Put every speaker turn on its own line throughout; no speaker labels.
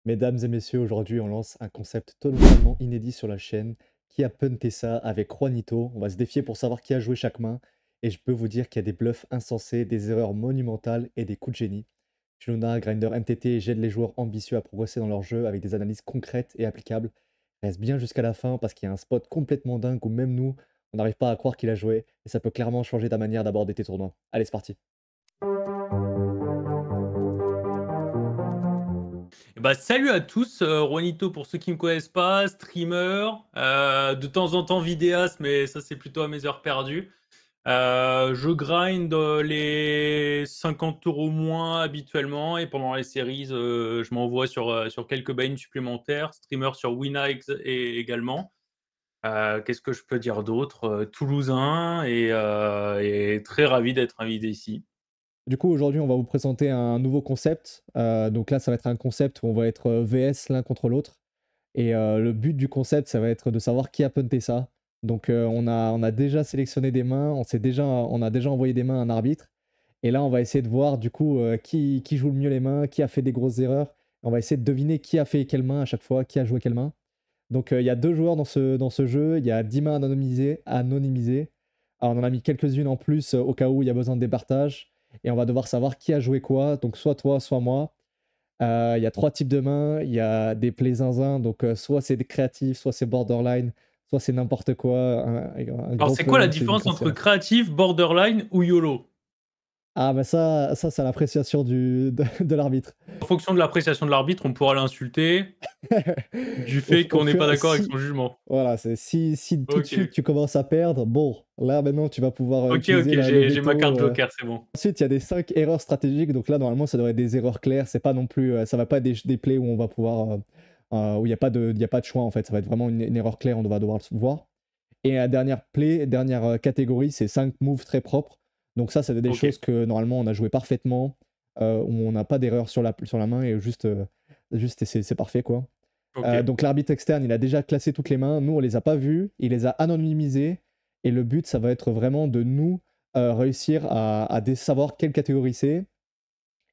Mesdames et messieurs, aujourd'hui, on lance un concept totalement inédit sur la chaîne. Qui a punté ça avec Juanito? On va se défier pour savoir qui a joué chaque main. Et je peux vous dire qu'il y a des bluffs insensés, des erreurs monumentales et des coups de génie. Luna, Grinder, MTT et j'aide les joueurs ambitieux à progresser dans leur jeu avec des analyses concrètes et applicables. Reste bien jusqu'à la fin parce qu'il y a un spot complètement dingue où même nous, on n'arrive pas à croire qu'il a joué. Et ça peut clairement changer ta manière d'aborder tes tournois. Allez, c'est parti.
Bah, salut à tous, Juanito pour ceux qui me connaissent pas, streamer, de temps en temps vidéaste, mais ça c'est plutôt à mes heures perdues. Je grind les 50 € moins habituellement et pendant les séries, je m'envoie sur quelques buy supplémentaires. Streamer sur et également. Qu'est-ce que je peux dire d'autre? Toulousain et très ravi d'être invité ici.
Du coup, aujourd'hui, on va vous présenter un nouveau concept. Donc là, ça va être un concept où on va être VS l'un contre l'autre. Et le but du concept, ça va être de savoir qui a punté ça. Donc on a déjà sélectionné des mains, on a déjà envoyé des mains à un arbitre. Et là, on va essayer de voir du coup qui joue le mieux les mains, qui a fait des grosses erreurs. On va essayer de deviner qui a fait quelle main à chaque fois, qui a joué quelle main. Donc il y a deux joueurs dans ce jeu, il y a 10 mains anonymisées. Alors, on en a mis quelques-unes en plus au cas où il y a besoin de départage. Et on va devoir savoir qui a joué quoi. Donc soit toi, soit moi. Il y a trois types de mains. Il y a des plays zinzin. Donc soit c'est des créatifs, soit c'est borderline, soit c'est n'importe quoi. Un
Alors
gros
c'est quoi la
pump, c'est une
différence
grosse
entre
erreur.
créatif, borderline ou YOLO?
Ah bah ça c'est l'appréciation de l'arbitre.
En fonction de l'appréciation de l'arbitre, on pourra l'insulter du fait
Au
qu'on n'est pas
fur,
d'accord avec
si,
son jugement.
voilà, si tout de suite
OK.
tu commences à perdre, bon, là maintenant tu vas pouvoir
OK,
utiliser
OK,
le
j'ai ma
veto.
carte joker, c'est bon.
Ensuite, il y a des 5 erreurs stratégiques. Donc là, normalement, ça devrait être des erreurs claires. C'est pas non plus, ça va pas être des plays où on va pouvoir, où il y a pas de choix en fait. Ça va être vraiment une erreur claire, on va devoir le voir. Et la dernière play, dernière catégorie, c'est 5 moves très propres. Donc ça, c'est des
OK,
choses que normalement on a joué parfaitement, où on n'a pas d'erreur sur la main et juste c'est parfait quoi.
OK,
Donc l'arbitre externe, il a déjà classé toutes les mains. Nous, on les a pas vues. Il les a anonymisées. Et le but, ça va être vraiment de nous réussir à savoir quelle catégorie c'est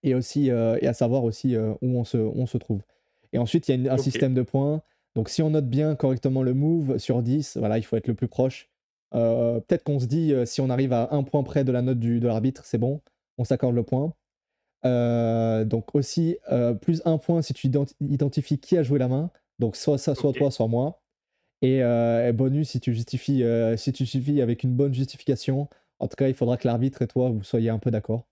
et aussi et à savoir aussi où on se trouve. Et ensuite, il y a un
OK,
système de points. Donc si on note bien correctement le move sur 10, voilà, il faut être le plus proche. Peut-être qu'on se dit, si on arrive à un point près de la note de l'arbitre, c'est bon, on s'accorde le point. Donc aussi, plus un point si tu identifies qui a joué la main. Donc soit ça, soit
OK,
toi, soit moi. Et bonus si tu suffis avec une bonne justification. En tout cas, il faudra que l'arbitre et toi, vous soyez un peu d'accord.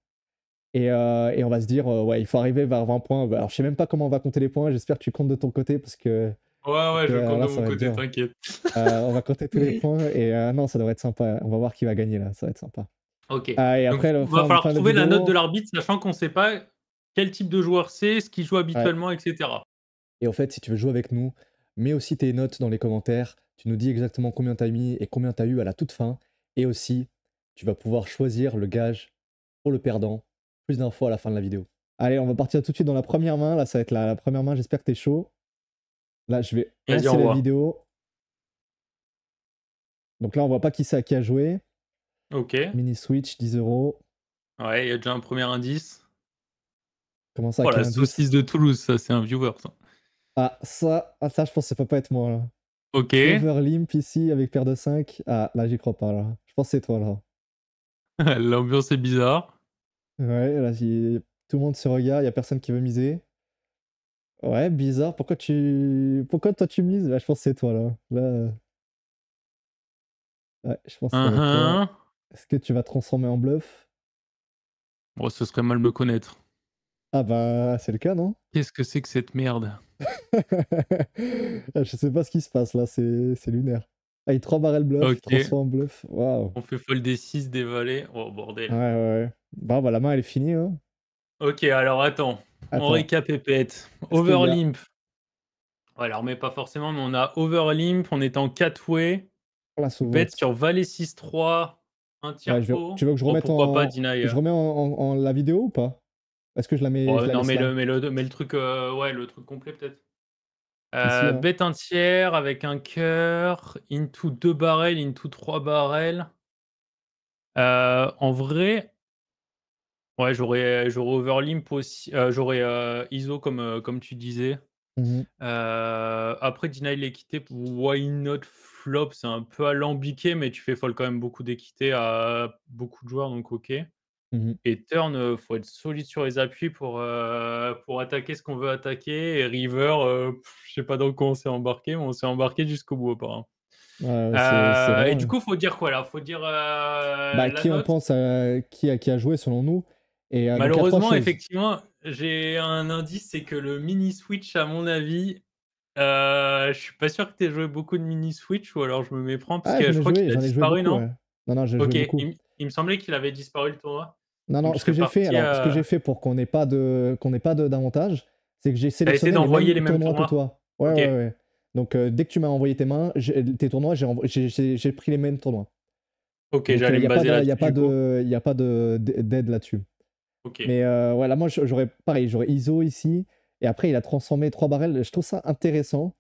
Et on va se dire, ouais, il faut arriver vers 20 points. Alors je sais même pas comment on va compter les points, j'espère que tu comptes de ton côté
ouais,
parce
ouais,
que,
je compte de
là, ça
mon
va être
côté,
dur.
t'inquiète.
On va compter tous les points et non, ça devrait être sympa. On va voir qui va gagner là, ça va être sympa.
OK,
Et
donc
après le
va
fin
falloir
fin de
trouver la note de
vidéo.
l'arbitre, sachant qu'on sait pas quel type de joueur c'est, ce qu'il joue
Ouais.
habituellement et cetera.
Et en fait, si tu veux jouer avec nous, mets aussi tes notes dans les commentaires. Tu nous dis exactement combien tu as mis et combien tu as eu à la toute fin. Et aussi, tu vas pouvoir choisir le gage pour le perdant. Plus d'infos à la fin de la vidéo. Allez, on va partir tout de suite dans la première main. Là, ça va être la première main. J'espère que tu es chaud. Là, je vais
Vas-y,
lancer la
envoie.
vidéo. Donc là, on voit pas qui a joué.
OK,
Mini Switch, 10 €.
ouais, il y a déjà un premier indice.
Comment ça,
Oh
quel
la
indice?
saucisse de Toulouse, ça, c'est un viewer ça.
Ça, je pense que ça peut pas être moi là.
OK,
Overlimp ici avec paire de 5. Ah, là, j'y crois pas là. Je pense que c'est toi là.
l'ambiance est bizarre.
Ouais, là, tout le monde se regarde, il y a personne qui veut miser. Ouais, bizarre, pourquoi toi tu mises? Là, je pense que c'est toi, là. Là, ouais, je pense que ça
Hein,
va être toi.
hein.
Est-ce que tu vas transformer en bluff?
Bon, ce serait mal me connaître.
Ah bah, c'est le cas, non?
Qu'est-ce que c'est que cette merde?
Ah, je sais pas ce qui se passe là, c'est lunaire. Ah, il 3 barrel bluff, il
OK,
transforme en bluff. Waouh.
on fait fold D6, dévaler. Oh
Ouais,
bordel.
ouais, ouais. Bah, la main, elle est finie, hein.
OK, alors attends, on
Attends,
récapépète.
est-ce qu'il y a...
Overlimp. Ouais, alors mais pas forcément, mais on a Overlimp, on est en 4-way.
La
Bet
sauvette.
sur Valet 6-3, un
Ouais,
tiers pot.
tu veux que je
Bon,
remette
pourquoi pas
en...
deny,
Je remets en la vidéo ou pas? Est-ce que je
oh
la
non,
laisse là?
mais le truc, ouais, le truc complet peut-être?
Ici, là?
Bet un tiers avec un cœur, into 2 barrels, into 3 barrels. En vrai, ouais, j'aurais overlimp aussi, j'aurais, ISO comme tu disais.
Mmh.
Après deny l'équité, why not flop? C'est un peu alambiqué, mais tu fais fold quand même beaucoup d'équité à beaucoup de joueurs, donc OK.
Mmh.
Et turn, faut être solide sur les appuis pour attaquer ce qu'on veut attaquer. Et river, je sais pas dans quoi on s'est embarqué, mais on s'est embarqué jusqu'au bout apparemment.
Ouais, ouais, c'est
Et
vraiment,
du coup, faut dire quoi là? Faut dire,
bah,
la
qui on
note?
pense, qui a joué selon nous et donc il y a 3
Malheureusement,
choses.
effectivement, j'ai un indice, c'est que le mini switch à mon avis, je suis pas sûr que tu aies joué beaucoup de mini switch ou alors je me méprends parce
Ah,
que je crois qu'il a
j'en ai joué
disparu,
beaucoup,
non?
ouais. Non, non, j'ai joué
OK,
beaucoup.
il me semblait qu'il avait disparu le tournoi,
Non,
donc
non,
je
ce que
serais
j'ai fait
parti,
alors, ce que j'ai fait pour qu'on n'ait pas d'avantage, c'est que j'ai
tu essayé
sélectionné les
d'envoyer
mêmes
les mêmes
tournois que
tournois?
toi. Ouais,
OK.
ouais, ouais. Donc dès que tu m'as envoyé tes tournois, j'ai pris les mêmes tournois.
OK,
Donc
j'allais
il y
me
a pas
baser
de il y a
là-dessus
pas
du coup.
de il y a pas de d'aide là-dessus.
OK.
Mais ouais, là, moi, j'aurais pareil, j'aurais ISO ici et après il a transformé 3 barrels. Je trouve ça intéressant.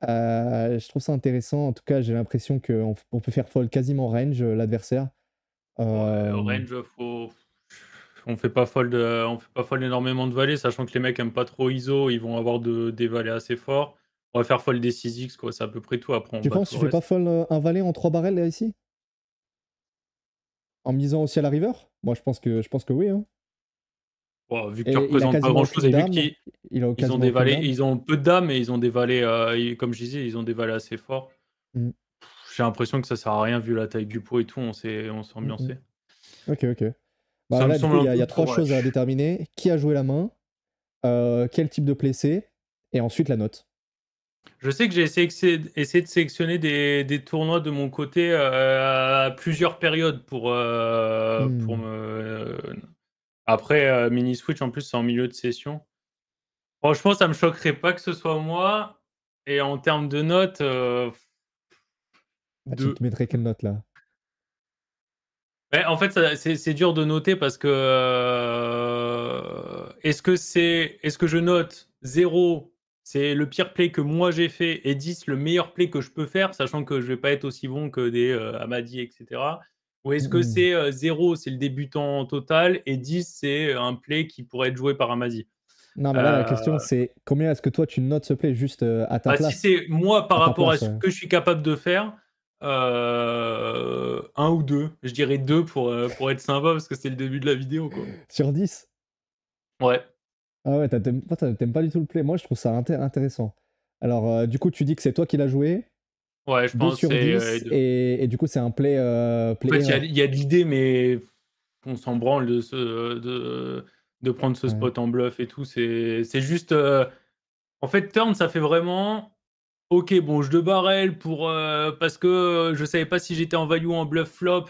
Je trouve ça intéressant. En tout cas, j'ai l'impression qu'on peut faire fold quasiment range, l'adversaire.
Ouais,
Hem,
range, on fait pas fold énormément de valets, sachant que les mecs aiment pas trop ISO, ils vont avoir des valets assez forts. On va faire fold des 6x quoi, c'est à peu près tout, après on
tu
bat
penses
tout
que tu
le
fais pas
reste.
fold, un valet en 3 barrels là, ici? En misant aussi à la river? Moi, je pense que oui, hein.
Bon, vu que tu
Et il a
représentes pas
quasiment
grand chose
aucune
et vu
dame.
qu'ils
Il a
ils ont
quasiment
des
aucune
valets,
dame.
ils ont peu de dames, mais ils ont des valets, comme je disais, ils ont des valets assez forts.
Mmh.
J'ai l'impression que ça sert à rien vu la taille du pot et tout, on s'est
Mmh mh.
ambiancé.
OK, OK.
Ça
Bah,
me
là, du
semble
coup, il
un
y a
peu
3
trop
choses à
rush.
déterminer. Qui a joué la main? Quel type de play c'est? Et ensuite la note.
Je sais que j'ai essayé de sélectionner des tournois de mon côté, à plusieurs périodes pour
Mmh.
me après, mini switch en plus c'est en milieu de session. Franchement, ça me choquerait pas que ce soit moi et en termes de notes,
Ah, tu
2.
te mettrais quelle note là?
Ouais, en fait, ça c'est dur de noter parce que, est-ce que je note 0, c'est le pire play que moi j'ai fait et 10, le meilleur play que je peux faire, sachant que je vais pas être aussi bon que des, Amadi et cetera? Ou est-ce
Mmh
que
mh.
c'est, 0, c'est le débutant total et 10, c'est un play qui pourrait être joué par Amadi?
Non, mais là, la
Heu,
question, c'est combien est-ce que toi tu notes ce play juste, à ta
Bah, si
place?
c'est moi par
À ta
rapport à
place,
ce
ouais.
que je suis capable de faire, 1 ou 2. Je dirais 2 pour être sympa parce que c'est le début de la vidéo, quoi.
Sur 10.
Ouais,
Ah ouais, tu aimes pas du tout le play. Moi, je trouve ça intéressant. Alors, du coup, tu dis que c'est toi qui l'as joué,
ouais, je
2
pense que
sur
c'est,
10
2.
et du coup, c'est un play,
En
play
fait,
erreur.
il y a de l'idée, mais on s'en branle de prendre ce
Ouais.
spot en bluff et tout. C'est juste, en fait, turn, ça fait vraiment: «OK, bon, je 2 barrel parce que, je savais pas si j'étais en value ou en bluff flop,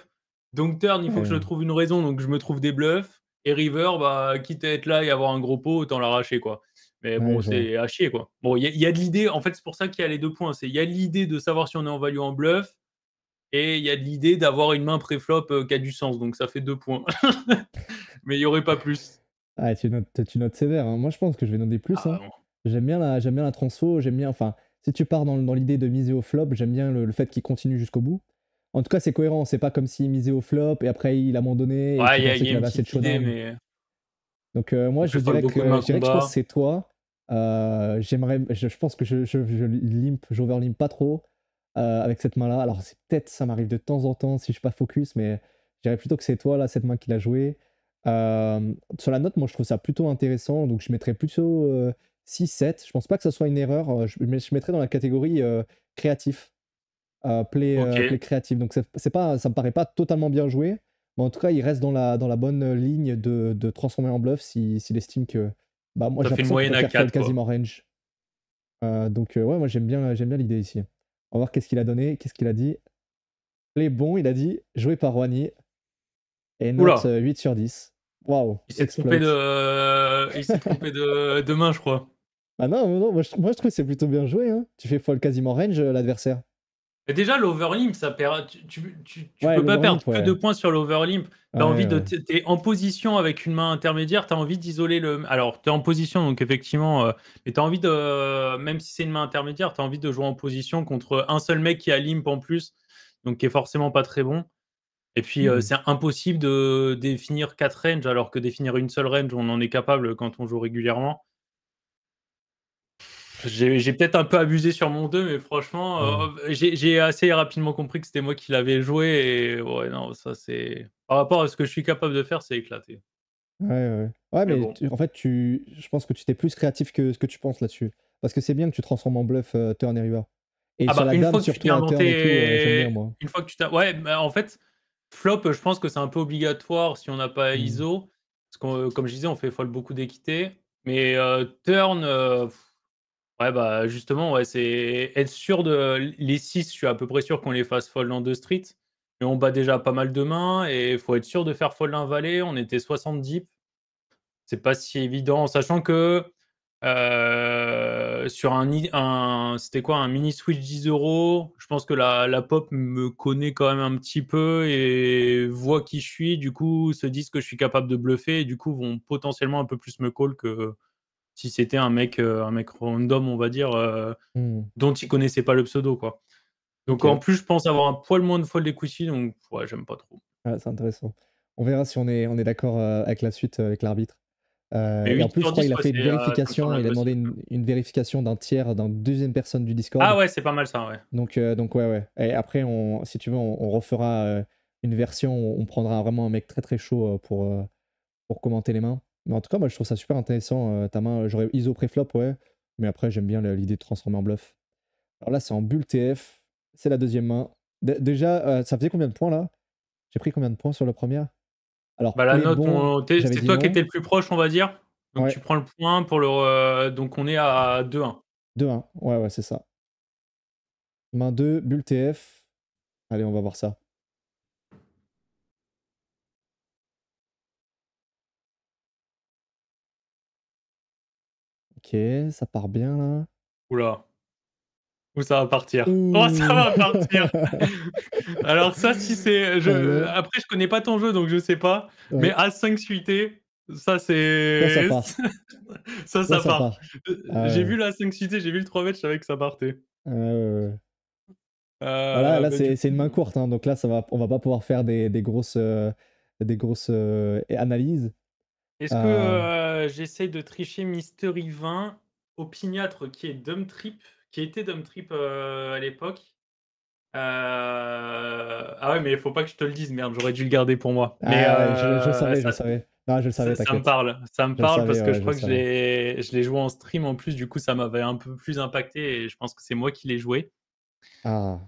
donc turn, il faut que je
Ouais.
trouve une raison, donc je me trouve des bluffs et river, bah, quitte à être là et avoir un gros pot, autant l'arracher, quoi». Mais
Ouais,
bon,
je vois.
c'est à chier, quoi. Bon, il y a de l'idée, en fait, c'est pour ça qu'il y a les 2 points. Il y a l'idée de savoir si on est en value ou en bluff et il y a de l'idée d'avoir une main pré-flop, qui a du sens, donc ça fait 2 points. Mais il y aurait pas plus.
Ah, tu notes sévère, hein. Moi, je pense que je vais noter plus,
Ah
hein.
non.
J'aime bien la transfo, j'aime bien enfin, si tu pars dans l'idée de miser au flop, j'aime bien le fait qu'il continue jusqu'au bout. En tout cas, c'est cohérent, c'est pas comme s'il misait au flop et après il abandonnait et
Ouais,
qu'il
il
pensait
y a
qu'il
une
avait assez de
petite idée,
showdown.
mais
Donc
on
moi,
fait
je
fold
dirais
beaucoup de
que
mains
je dirais que je pense que
combat.
c'est toi. Je pense que j'overlimp pas trop, avec cette main-là. Alors c'est peut-être ça m'arrive de temps en temps si je suis pas focus, mais je dirais plutôt que c'est toi là, cette main qui l'a joué. Sur la note, moi je trouve ça plutôt intéressant, donc je mettrais plutôt, 6-7. Je pense pas que ça soit une erreur, je mettrais dans la catégorie, créatif, play
OK.
créatif. Donc c'est pas ça me paraît pas totalement bien joué, mais en tout cas, il reste dans la bonne, ligne de transformer en bluff s'il estime que bah, moi
Ça
j'ai
fait une
l'impression qu'on peut
moyenne
le
à
faire fold
4, quoi.
quasiment range. Donc ouais, moi j'aime bien l'idée ici. On va voir qu'est-ce qu'il a donné, qu'est-ce qu'il a dit? Les bons, il a dit: «Joué par Wany» et
Ouh
note,
là!
8 sur 10. Waouh, exploit.
Il s'est trompé de main, je crois.
Ah non, non, non, moi je trouve que c'est plutôt bien joué, hein. Tu fais fold quasiment range, l'adversaire.
Mais déjà l'overlimp, ça perd tu
Ouais,
peux pas perdre
l'overlimp,
que 2
ouais.
points sur l'overlimp. Tu as envie
Ouais,
de
ouais.
tu es en position avec une main intermédiaire, tu as envie d'isoler alors tu es en position donc effectivement, mais tu as envie de même si c'est une main intermédiaire, tu as envie de jouer en position contre un seul mec qui a limp en plus, donc qui est forcément pas très bon et puis,
Mmh.
c'est impossible de définir 4 ranges alors que définir une seule range, on en est capable quand on joue régulièrement. J'ai peut-être un peu abusé sur mon 2, mais franchement,
Ouais,
j'ai assez rapidement compris que c'était moi qui l'avais joué et ouais, non, ça c'est par rapport à ce que je suis capable de faire, c'est éclaté.
ouais, ouais. Ouais,
Mais
mais
bon.
en fait, je pense que tu t'es plus créatif que ce que tu penses là-dessus. Parce que c'est bien que tu transformes en bluff turn et river. Et
Ah
sur
bah,
la
une
dame,
fois que tu t'es
surtout à turn et tout, j'aime bien
inventé
moi.
une fois que tu t'as ouais, bah, en fait, flop, je pense que c'est un peu obligatoire si on n'a pas
Hmm.
ISO, parce que, comme je disais, on fait fold beaucoup d'équité, mais turn, ouais, bah, justement, ouais, c'est être sûr de les 6, je suis à peu près sûr qu'on les fasse fold en 2 street, mais on bat déjà pas mal de mains et il faut être sûr de faire fold un valet. On était 60 deep, c'est pas si évident, sachant que, sur c'était quoi? Un mini switch 10 €, je pense que la pop me connaît quand même un petit peu et voit qui je suis, du coup, se disent que je suis capable de bluffer et du coup, vont potentiellement un peu plus me call que si c'était un mec random, on va dire,
Hmm.
dont ils connaissaient pas le pseudo, quoi. Donc
Ok,
en plus, je pense avoir un poil moins de fold equity, donc ouais, j'aime pas trop.
ah, c'est intéressant. On verra si on est d'accord avec la suite, avec l'arbitre.
Mais
Et en
8
plus, je
sur
crois
10,
qu'il a
ouais,
fait une
c'est, ça me semble
vérification. Il a demandé
agressif,
une vérification d'un tiers, d'une deuxième personne du
Ah
Discord.
ouais, c'est pas mal ça, ouais.
Donc ouais, ouais. Et après, si tu veux, on refera une version où on prendra vraiment un mec très très chaud pour commenter les mains. Mais en tout cas, moi, je trouve ça super intéressant. Ta main, j'aurais ISO préflop, ouais. Mais après, j'aime bien l'idée de transformer en bluff. Alors là, c'est en bulle TF. C'est la deuxième main. Déjà, ça faisait combien de points là? J'ai pris combien de points sur la première? Alors,
Bah, la
play
note,
bon, j'avais
c'est
dit
toi qui
non.
étais le plus proche, on va dire. Donc tu
Ouais,
prends le point pour donc on est à 2-1.
2-1. Ouais, ouais, c'est ça. Main 2, bulle TF. Allez, on va voir ça. Ok, ça part bien là.
Ouh là, où ça va partir? Oh, ça
Ouh.
va partir! Alors ça, si c'est
Alors,
après je connais pas ton jeu, donc je sais pas, mais
ouais.
As-5 suité, ça
Ça
c'est
part.
ça
Ça
part.
part. Ah
J'ai
ouais.
vu l'As-5 suité, j'ai vu le 3 bet, je savais que ça partait.
Ouais, ouais, ouais. Voilà, là,
Bah, du
c'est une main
coup
courte, hein, donc là, on va pas pouvoir faire des grosses analyses.
est-ce que,
Euh,
j'essaye de tricher Mystery 20, opiniâtre qui est Dumb Trip, qui était Dumb Trip, à l'époque? Ah ouais, mais il faut pas que je te le dise, merde, j'aurais dû le garder pour moi. Mais
Ah ouais, je savais, je savais. Non, je le savais, t'inquiète.
ça me
Je le
parle parce
savais,
que
ouais,
je
je le
crois que
savais.
je l'ai joué en stream en plus, du coup, ça m'avait un peu plus impacté et je pense que c'est moi qui l'ai joué
Ah,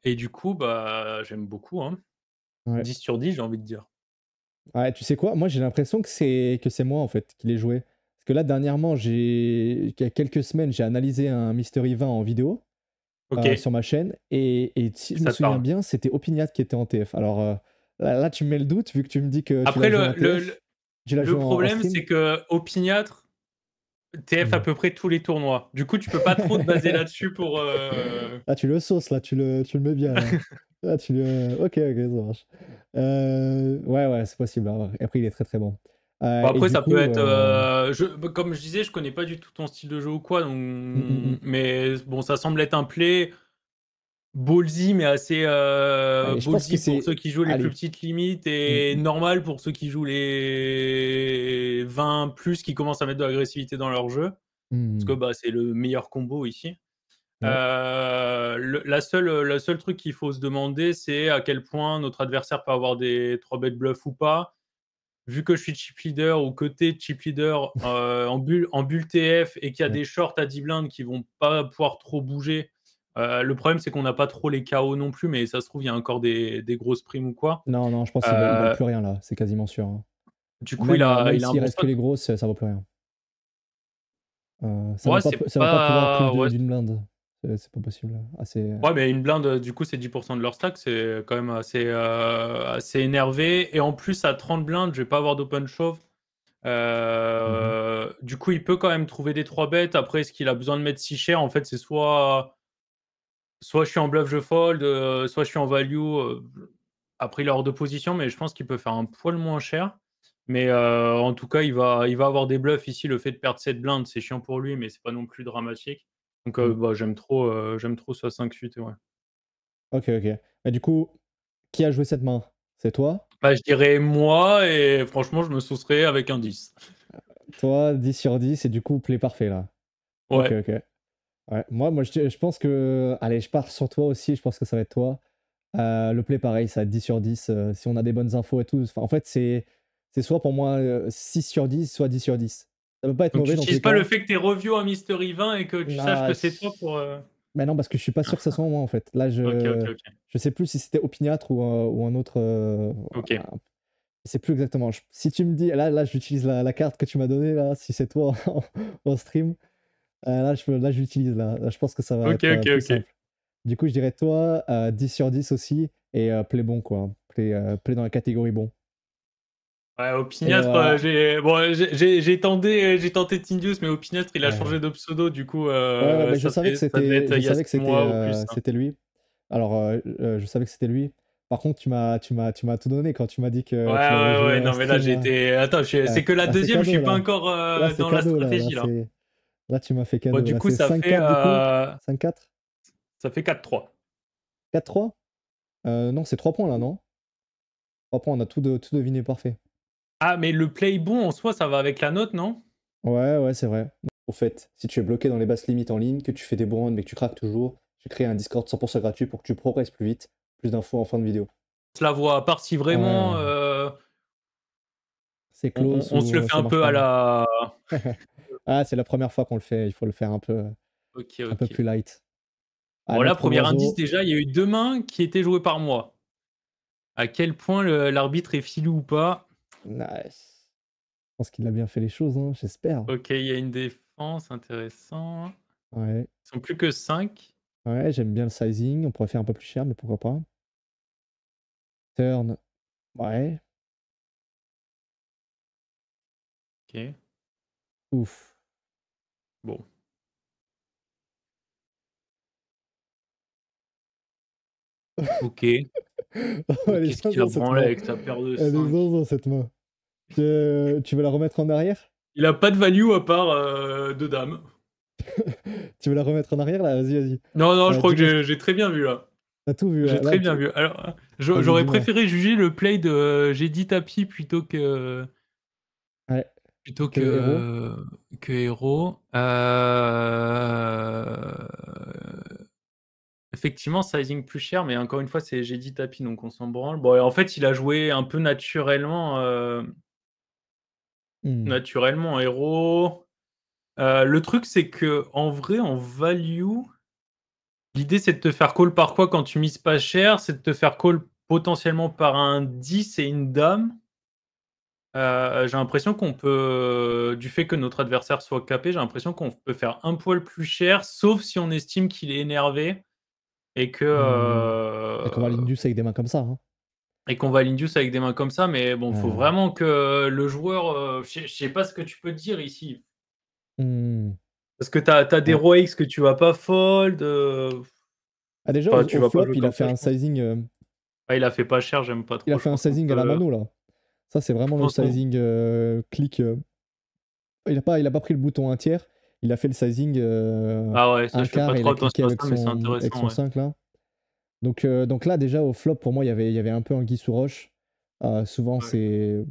et du coup, bah, j'aime beaucoup, hein.
ouais.
10 sur 10, j'ai envie de dire.
Ouais, tu sais quoi? Moi, j'ai l'impression que c'est moi, en fait, qui l'ai joué. Parce que là, dernièrement, il y a quelques semaines, j'ai analysé un Mystery 20 en vidéo
OK,
sur ma chaîne. Et si
et
je me
ça te
souviens
parle.
bien, c'était Opiniat qui était en TF. Alors là, tu me mets le doute, vu que tu me dis que tu l'as
Après
joué en TF. Tu l'as
le
joué en
problème,
stream?
c'est qu'Opiniâtre, TF à
Hmm.
peu près tous les tournois. Du coup, tu peux pas trop te baser là-dessus pour,
Là, tu le sauces, là, tu le mets bien, là. Là, ok, ok, ça marche. Ouais, ouais, c'est possible, hein. Après, il est très très bon.
Bon
Et
après
du
ça peut
coup,
être, bah, comme je disais, je connais pas du tout ton style de jeu ou quoi, donc
mm, mm, mm.
mais bon, ça semble être un play ballsy, mais assez,
Allez, je pense que
ballsy pour ceux
c'est.
qui jouent les plus
Allez.
petites limites
Mm,
et
mm,
normal pour ceux qui jouent les 20 plus, qui commencent à mettre de l'agressivité dans leur jeu. Parce que,
mm.
bah, c'est le meilleur combo ici.
Ouais.
La seule truc qu'il faut se demander, c'est à quel point notre adversaire peut avoir des 3 bet bluff ou pas. Vu que je suis chip leader ou que tu es chip leader, en bulle TF et qu'il y a
Ouais.
des shorts à 10 blindes qui vont pas pouvoir trop bouger, le problème c'est qu'on n'a pas trop les KO non plus, mais ça se trouve il y a encore des grosses primes ou quoi.
Non, non, je pense qu'ils valent
Heu,
plus rien, là. C'est quasiment sûr, hein.
du coup
Même
il a un
s'il
bon
reste que
spot.
les grosses, ça vaut plus rien.
Ouais, c'est
Ça va pas prévoir plus
pas ouais,
d'une blinde. C'est pas possible. Assez.
ouais, mais une blinde, du coup c'est 10 de leur stack, c'est quand même assez énervé et en plus à 30 blindes, je vais pas avoir d'open shove.
Mhm.
Du coup, il peut quand même trouver des 3 bêtes. Après, est-ce qu'il a besoin de mettre si cher? En fait, c'est soit je suis en bluff, je fold, soit je suis en value. Après, il est hors de position, mais je pense qu'il peut faire un poil moins cher. Mais en tout cas, il va avoir des bluffs ici. Le fait de perdre cette blinde, c'est chiant pour lui, mais c'est pas non plus dramatique. Donc,
Mm.
bah, j'aime trop ce 5 suité, ouais.
Ok, ok. Et du coup, qui a joué cette main? C'est toi?
Bah, je dirais moi, et franchement, je me saucerais avec un 10.
Toi, 10 sur 10, et du coup, play parfait, là. Ok,
Ouais.
ok. Ouais, moi je pense que. Allez, je pars sur toi aussi, je pense que ça va être toi. Le play, pareil, ça va être 10 sur 10. Si on a des bonnes infos et tout. Enfin, en fait, c'est soit pour moi 6 sur 10, soit 10 sur 10. Ça peut pas être
Donc tu
mauvais dans tous
utilises
les
pas le
cas.
fait que tu review un Mystery 20 et que tu saches que
Ah,
c'est toi pour.
mais non, parce que je suis pas sûr que ça soit moi en fait. Là,
Ok, ok, ok.
je sais plus si c'était Opiniâtre ou un autre.
Ok.
Je sais plus exactement. Si tu me dis, là j'utilise la carte que tu m'as donnée, là, si c'est toi en stream, là, je l'utilise. Là, je pense que ça va
Ok,
être
ok,
plus
ok.
simple. Du coup, je dirais toi, 10 sur 10 aussi, et play bon, quoi. Play dans la catégorie bon.
Ouais,
Et
Opiniâtre, j'ai bon, j'ai tenté Tindius, mais Opiniâtre, il a
ouais.
changé de pseudo, du coup,
Ouais, ouais, bah,
ça devait être
je
il y a
savais
6
que
mois ou plus, hein.
c'était lui. Alors, je savais que c'était lui. Par contre, tu m'as tout donné quand tu m'as dit
Ouais,
que tu l'avais
ouais,
joué
ouais,
en
non, mais là,
stream,
j'ai
là.
été attends, c'est que la
Là, c'est
deuxième, je
cadeau,
suis pas
là.
encore,
Là, c'est
dans la
cadeau, là.
stratégie, là.
Là, tu m'as fait
Bon,
cadeau.
du
Là,
coup,
c'est 5-4 du coup. 5-4?
ça fait 4-3.
4-3? Non, c'est 3 points, là, non? 3 points, on a tout deviné parfait.
Ah, mais le play bon, en soi, ça va avec la note, non?
Ouais, ouais, c'est vrai. Au fait, si tu es bloqué dans les basses limites en ligne, que tu fais des bons runs mais que tu craques toujours, j'ai créé un Discord 100% gratuit pour que tu progresses plus vite. Plus d'infos en fin de vidéo.
On se la voit, à part si
Ouais,
vraiment,
ouais. C'est
on
close
on se le
ou
fait
ça
un
marche
peu à
pas.
la
Ah, c'est la première fois qu'on le fait, il faut le faire
OK,
un peu
OK.
plus light. Ah,
Bon là,
maître
premier indice,
l'oiseau.
déjà, il y a eu 2 mains qui étaient jouées par moi. À quel point l'arbitre est filou ou pas?
Nice. Je pense qu'il a bien fait les choses, hein, j'espère.
OK, il y a une défense, intéressant.
Ouais,
Ils sont plus que 5.
ouais, j'aime bien le sizing. On pourrait faire un peu plus cher, mais pourquoi pas. Turn, ouais.
OK,
Ouf.
bon. OK.
Oh, elle est
Qu'est-ce qu'il a
zinzin cette
branlé
main.
avec sa paire de
Elle est
5?
zinzin cette main. Tu veux la remettre en arrière?
Il a pas de value à part, 2 dames.
Tu veux la remettre en arrière là? Vas-y, vas-y.
Non, non, je crois que
Dis-moi,
j'ai très bien vu là.
t'as tout vu
J'ai
là.
très bien vu. Alors,
Vas-y,
j'aurais
dis-moi.
préféré juger le play de j'ai dit tapis
Ouais,
plutôt
que héros.
que héros. Effectivement, sizing plus cher, mais encore une fois, c'est j'ai dit tapis, donc on s'en branle. Bon, et en fait, il a joué un peu
Hmm.
naturellement héros. Le truc, c'est que en vrai, en value, l'idée, c'est de te faire call par quoi quand tu mises pas cher? C'est de te faire call potentiellement par un 10 et une dame. J'ai l'impression qu'on peut, du fait que notre adversaire soit capé, j'ai l'impression qu'on peut faire un poil plus cher, sauf si on estime qu'il est énervé et que,
Hmm. Et qu'on va l'Indus avec des mains comme ça, hein.
et qu'on va l'induce avec des mains comme ça. Mais bon, faut
Ouais.
vraiment que le joueur, je sais pas ce que tu peux dire ici.
Hmm.
Parce que tu as des
Ouais.
roi X que tu vas pas fold,
Ah, déjà,
enfin, tu
au
vas pas
flop,
jouer
il a
comme
fait
ça, je
un
pense.
sizing.
Ah, il a fait pas cher, j'aime pas
Il a
trop. Je
fait un
pense qu'on
sizing à la
peut
mano là. Ça, c'est
je
vraiment le
pense qu'on
sizing clic. Il a pas pris le bouton un tiers. Il a fait le sizing
ah ouais, ça,
un
je fais
quart
pas
et il
trop
a cliqué
attention à ça, mais c'est
avec
intéressant,
son
ouais.
5 là. Donc là, déjà, au flop, pour moi, il y avait un peu anguille sous roche. Souvent,
Ouais.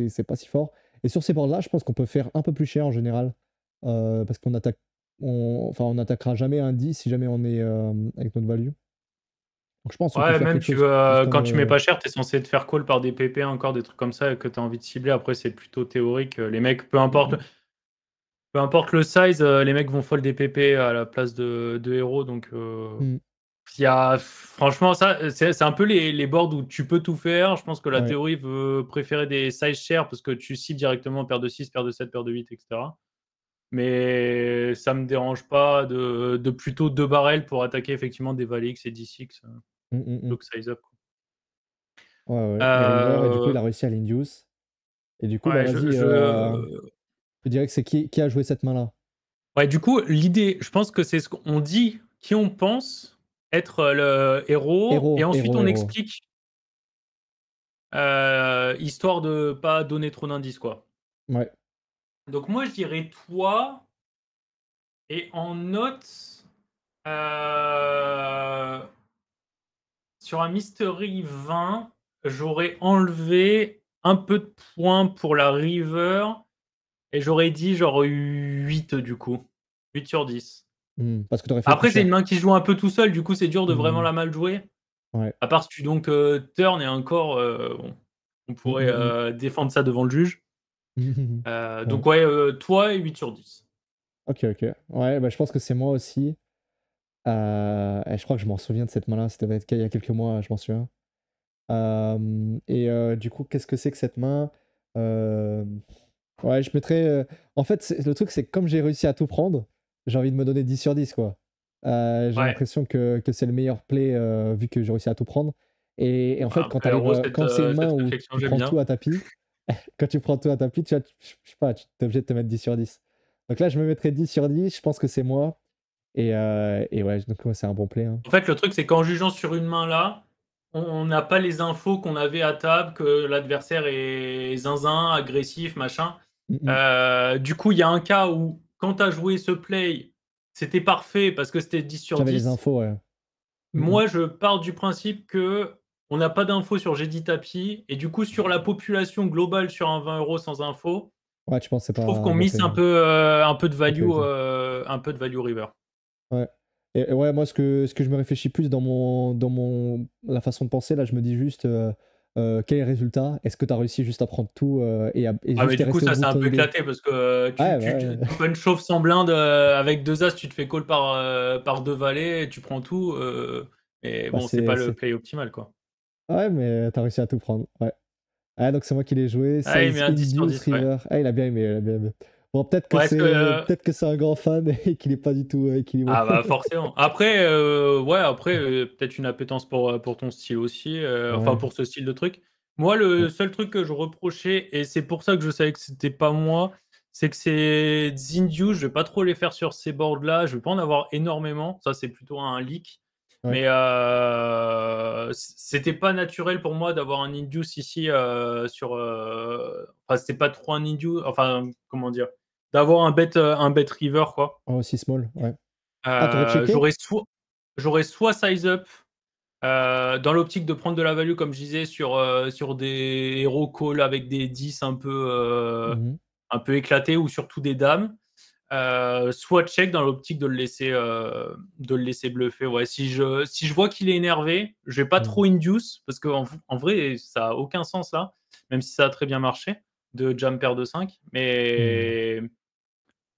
c'est pas si fort. Et sur ces boards-là, je pense qu'on peut faire un peu plus cher en général. Parce qu'on attaque. Enfin, on attaquera jamais un 10 si jamais on est avec notre value. Donc je pense qu'on peut
Ouais,
faire
même
quelque chose plus comme.
quand tu mets pas cher, tu es censé te faire call par des PP encore, des trucs comme ça que tu as envie de cibler. Après, c'est plutôt théorique, les mecs, peu importe le size, les mecs vont fold des PP à la place de héros, donc
Mm,
il y a franchement ça, c'est un peu les boards où tu peux tout faire. Je pense que la
ouais.
théorie veut préférer des size chers parce que tu cibles directement paire de 6, paire de 7, paire de 8, et cetera. Mais ça me dérange pas de plutôt 2 barrels pour attaquer effectivement des Val X et D6,
Mm, mm, mm.
plutôt que size up, quoi.
Ouais, ouais. Et River, et du coup, il
Heu,
a réussi à l'induce. Et du coup, bah
ouais,
vas-y, je dirais que c'est qui a joué cette main-là?
ouais, du coup, l'idée, je pense que c'est ce qu'on dit qui on pense être, le héros et
Héros,
ensuite
héros,
on
héros.
explique, histoire de pas donner trop d'indices, quoi.
Ouais.
Donc moi, je dirais toi et en note, heu, sur un Mystery 20, j'aurais enlevé un peu de points pour la river et j'aurais dit genre 8 du coup. 8 sur 10.
Parce que t'aurais fait plus
Après, c'est
cher.
une main qui se joue un peu tout seul, du coup, c'est dur de vraiment
Hmm,
la mal jouer.
ouais.
À part si tu donc turn et encore, bon, on
Hmm,
pourrait
hmm,
défendre ça devant le juge.
ouais.
Donc ouais, toi et 8 sur 10.
Ok, ok. Ouais, bah, je pense que c'est moi aussi. Et je crois que je m'en souviens de cette main-là. C'était il y a quelques mois, je m'en souviens. Du coup, qu'est-ce que c'est que cette main? Euh, Ouais, je mettrais. En fait, le truc, c'est que comme j'ai réussi à tout prendre, j'ai envie de me donner 10 sur 10, quoi. J'ai
Ouais.
l'impression que c'est le meilleur play vu que j'ai réussi à tout prendre. Et en fait, quand
Après, Euro,
quand c'est une main
cette
où
réflexion,
tu
j'aime
prends tout
bien.
à tapis, quand tu prends tout à tapis, tu vois, je sais pas, tu es obligé de te mettre 10 sur 10. Donc là, je me mettrais 10 sur 10, je pense que c'est moi. Et ouais, donc ouais, c'est un bon play, hein.
En fait, le truc, c'est qu'en jugeant sur une main là, on n'a pas les infos qu'on avait à table, que l'adversaire est zinzin, agressif, machin.
Mm, mm.
Du coup, il y a un cas où, quand tu as joué ce play, c'était parfait parce que c'était 10 sur
J'avais les
10.
infos, ouais. Mm, mm.
Moi, je pars du principe que on n'a pas d'infos sur j'ai dit tapis, et du coup, sur la population globale sur un 20 € sans info,
Ouais, tu penses que c'est
je
pas
trouve
un
qu'on
bon
miss
play, ouais. Ok, ok.
un peu de value river.
Ouais. Et ouais, moi, ce que je me réfléchis plus la façon de penser, là, je me dis juste quel est le résultat? Est-ce que tu as réussi juste à prendre tout et
Ah mais
juste t'es
du coup
resté au
ça
bout
c'est
de
un
ton
peu
idée?
éclaté parce que,
Ouais,
tu
bah,
punch chauve sans blinde, avec 2 as, tu te fais call par 2 valets et tu prends tout, mais
bah,
bon, c'est pas le play optimal, quoi.
ouais, mais t'as réussi à tout prendre. Ouais. Ah, donc c'est moi qui l'ai joué.
Ah, il met
16
un 10 sur
Induce
10, ouais.
River. Ah, il a bien aimé, il a bien aimé. Bon,
Ouais, est-ce que,
peut-être que c'est un grand fan et qu'il est pas du tout équilibré.
ah bah, forcément. Après, ouais, après, peut-être une appétence pour ton style aussi, enfin
Ouais,
pour ce style de truc. Moi,
ouais.
le seul truc que je reprochais, et c'est pour ça que je savais que c'était pas moi, c'est que ces Zindiu, je vais pas trop les faire sur ces boards-là, je vais pas en avoir énormément, ça c'est plutôt un leak.
Ouais.
Mais c'était pas naturel pour moi d'avoir un Induce ici sur. Enfin, c'était pas trop un Induce, enfin, comment dire, d'avoir un bet river, quoi.
Oh, aussi small, ouais. Ah, t'aurais checké?
J'aurais soit size up, dans l'optique de prendre de la value, comme je disais, sur des héros call avec des 10
Mhm.
un peu éclatés, ou surtout des dames. Soit check dans l'optique de le laisser bluffer. Ouais, si je vois qu'il est énervé, je vais pas
Mhm.
trop induce, parce qu'en en vrai, ça a aucun sens là, même si ça a très bien marché, de jam pair de 5.
Mhm.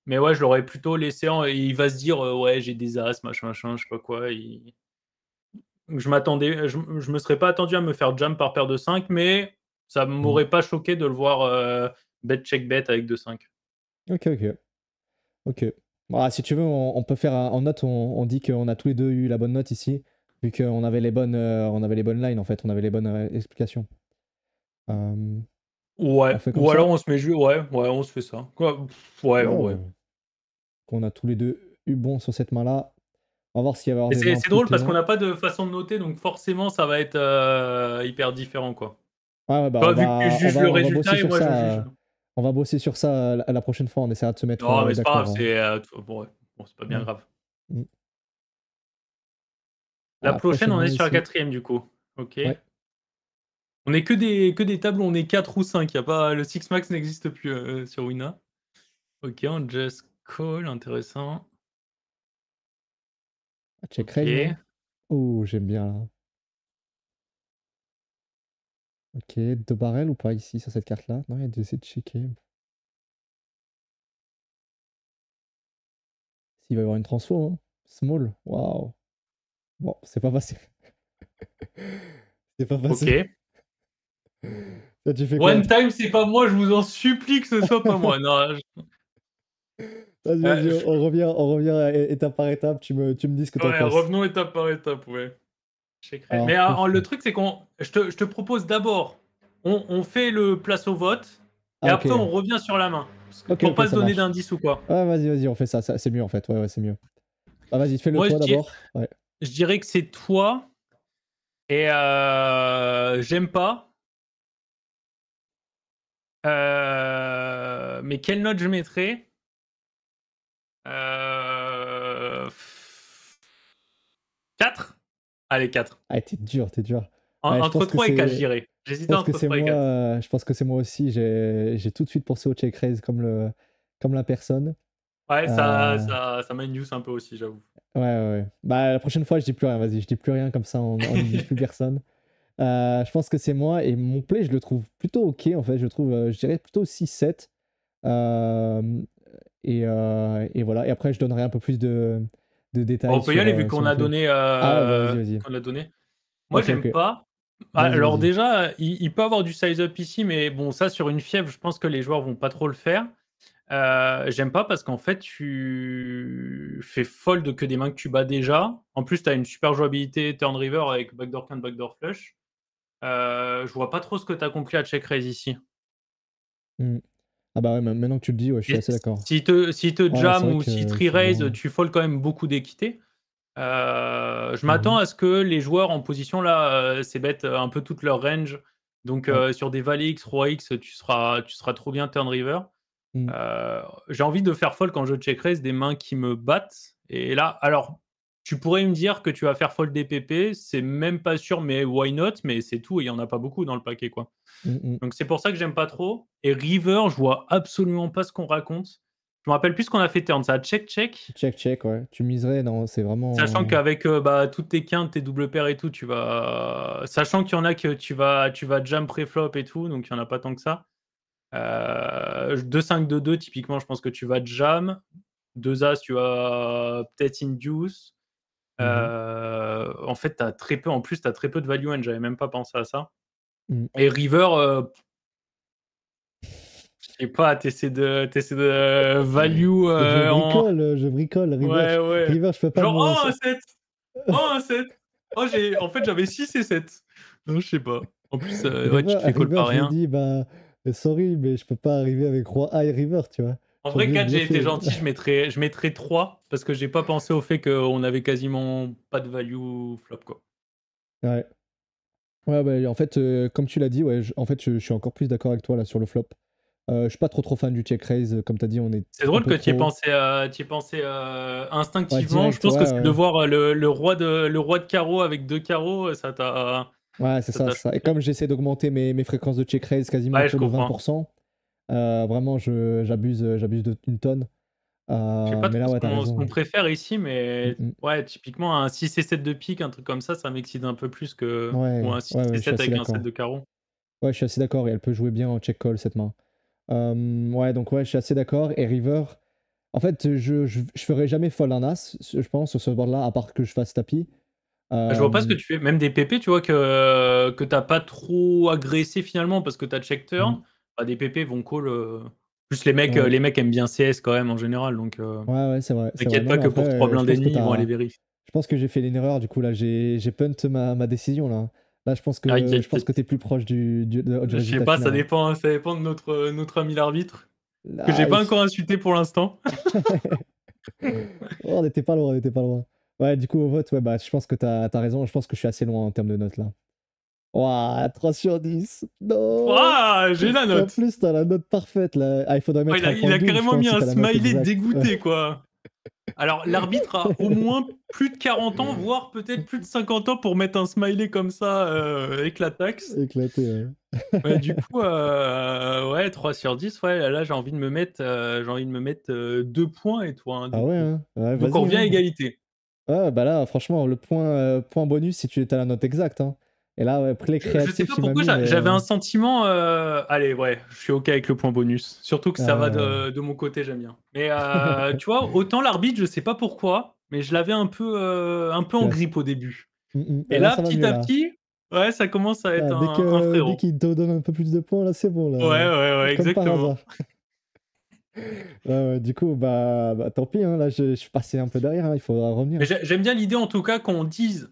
Mais ouais, je l'aurais plutôt laissé et il va se dire ouais, j'ai des as, machin, je sais pas quoi. Je me serais pas attendu à me faire jam par paire de 5, mais ça
Mhm.
m'aurait pas choqué de le voir bet check bet avec 2-5.
Ok, ok. Ok. Ah, si tu veux, on peut faire en note, on dit qu'on a tous les deux eu la bonne note ici, vu qu'on avait on avait les bonnes lines en fait, on avait les bonnes explications. Euh, on
Ouais,
fait comme
ou alors
ça?
on se met ouais, on se fait ça. Quoi, ouais,
Ouais,
ouais.
qu'on a tous les deux eu bon sur cette main-là. On va voir s'il y avait
Et
des mains
c'est
plus
drôle parce qu'on
plaisantes.
n'a pas de façon de noter, donc forcément ça va être hyper différent, quoi.
Ouais, ouais, bah
Toi, vu que tu juges le
on va bosser
résultat et
sur
moi je
ça.
juge.
On va bosser sur ça la prochaine fois. On essaiera de se mettre
Non, mais c'est pas grave,
d'accord, hein.
bon, ouais. Bon, c'est pas bien
Ouais.
grave.
Mm.
La
Ah,
prochaine,
prochaine
on est
main
sur la
ici.
quatrième du coup. Ok.
Ouais.
On est que des tables où on est 4 ou 5. Y a pas, le Six Max n'existe plus sur Wina. Ok, on just call, intéressant.
Check
Ok.
raise, non? Oh, j'aime bien là. Ok, deux barrels ou pas ici sur cette carte-là? Non, il y a deux essais de checker. S'il va y avoir une transfo, hein. Small. Waouh. Bon, c'est pas passé. C'est pas passé.
Ok.
Toi, tu fais quoi?
One time, c'est pas moi, je vous en supplie que ce soit pas moi. Non,
Vas-y, vas-y, on revient étape par étape. Tu me dis ce que t'en
ouais,
penses.
revenons étape par étape, ouais. Checkerai. Mais
Alors, pour
le
faire.
truc, c'est je te propose d'abord, on fait le place au vote, et
Ah, ok.
après on revient sur la main.
Ok,
Pour
ok,
pas se
ça
donner
marche.
d'indice ou quoi.
Ouais, vas-y, vas-y, on fait ça. C'est mieux en fait. Ouais, ouais, c'est mieux. Bah, vas-y, fais-le
Moi,
toi d'abord. Ouais.
je dirais que c'est toi, et j'aime pas. Mais quelle note je mettrais? euh... 4. Allez, 4.
Ah, t'es dur, t'es dur. Ouais,
Entre 3 et 4, je dirais.
je
J'hésitais
pense que
entre
c'est
3 et
moi,
4.
je pense que c'est moi aussi. J'ai tout de suite pensé au check raise comme la personne.
Ouais,
Euh,
ça m'induce un peu aussi, j'avoue.
ouais. Bah, la prochaine fois, je dis plus rien, vas-y, je dis plus rien, comme ça, on n'exige plus personne. Je pense que c'est moi, et mon play, je le trouve plutôt ok, en fait, je trouve, je dirais plutôt 6-7. Euh, et voilà, et après, je donnerai un peu plus de
Bon,
détails
on peut y aller vu
sur
qu'on
mon
a
play.
donné,
Ah ouais, bah, vas-y, vas-y.
Moi,
Ok,
j'aime
ok.
pas.
Vas-y,
Alors
vas-y.
déjà, il peut avoir du size-up ici, mais bon, ça, sur une fièvre, je pense que les joueurs vont pas trop le faire. J'aime pas parce qu'en fait, tu fais fold que des mains que tu bats déjà. En plus, tu as une super jouabilité turn river avec backdoor quinte, backdoor flush. Je vois pas trop ce que tu as compris à check raise ici.
Hmm. Ah bah ouais, maintenant que tu le dis, ouais, je suis
Et
assez d'accord.
si te
Ouais, c'est
jam
vrai
ou si
que
tree
c'est
raise,
bien.
tu fold quand même beaucoup d'équité. Je m'attends
Mhm.
à ce que les joueurs en position là, c'est bête un peu toute leur range. Donc
Ouais.
sur des Valet X, Roi X, tu seras trop bien turn river.
Hmm.
J'ai envie de faire fold quand je check raise des mains qui me battent. Et là, alors, tu pourrais me dire que tu vas faire fold des PP, c'est même pas sûr, mais why not? Mais c'est tout, il y en a pas beaucoup dans le paquet, quoi.
Hmm.
Donc c'est pour ça que j'aime pas trop. Et river, je vois absolument pas ce qu'on raconte. Je me rappelle plus ce qu'on a fait turn, ça check.
Check, check, ouais. Tu miserais, non, c'est
Sachant
vraiment.
qu'avec toutes tes quintes, tes double paires et tout, tu vas. Sachant qu'il y en a que tu vas jam pré-flop et tout, donc il y en a pas tant que ça. 2-5, 2-2, typiquement, je pense que tu vas jam. 2 As, tu vas peut-être induce.
Mhm.
En fait, t'as très peu. En plus, tu as très peu de value end. J'avais même pas pensé à ça.
Hmm.
Et river, je sais pas, t'essaies de value en.
Je bricole, River.
Ouais, ouais.
River, je peux pas
Genre,
me.
oh, un 7. Oh, un 7. Oh, en fait, j'avais 6 et 7. Non, je sais pas. En plus, ouais, tu te fais call
River,
par
je lui ai
rien.
dit, bah, sorry, mais je peux pas arriver avec Roi High River, tu vois.
En
Je suis
vrai,
obligé de
4, j'ai été
bluffer.
gentil, je mettrais 3 parce que j'ai pas pensé au fait qu'on avait quasiment pas de value flop, quoi.
Ouais. Ouais, bah, en fait, comme tu l'as dit, ouais, en fait, je suis encore plus d'accord avec toi là sur le flop. Je suis pas trop fan du check raise, comme t'as dit, on est
C'est
un
drôle
peu
que
trop.
tu y aies pensé
Ouais,
instinctivement. Je
direct,
pense que c'est de
ouais.
voir le roi de carreau avec 2 carreaux,
Ouais, c'est
ça
ça,
t'a
c'est ça. Et comme
choqué.
j'essaie d'augmenter mes fréquences de check raise quasiment
Ouais, je
autour de
comprends.
20%, vraiment, j'abuse une tonne.
Je sais pas
Mais
trop
là, ouais, t'as
ce qu'on
raison.
préfère ici,
Mm,
mais
mm.
ouais, typiquement un 6 et 7 de pique, un truc comme ça m'excite un peu plus que ou
Ouais,
un 6
ouais,
et
je suis
7
assez
avec un 7
d'accord.
de carreau.
Ouais, je suis assez d'accord, et elle peut jouer bien en check call cette main. Ouais, donc ouais, je suis assez d'accord. Et river, en fait, je ferai jamais fold un as, je pense, sur ce board-là, à part que je fasse tapis.
Je vois pas ce que
Euh,
tu fais. Même des PP, tu vois que t'as pas trop agressé finalement parce que t'as check
mm,
turn. Bah, des PP vont call. Plus
ouais,
les mecs aiment bien CS quand même en général, donc
ouais, c'est vrai, c'est vrai.
t'inquiète
Non,
pas
mais
que
après,
pour 3 blindes
je pense que
ennemis, ils vont aller vérifier.
je pense que j'ai fait une erreur, du coup, là, j'ai punt ma décision, là. Là,
Aïe, aïe,
je pense que
aïe.
t'es plus proche du
Je sais
résultat
pas,
final, hein.
ça dépend de notre ami l'arbitre, que j'ai
Ah,
pas encore insulté pour l'instant.
Oh, on était pas loin, on était pas loin. Ouais, du coup, au vote, ouais, bah, je pense que t'as raison. Je pense que je suis assez loin en termes de notes, là. Ouah, 3 sur 10. Non!
Ouah, j'ai la
Et en
note.
plus, t'as la note parfaite, là. Ah, il faudrait
Oh,
mettre un
il
point
a
double, je
carrément mis
pense, si
un
t'as la note
smiley
exacte. Ouais.
dégoûté, quoi. Alors, l'arbitre a au moins plus de 40 ans, voire peut-être plus de 50 ans pour mettre un smiley comme ça avec la taxe.
Éclaté, ouais.
Ouais, du coup, ouais, 3 sur 10, ouais, là, j'ai envie de me mettre 2 points et toi, hein,
Ah
du
ouais,
coup.
hein. Ouais,
Donc, on
vas-y,
revient à
hein.
égalité.
Ouais, bah là, franchement, le point bonus si tu as la note exacte, hein. Et là, ouais, play
Je sais
créatif,
pas
tu m'as
pourquoi
mis,
j'avais
mais.
un sentiment. Allez, ouais, je suis OK avec le point bonus. Surtout que ça va
Ouais.
de mon côté, j'aime bien. Mais tu vois, autant l'arbitre, je sais pas pourquoi, mais je l'avais un peu en
Là,
grippe au début. Et
Là,
là,
ça va
petit
mieux,
à
là.
petit, ouais, ça commence à être
Là,
un
dès
frérot.
qu'il te donne un peu plus de points, là, c'est bon,
Ouais,
là.
ouais, ouais,
Comme par
exactement.
hasard. Ouais, du coup, bah, tant pis, hein, là, je suis passé un peu derrière, hein, il faudra revenir.
Mais j'aime bien l'idée, en tout cas, qu'on dise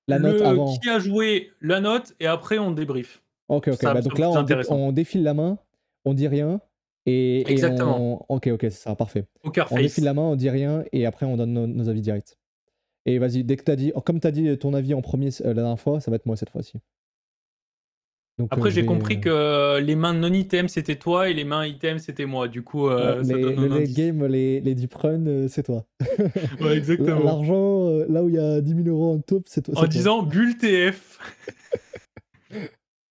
La note
qui
avant.
a joué la note et après on débrief.
Ok, ok.
Ça
Bah,
me
donc
semble
là,
plus intéressant.
on défile la main, on dit rien, et
Exactement.
on. Ok, ok, c'est ça, parfait.
Poker
On défile
face.
la main, on dit rien, et après, on donne nos avis directs. Et vas-y, dès que t'as dit, comme t'as dit ton avis en premier la dernière fois, ça va être moi cette fois-ci. Donc
Après,
je
j'ai
vais.
compris que les mains non item c'était toi et les mains item c'était moi. Du coup,
Ouais,
ça donne
le
un
late
indice.
game, les deep run, c'est toi.
Ouais, exactement.
L'argent, là où il y a 10 000 euros en top,
En
c'est toi.
disant bulle TF.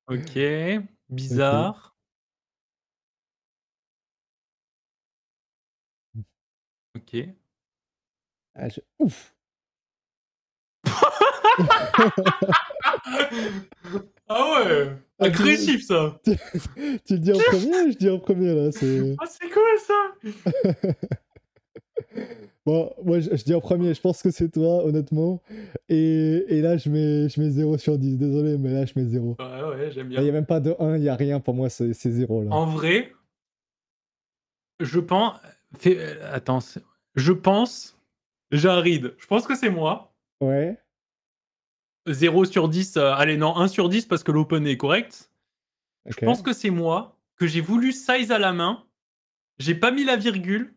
Ok,
Ok.
bizarre. Ok.
Ah, ouf.
Ah ouais,
Ah,
agressif ça.
Tu le dis en premier, je dis en premier là. C'est.
Ah, c'est quoi ça?
Bon, moi je dis en premier, je pense que c'est toi, honnêtement. Et là, je mets 0 sur 10. Désolé, mais là, je mets 0.
Ouais, ouais, j'aime
Il n'y a
bien.
même pas de 1, il n'y a rien. Pour moi, c'est 0 là.
En vrai, je pense. Attends, je pense. J'ai un read. Je pense que c'est moi.
Ouais,
0 sur 10. Allez, non, 1 sur 10 parce que l'open est correct. Je pense
ok.
que c'est moi, que j'ai voulu size à la main. J'ai pas mis la virgule.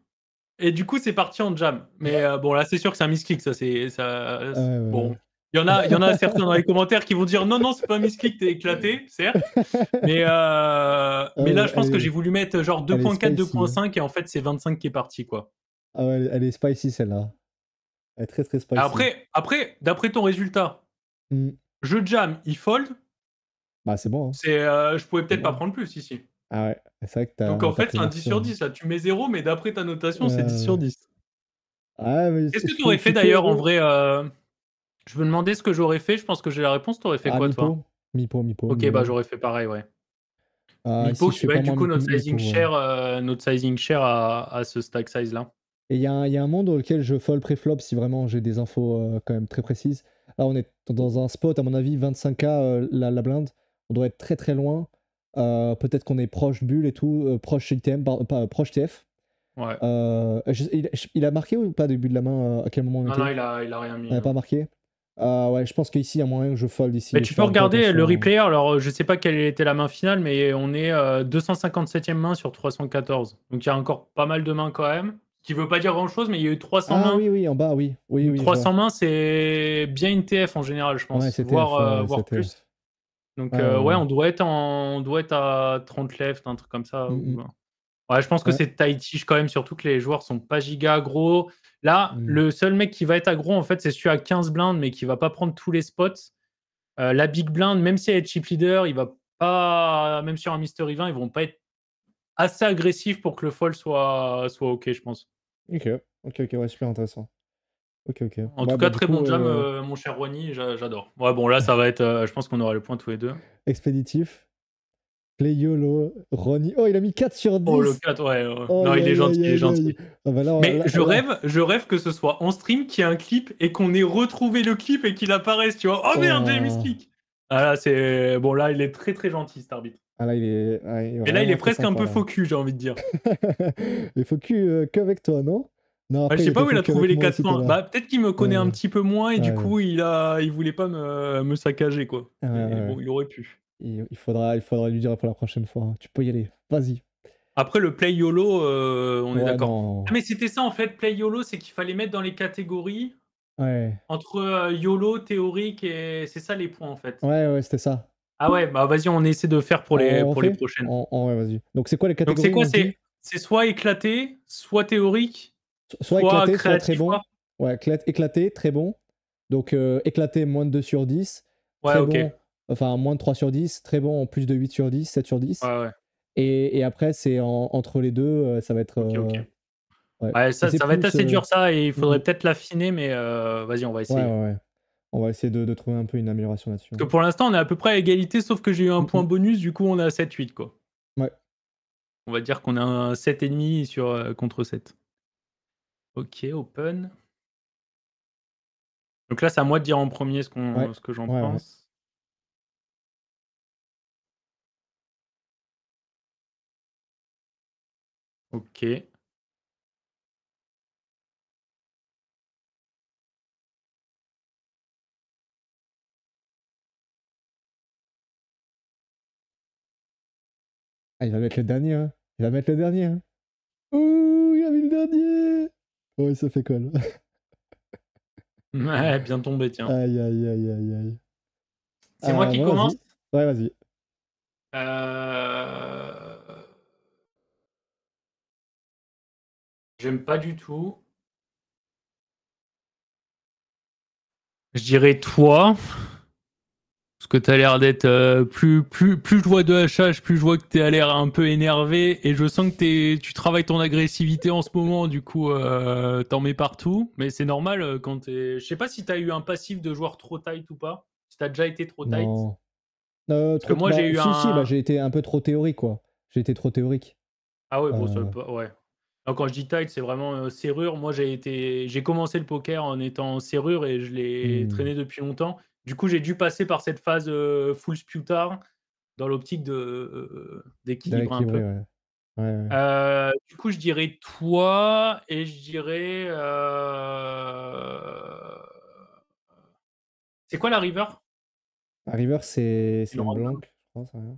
Et du coup, c'est parti en jam. Mais bon, là, c'est sûr que c'est un misclick. Ça, c'est. Ça...
Ah, ouais,
Bon.
ouais,
Il y en a certains dans les commentaires qui vont dire non, non, c'est pas un misclick, t'es éclaté, certes. Mais là, je pense que j'ai voulu mettre genre
elle est
2.4,
spicy.
2.5 et en fait, c'est 25 qui est parti, quoi.
Ah ouais, elle est spicy celle-là. Elle est très très spicy.
Après, d'après ton résultat,
Hmm.
je jam, il fold.
Bah, c'est bon, hein.
Je pouvais
C'est
peut-être pas
bon.
prendre plus ici.
Ah ouais, c'est vrai que
Donc en
t'as
fait,
pris
c'est un 10 sur
l'action.
10. Là. Tu mets 0, mais d'après ta notation, c'est 10 sur
Ouais.
10.
Ah, mais
Qu'est-ce que tu
je
aurais
suis
fait
que
d'ailleurs en
heureux.
vrai Je me demandais ce que j'aurais fait. Je pense que j'ai la réponse. T'aurais fait
Ah,
quoi, toi?
Mipo. Mipo, Mipo,
Ok, bah
Mipo.
j'aurais fait pareil, ouais.
Ah,
Mipo
ici, je
qui
fais
va
pas
être du
moins
coup
Mipo, ouais.
notre sizing share à ce stack size là.
Et il y a un monde dans lequel je fold pré-flop si vraiment j'ai des infos quand même très précises. Là, on est dans un spot, à mon avis, 25K la blinde. On doit être très très loin. Peut-être qu'on est proche bulle et tout, proche ITM, pas proche TF.
Ouais.
Il a marqué ou pas début de la main à quel moment on
Non, non,
était?
il a rien
On
mis.
n'a pas marqué. Ouais, je pense qu'ici, il y a moyen que je fold ici
Mais
et
tu
je
peux
fais un peu
regarder le
attention.
replay. Alors, je sais pas quelle était la main finale, mais on est 257e main sur 314. Donc, il y a encore pas mal de mains quand même. Ce qui veut pas dire grand chose, mais il y a eu 300
Ah
mains.
oui, oui, en bas, oui. Oui,
Donc,
oui, je vois.
300 mains, c'est bien une TF en général, je
Ouais,
pense,
c'est TF, ouais, c'est
voire plus.
TF.
Donc,
Ouais, ouais,
ouais,
ouais.
on doit être à 30 left, un truc comme ça.
Mm, mm.
Ouais, je pense que
Ouais.
c'est tight-ish quand même, surtout que les joueurs sont pas giga gros. Là,
Mm.
le seul mec qui va être aggro, en fait, c'est celui à 15 blindes, mais qui va pas prendre tous les spots. La big blind, même si elle est chip leader, il va pas, même sur un mystery 20, ils vont pas être assez agressifs pour que le fall soit OK, je pense.
Ok, ok, ok, ouais, super intéressant. Ok, ok.
En tout
Ouais,
cas,
bah du
très
coup,
bon jam, mon cher Wani, j'adore. Ouais, bon, là, ça va être, je pense qu'on aura le point tous les deux.
expéditif. Play YOLO, Ronnie. Oh, il a mis 4 sur
Oh, le
10.
4, ouais.
Oh,
Non,
aïe,
il est
aïe,
gentil,
aïe,
il est
aïe,
gentil.
aïe. Ah bah là,
Mais
là, là.
je rêve que ce soit en stream, qu'il y ait un clip et qu'on ait retrouvé le clip et qu'il apparaisse, tu vois. Oh merde, j'ai mis ce
Oh.
clic. Ah là, c'est. Bon, là, il est très très gentil, cet arbitre.
Ah là, il est
Et là, il est
vraiment très
presque un
sympa
peu
là.
faux cul, j'ai envie de dire.
Il faut qu'avec toi, non? Non,
Ouais, je
après, il
sais pas
était
où il
faux
a trouvé
qu'avec
les
moi
4
aussi tout à
points.
l'heure.
Bah, peut-être qu'il me connaît un
Ouais,
petit peu moins et du
ouais,
coup, il voulait pas me saccager, quoi.
ouais,
Mais
ouais.
bon, il aurait pu.
Il faudra lui dire pour la prochaine fois, hein. Tu peux y aller. Vas-y.
Après, le play YOLO, on est
Ouais,
d'accord. Ah,
non.
mais c'était ça, en fait, play YOLO, c'est qu'il fallait mettre dans les catégories
Ouais.
entre YOLO, théorique et. C'est ça les points, en fait.
Ouais, ouais, c'était ça.
Ah ouais, bah vas-y, on essaie de faire
On
pour les
refait?
prochaines.
Ouais, vas-y. Donc, c'est quoi les
Donc c'est
catégories,
quoi?
on se dit?
C'est soit éclaté, soit théorique,
Soit
soit
éclaté, soit très
créatif,
bon.
quoi?
Ouais, éclaté, très bon. Donc, éclaté, moins de 2 sur 10.
Ouais,
Très
OK.
bon, enfin, moins de 3 sur 10. Très bon, plus de 8 sur 10, 7 sur 10.
Ouais, ouais.
Et après, c'est entre les deux, ça va être.
OK, OK.
Ouais.
Ouais,
Et
ça
c'est
ça va être
plus.
assez dur ça et il
Mm,
faudrait
mm.
peut-être l'affiner, mais vas-y, on va
Ouais,
essayer.
ouais, ouais. On va essayer de trouver un peu une amélioration là-dessus,
Parce
hein.
que pour l'instant, on est à peu près à égalité, sauf que j'ai eu un
Mm,
point
mm.
bonus, du coup, on est à 7-8, quoi.
Ouais.
On va dire qu'on a un 7,5 sur, contre 7. OK, open. Donc là, c'est à moi de dire en premier
Ouais.
ce que j'en
Ouais, ouais.
pense. OK.
Ah, il va mettre le dernier, hein. Il va mettre le dernier, hein. Ouh, il a mis le dernier. Ouais, ça fait colle.
Ouais, bien tombé, tiens.
Aïe, aïe, aïe, aïe, aïe.
C'est moi qui
Bah,
commence?
vas-y. Ouais, vas-y.
Heu J'aime pas du tout. Je dirais toi, parce Parce que tu as l'air d'être plus je vois de HH, plus je vois que tu as l'air un peu énervé et je sens que tu travailles ton agressivité en ce moment, du coup t'en mets partout. Mais c'est normal quand t'es. Je sais pas si tu as eu un passif de joueur trop tight ou pas. Si tu as déjà été trop tight.
Non.
Parce que
Trop
moi j'ai
bah,
eu
si, bah,
un.
j'ai été un peu trop théorique, quoi. J'ai été trop théorique.
Ah ouais, bon, ça
Heu,
ouais. Alors, quand je dis tight, c'est vraiment serrure. Moi j'ai commencé le poker en étant serrure et je l'ai
mmh,
traîné depuis longtemps. Du coup, j'ai dû passer par cette phase full sputard dans l'optique d'équilibrer un
d'équilibrer,
peu.
ouais. Ouais, ouais.
Du coup, je dirais toi et je dirais, c'est quoi la river?
À river, c'est
Une
une
random?
blank, je crois, ça va.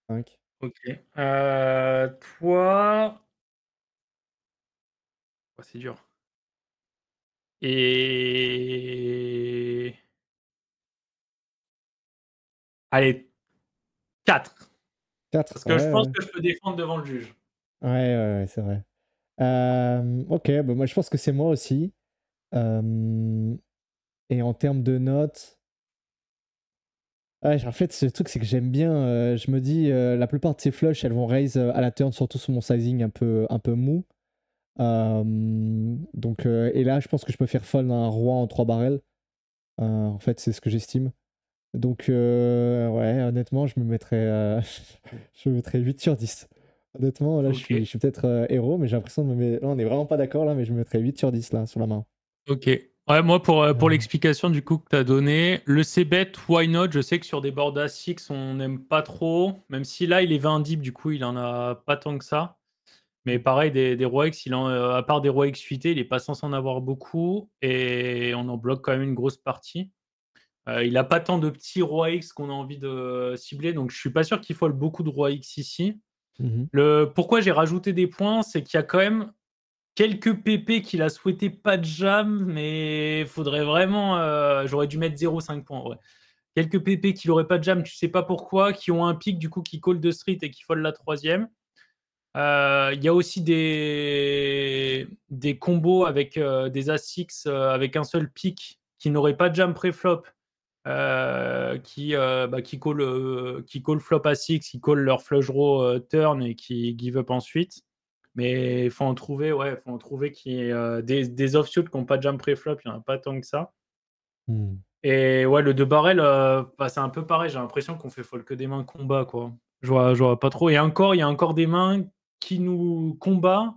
5.
OK. Toi oh, c'est dur et allez, 4
4,
parce
ouais,
que je pense
ouais.
que je peux défendre devant le juge.
Ouais, ouais, ouais, c'est vrai. OK, bah, moi, je pense que c'est moi aussi. Hem Et en termes de notes, ouais, en fait, ce truc, c'est que j'aime bien, je me dis, la plupart de ces flushs, elles vont raise, à la turn, surtout sur mon sizing un peu mou. Donc et là, je pense que je peux faire fold un roi en 3 barrels. En fait, c'est ce que j'estime. Donc ouais, honnêtement, je me mettrais, je me mettrais 8 sur 10. Honnêtement, là, je suis
OK,
je suis peut-être, héros, mais j'ai l'impression de me mettre là, on est vraiment pas d'accord là, mais je me mettrais 8 sur 10 là, sur la main.
OK. Ouais, moi pour
Heu,
l'explication du coup que tu as donnée, le c-bet, why not? Je sais que sur des boards à 6, on n'aime pas trop, même si là, il est 20 deep, du coup, il en a pas tant que ça. Mais
mmh,
pareil, des rois X, à part des rois X suités, il est pas censé en avoir beaucoup et on en bloque quand même une grosse partie. Il a pas tant de petits rois X qu'on a envie de cibler, donc je suis pas sûr qu'il faut beaucoup de rois X ici.
mmh.
Pourquoi j'ai rajouté des points, c'est qu'il y a quand même quelques PP qu'il a souhaité pas de jam, mais faudrait vraiment, j'aurais dû mettre 0,5 points, ouais. Quelques PP qu'il aurait pas de jam, tu sais pas pourquoi, qui ont un pic du coup qui call de street et qui fold la troisième. Il y a aussi des combos avec des As-X avec un seul pic qui n'aurait pas de jam pré-flop, qui call flop As-X, qui call leur flush draw turn et qui give up ensuite. Mais il faut en trouver, ouais, faut en trouver qui est des offsuits qui n'ont pas de jam pré-flop, il n'y en a pas tant que ça.
Mmh.
Et ouais, le 2 barrel, bah, c'est un peu pareil, j'ai l'impression qu'on fait fold que des mains combat, quoi. Je vois pas trop. Et encore, il y a encore des mains qui nous combat,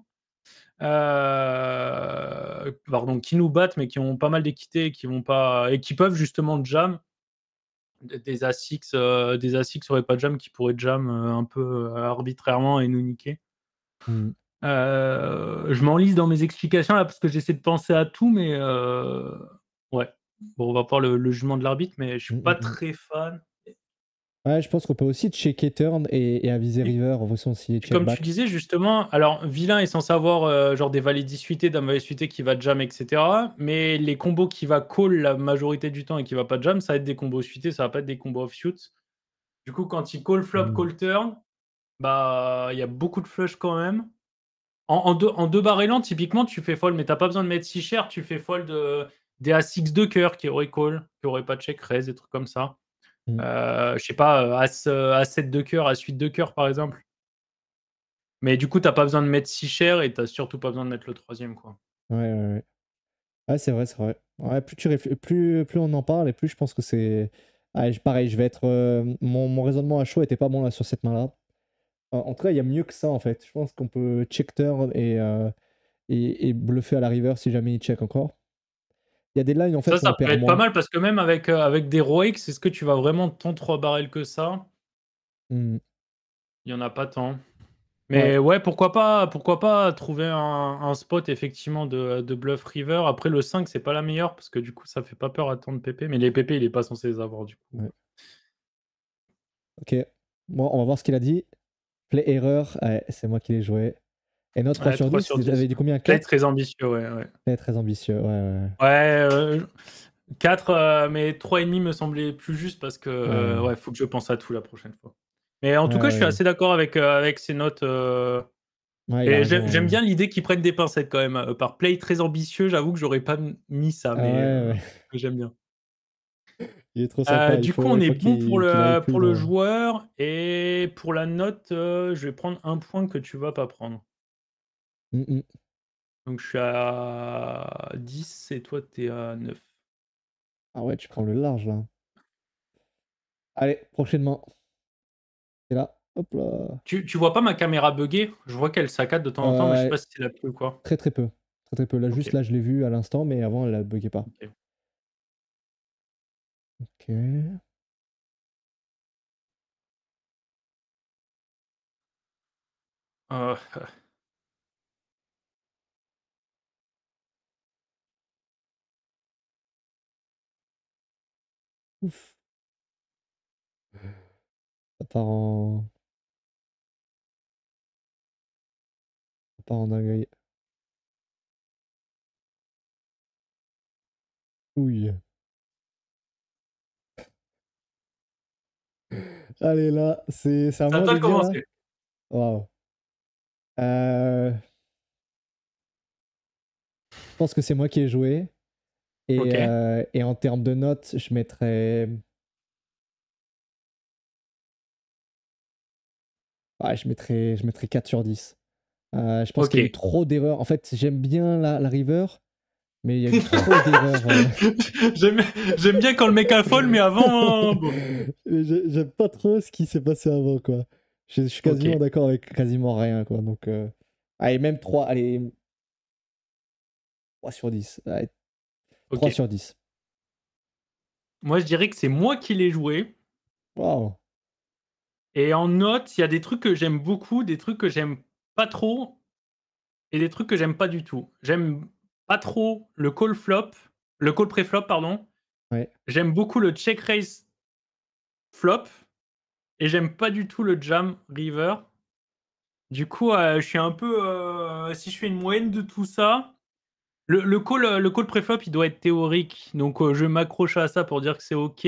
pardon, qui nous battent, mais qui ont pas mal d'équité et qui vont pas et qui peuvent justement jam. Des As-X auraient pas de jam, qui pourraient jam un peu arbitrairement et nous niquer.
Mmh.
Je m'enlise dans mes explications là parce que j'essaie de penser à tout, mais ouais. Bon, on va voir le jugement de l'arbitre, mais je suis
Mmh,
pas
mmh mh.
très fan.
Ouais, je pense qu'on peut aussi checker turn et aviser
Et
river en fonction s'il est
et
check
comme tu
back.
disais justement, alors vilain est censé avoir, genre des valets 10 suités, dames valet suité qui va jam et cetera, mais les combos qui va call la majorité du temps et qui va pas jam, ça va être des combos suités, ça va pas être des combos offsuit. Du coup, quand il call flop,
Mmh.
call turn, bah, il y a beaucoup de flush quand même. En deux barrelans, typiquement, tu fais fold, mais tu as pas besoin de mettre si cher. Tu fais fold des As-X de cœur qui auraient call, qui auraient pas de check raise, des trucs comme ça.
Mmh.
Je sais pas, As-7 de cœur, As-8 de cœur, par exemple. Mais du coup, tu pas besoin de mettre si cher et tu surtout pas besoin de mettre le troisième, quoi.
Ouais, ouais, ouais. Ouais, c'est vrai, c'est vrai. Ouais, plus on en parle et plus je pense que c'est ouais, pareil, je vais être, mon raisonnement à chaud était pas bon là sur cette main-là. En tout cas, il y a mieux que ça en fait. Je pense qu'on peut check turn et bluffer à la river si jamais il check encore. Il y a des lines en fait où
Ça
on
peut
perd
être pas
moins.
mal parce que même avec des Roi X, est-ce que tu vas vraiment tant 3 barrels que ça?
Mmh.
Il y en a pas tant.
Ouais.
Mais ouais, pourquoi pas trouver un spot effectivement de bluff river. Après le 5 c'est pas la meilleure parce que du coup ça fait pas peur à tant de PP, mais les PP il est pas censé les avoir du coup.
Ouais. OK. Bon, on va voir ce qu'il a dit. Play erreur, ouais, c'est moi qui l'ai joué. Et note 3
Ouais,
sur
3
10,
sur 10.
j'avais dit combien?
Play
4?
très ambitieux, ouais, ouais.
Ouais, très ambitieux, ouais, ouais,
Ouais, 4, mais 3,5 me semblait plus juste parce que,
ouais. Ouais,
ouais, faut que je pense à tout la prochaine fois. Mais en
ouais,
tout cas, je suis
ouais.
assez d'accord avec ces notes,
Ouais, il a
et j'aime
raison,
bien l'idée qu'ils prennent des pincettes quand même, par play très ambitieux, j'avoue que j'aurais pas mis ça,
ah
mais
ouais, ouais.
j'aime bien.
Il est trop sympa,
Du coup, on
il
est
faut
bon
qu'il arrive plus
pour le
dans...
joueur et pour la note, je vais prendre un point que tu vas pas prendre.
Mm.
Donc je suis à 10 et toi, tu es à 9.
Ah ouais, tu prends le large là. Allez, prochainement. Et là, hop là.
Tu vois pas ma caméra bugger? Je vois qu'elle saccade de temps en temps, mais je sais
Euh,
pas si c'est la pluie ou quoi.
très très peu. Très très peu. Là,
OK,
juste là, je l'ai vu à l'instant, mais avant, elle ne buguait pas.
OK.
Ok.
Heu,
Ouf. Ça part en... Ça part en dinguerie. Ouille. Allez, là, c'est à
c'est à
moi
toi
de
de
dire là?
commencer.
Waouh. Je pense que c'est moi qui ai joué.
OK.
Et en termes de notes, je mettrais... Ouais, je mettrais 4 sur 10. Je pense qu'il y a eu
OK.
trop d'erreurs. En fait, j'aime bien la river, mais il y a eu trop d'erreurs.
J'aime j'aime bien quand le mec affole, mais avant, bof.
J'aime pas trop ce qui s'est passé avant, quoi. Je suis quasiment
OK,
d'accord avec quasiment rien, quoi. Donc, allez, même 3, allez, 3 sur 10. Allez, 3
OK.
sur 10.
Moi, je dirais que c'est moi qui l'ai joué
Waouh.
et en note, il y a des trucs que j'aime beaucoup, des trucs que j'aime pas trop et des trucs que j'aime pas du tout. J'aime pas trop le call pré-flop, pardon.
Ouais.
J'aime beaucoup le check raise flop et j'aime pas du tout le jam river. Du coup, je suis un peu, si je fais une moyenne de tout ça, le call pré-flop, il doit être théorique, donc je m'accroche à ça pour dire que c'est OK.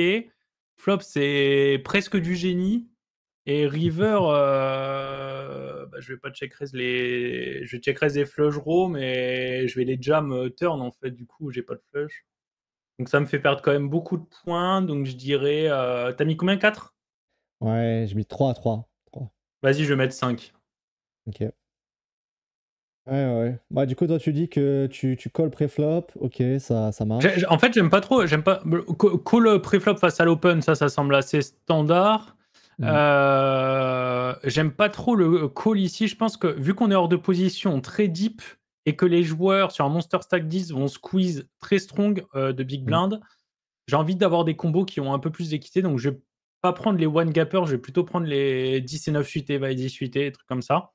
Flop, c'est presque du génie et river, bah, je vais pas check raise je vais check raise les flush draws, mais je vais les jam, turn, en fait, du coup, j'ai pas de flush. Donc ça me fait perdre quand même beaucoup de points, donc je dirais, tu mis combien? 4?
Ouais, j'ai mis 3 à 3. 3.
Vas-y, je vais mettre 5.
Ok. Ouais, ouais. Bah, du coup, toi, tu dis que tu colles pré-flop. Ok, ça marche.
En fait, j'aime pas call pré-flop face à l'open, ça semble assez standard.
Mhm.
J'aime pas trop le call ici. Je pense que vu qu'on est hors de position très deep et que les joueurs sur un monster stack 10 vont squeeze très strong de big
Mhm.
blind, j'ai envie d'avoir des combos qui ont un peu plus d'équité. Donc je vais pas prendre les one gappers, je vais plutôt prendre les 10 et 9 suités, vaille 10 suités, des trucs comme ça,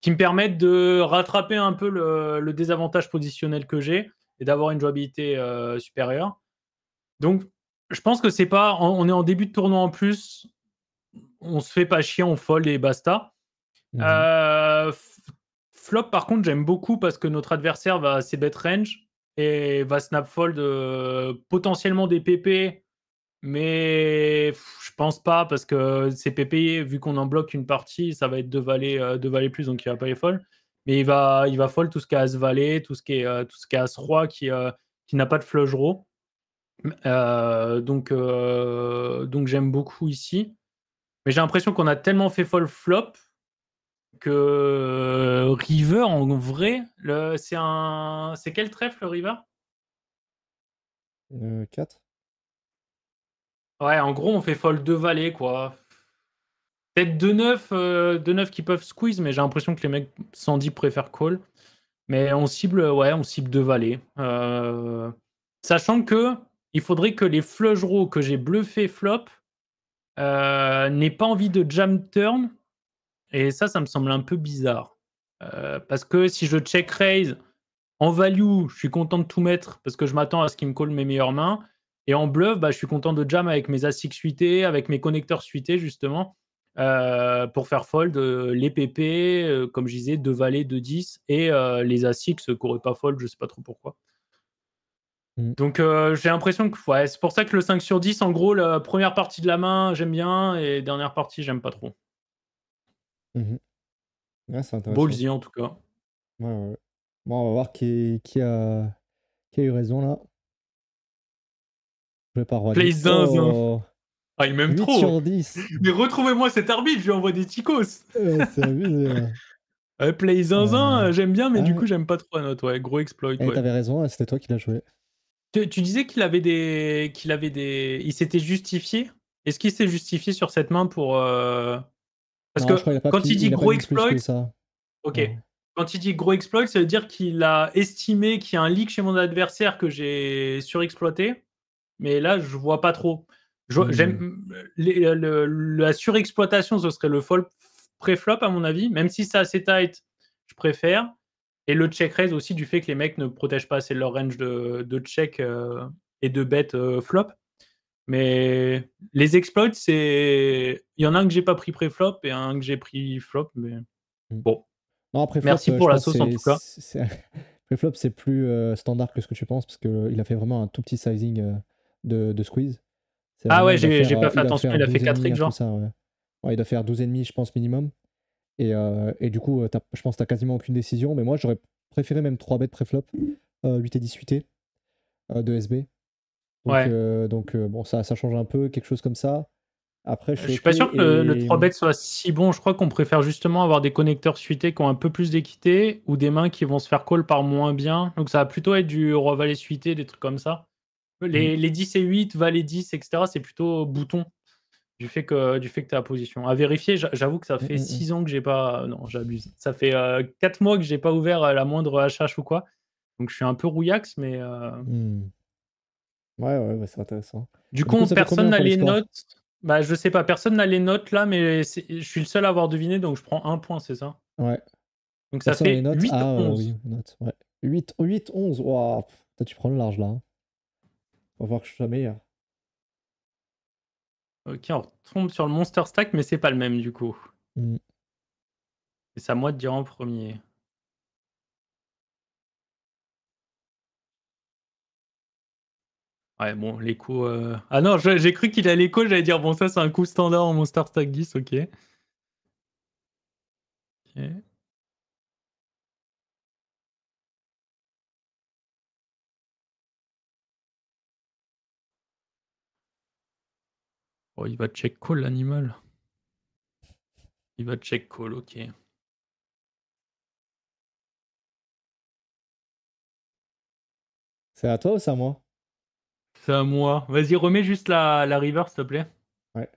qui me permettent de rattraper un peu le désavantage positionnel que j'ai et d'avoir une jouabilité supérieure. Donc, je pense que c'est pas. On est en début de tournoi en plus, on se fait pas chier, on fold et basta.
Mhm.
Euh, Flop, par contre, j'aime beaucoup parce que notre adversaire va assez bet range et va snap fold potentiellement des PP, mais je pense pas parce que ces PP, vu qu'on en bloque une partie, ça va être deux valets plus, donc il va pas les fold. Mais il va fold tout ce qui est as valet, tout ce qui est as roi qui n'a pas de flush draw. Donc j'aime beaucoup ici. Mais j'ai l'impression qu'on a tellement fait fold flop que river en vrai, c'est quel trèfle le river?
4.
Ouais, en gros on fait fold 2 valets quoi. Peut-être 2 neufs qui peuvent squeeze, mais j'ai l'impression que les mecs 110 préfèrent call. Mais on cible 2 valets. Sachant que il faudrait que les flush draws que j'ai bluffé flop n'aient pas envie de jam turn. Et ça me semble un peu bizarre. Parce que si je check raise, en value, je suis content de tout mettre parce que je m'attends à ce qu'il me colle mes meilleures mains. Et en bluff, bah, je suis content de jam avec mes as suités, avec mes connecteurs suités, justement, pour faire fold les PP, comme je disais, 2 valets, 2 10, et les as 6 qui n'auraient pas fold, je sais pas trop pourquoi.
Mhm.
Donc j'ai l'impression que ouais, c'est pour ça que le 5 sur 10, en gros, la première partie de la main, j'aime bien, et dernière partie, j'aime pas trop.
Mhm. Ouais, c'est intéressant.
Ballsy en tout cas.
Ouais, ouais, ouais. Bon, on va voir qui a eu raison là. joué par
Play
Juanito.
zinzin.
Oh,
Ah, il m'aime
8
trop.
sur 10.
Mais retrouvez-moi cet arbitre, je lui envoie des ticos.
C'est abusé, là.
Play zinzin, j'aime bien, mais
Ah
du
ouais.
coup, j'aime pas trop la note. Ouais, gros exploit.
Et
Ouais.
t'avais raison, c'était toi qui l'as joué.
Tu disais qu'il avait des. Il s'était justifié. Est-ce qu'il s'est justifié sur cette main pour. Parce
Non, je crois
que
qu'il a pas,
quand il dit
il a pas
gros
mis plus
exploit,
que ça.
ok.
Non.
Quand il dit gros exploit, ça veut dire qu'il a estimé qu'il y a un leak chez mon adversaire que j'ai surexploité. Mais là, je vois pas trop. J'aime la surexploitation, ce serait le fold pré-flop à mon avis, même si c'est assez tight, je préfère. Et le check raise aussi du fait que les mecs ne protègent pas assez leur range de check et de bet flop. Mais les exploits, c'est il y en a un que j'ai pas pris pré-flop et un que j'ai pris flop, mais bon.
Non, après flop,
Merci
je
pour la
pense
sauce en tout cas.
Pré-flop, c'est plus standard que ce que tu penses parce qu'il a fait vraiment un tout petit sizing de squeeze.
Ah ouais,
Il doit
j'ai pas
faire,
fait attention, il a fait 4
12,5,
x
un truc
genre.
ça, ouais. Ouais, il doit faire 12,5, je pense, minimum. Et du coup, je pense que t'as quasiment aucune décision. Mais moi, j'aurais préféré même 3 bêtes pré-flop, 8 et 10 suités de SB.
Ouais.
Donc bon, ça change un peu, quelque chose comme ça. Après, je
Je
suis
suis
OK.
pas sûr que le
Et
3 bet soit si bon. Je crois qu'on préfère justement avoir des connecteurs suités qui ont un peu plus d'équité ou des mains qui vont se faire call par moins bien. Donc ça va plutôt être du roi valet suité, des trucs comme ça. Les 10 et 8, valet 10, etc., c'est plutôt bouton du fait que tu as la position. À vérifier, j'avoue que ça fait 6 ans que j'ai pas. Non, j'abuse. Ça fait 4 mois que j'ai pas ouvert la moindre HH ou quoi. Donc je suis un peu rouillax, mais.
Ouais, bah, c'est intéressant.
Du
Et du coup,
coup,
ça fait
personne
combien
n'a
pour les
les
scores?
notes. Bah, je sais pas, personne n'a les notes là, mais je suis le seul à avoir deviné, donc je prends un point, c'est ça?
Ouais.
Donc ça
Personne n'a les
fait
notes? Ah,
8-11.
oui, notes. Ouais. 8, 11. Waouh. Toi, tu prends le large là, hein. On va voir que je suis meilleur.
Ok, on retombe sur le Monster Stack, mais c'est pas le même du coup.
Hmm.
Et c'est à moi de dire en premier. Ouais, bon, les coups. Ah non, j'ai cru qu'il a l'écho, j'allais dire, bon, ça c'est un coup standard en Monster Stack 10, ok. Ok. Oh, il va check call l'animal. Il va check call, ok.
C'est à toi ou c'est à moi?
C'est à moi. Vas-y, remets juste la river, s'il te plaît.
Ouais.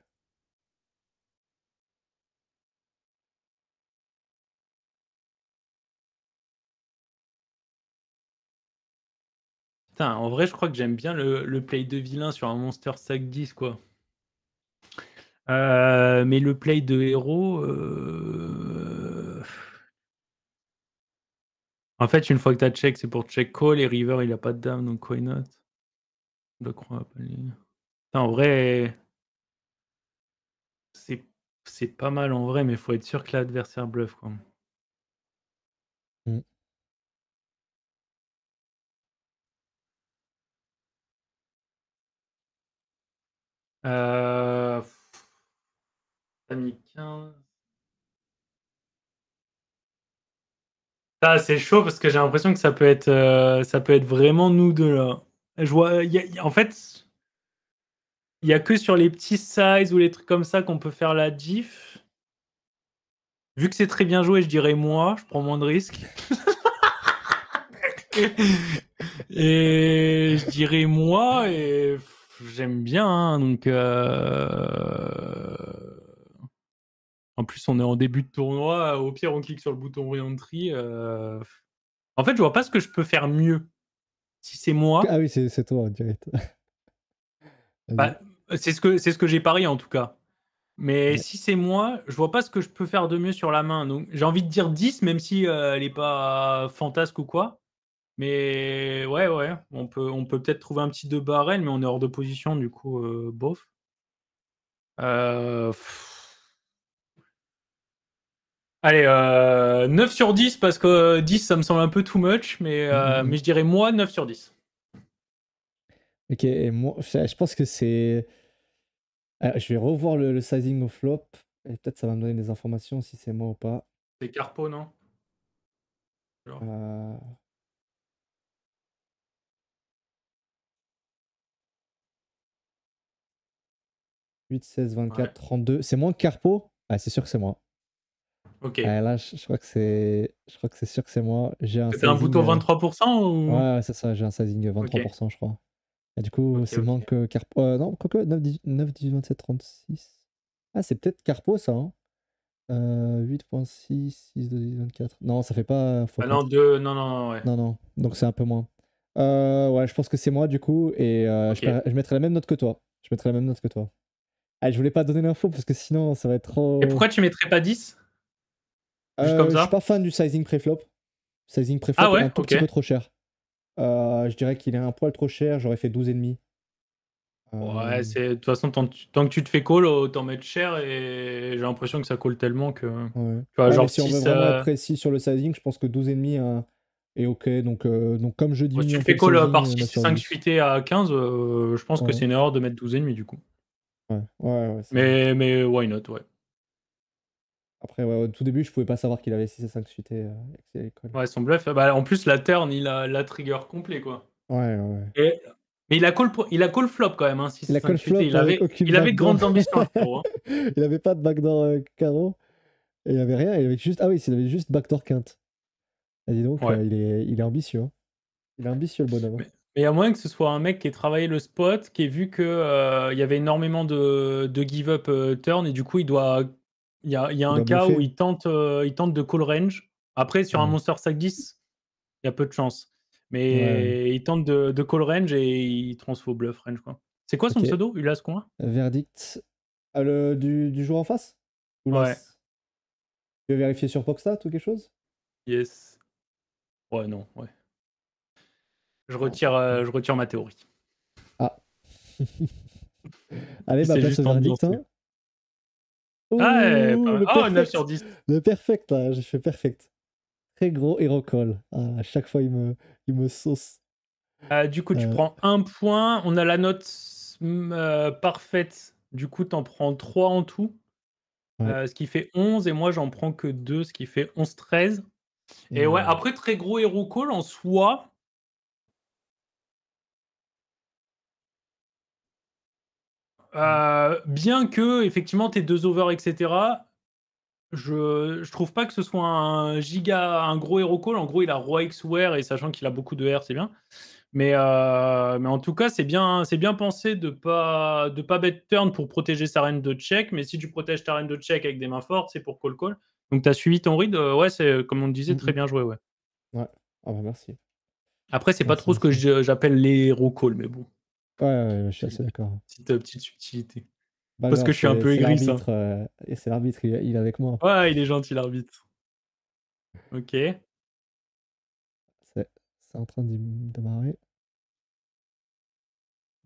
Putain, en vrai, je crois que j'aime bien le play de vilain sur un Monster Stack 10, quoi. Mais le play de héros. En fait, une fois que tu as check, c'est pour check call. Et river, il a pas de dame, donc why not? Je le crois pas. En vrai, c'est pas mal en vrai, mais faut être sûr que l'adversaire bluff, quoi.
Hmm.
Euh... T'as mis 15. Ah, c'est chaud parce que j'ai l'impression que ça peut être vraiment nous deux là. Je vois, en fait, il y a que sur les petits sizes ou les trucs comme ça qu'on peut faire la diff. Vu que c'est très bien joué, je dirais moi, je prends moins de risques. Et je dirais moi, et j'aime bien, hein, donc en plus on est en début de tournoi, au pire on clique sur le bouton re-entry. En fait, je vois pas ce que je peux faire mieux. Si c'est moi,
Ah oui, c'est toi, direct. Vas-y.
bah, c'est ce que j'ai parié en tout cas. Mais
Ouais.
si c'est moi, je vois pas ce que je peux faire de mieux sur la main. Donc j'ai envie de dire 10, même si elle est pas fantasque ou quoi. Mais ouais, on peut peut-être trouver un petit 2 barrel, mais on est hors de position, du coup, bof. Euh, Allez, 9 sur 10 parce que 10 ça me semble un peu too much, mais je dirais moi 9 sur 10.
Ok, et moi, je pense que c'est. Je vais revoir le sizing au flop. Et peut-être ça va me donner des informations si c'est moi ou pas.
C'est Carpo, non? Genre.
Euh, 8, 16,
Ouais.
24, 32. C'est moins que Carpo? Ah, c'est sûr que c'est moi.
Ok.
Là, je crois que c'est sûr que c'est moi. J'ai un
C'était un
sizing.
bouton 23% ou...
Ouais, c'est ça, j'ai un sizing
Ok,
23%, je crois. Et du coup,
ok,
c'est moins
ok.
que Carpo. Non, quoique 9, 18, 9, 18, 27, 36. Ah, c'est peut-être Carpo, ça, hein. 8.6, 6, 12, 24. Non, ça fait pas
Ah non,
x4.
non, non, ouais.
Non, non, donc c'est un peu moins. Ouais, je pense que c'est moi, du coup, et
Ok.
je mettrai la même note que toi. Je mettrai la même note que toi. Ah, je voulais pas donner l'info parce que sinon, ça va être
Et
trop.
pourquoi tu mettrais pas 10? Juste comme
Je suis
ça?
pas fan du sizing préflop. Sizing
Ah
préflop est
ouais,
un tout
ok.
petit peu trop cher. Je dirais qu'il est un poil trop cher, j'aurais fait 12,5.
Ouais,
Euh,
de toute façon, tant que tu te fais call, autant mettre cher et j'ai l'impression que ça call tellement que.
ouais.
Tu vois,
Ouais, mais
genre
si on veut
6.
vraiment être précis sur le sizing, je pense que 12,5 est ok. Donc comme je
Si
diminue
tu
un
te
peu
fais
le
call
sizing,
par 6
9
et
sur
5
10.
suités à 15, je pense que
Ouais,
c'est une erreur de mettre 12,5 du coup.
ouais, c'est vrai.
Mais why not, ouais.
Après, ouais, au tout début, je pouvais pas savoir qu'il avait 6 et 5 suités avec ses écoles.
Ouais, son bluff. Bah, en plus, la turn, il a la trigger complet, quoi.
Ouais.
Et- Mais il a call flop quand même, hein, 6
Il
et
a
5
call
suités.
flop
Il
avec
avait,
aucune
il avait de
backdoor.
grandes ambitions, le frérot, hein.
Il avait pas de backdoor carreau. Et il avait rien. Il avait juste. Ah oui, il avait juste backdoor quinte. Et dis donc,
Ouais.
il est ambitieux, hein. Il est ambitieux, le bonhomme, hein.
Mais il y a moyen que ce soit un mec qui ait travaillé le spot, qui ait vu que il y avait énormément de give-up turn, et du coup, il y a
Il
un
doit
cas où
bluffer.
il tente de call range. Après, sur un
Ouais.
Monster Sack 10, il y a peu de chance.
Ouais.
Mais il tente de call range et il transfo bluff range, quoi. C'est quoi son
Ok.
pseudo? Ulas quoi?
Verdict. Du joueur en face?
Ouais.
Oulas. Tu veux vérifier sur Pokstat ou quelque chose?
Yes. Ouais, non, ouais. Je
Non,
retire,
ok.
euh, je retire ma théorie.
Ah. Allez,
Il
bah
s'est
place le
juste
verdict,
ambiancé.
hein.
Ah, ouais, pas
Ouh,
mal.
le
Oh, 9 sur
perfect.
10.
Le perfect, là. J'ai fait perfect. Très gros hero call. Ah, à chaque fois, il me sauce.
Du coup, tu
Euh,
prends un point. On a la note parfaite. Du coup, tu en prends 3 en tout,
ouais.
ce qui fait 11. Et moi, j'en prends que 2, ce qui fait 11-13. Et ouais,
Hmm.
après, très gros hero call en soi. Bien que, effectivement, tes 2 over, etc. Je trouve pas que ce soit un gros hero call. En gros, il a roi X Ware et sachant qu'il a beaucoup de R, c'est bien. Mais en tout cas, c'est bien pensé de pas bet turn pour protéger sa reine de check. Mais si tu protèges ta reine de check avec des mains fortes, c'est pour call call. Donc tu as suivi ton read. Ouais, c'est comme on le disait,
Hmm,
très
hmm.
bien joué. Ouais.
Ouais. Ah bah merci.
Après, c'est pas trop ce que
Merci.
j'appelle les hero calls, mais bon,
Ouais, je suis
c'est une
assez d'accord.
petite subtilité.
Pas
Parce que
grave,
je suis un peu
c'est
aigri, ça.
l'arbitre. Et c'est l'arbitre, il est avec moi.
Ouais, il est gentil, l'arbitre. Ok.
C'est en train de démarrer.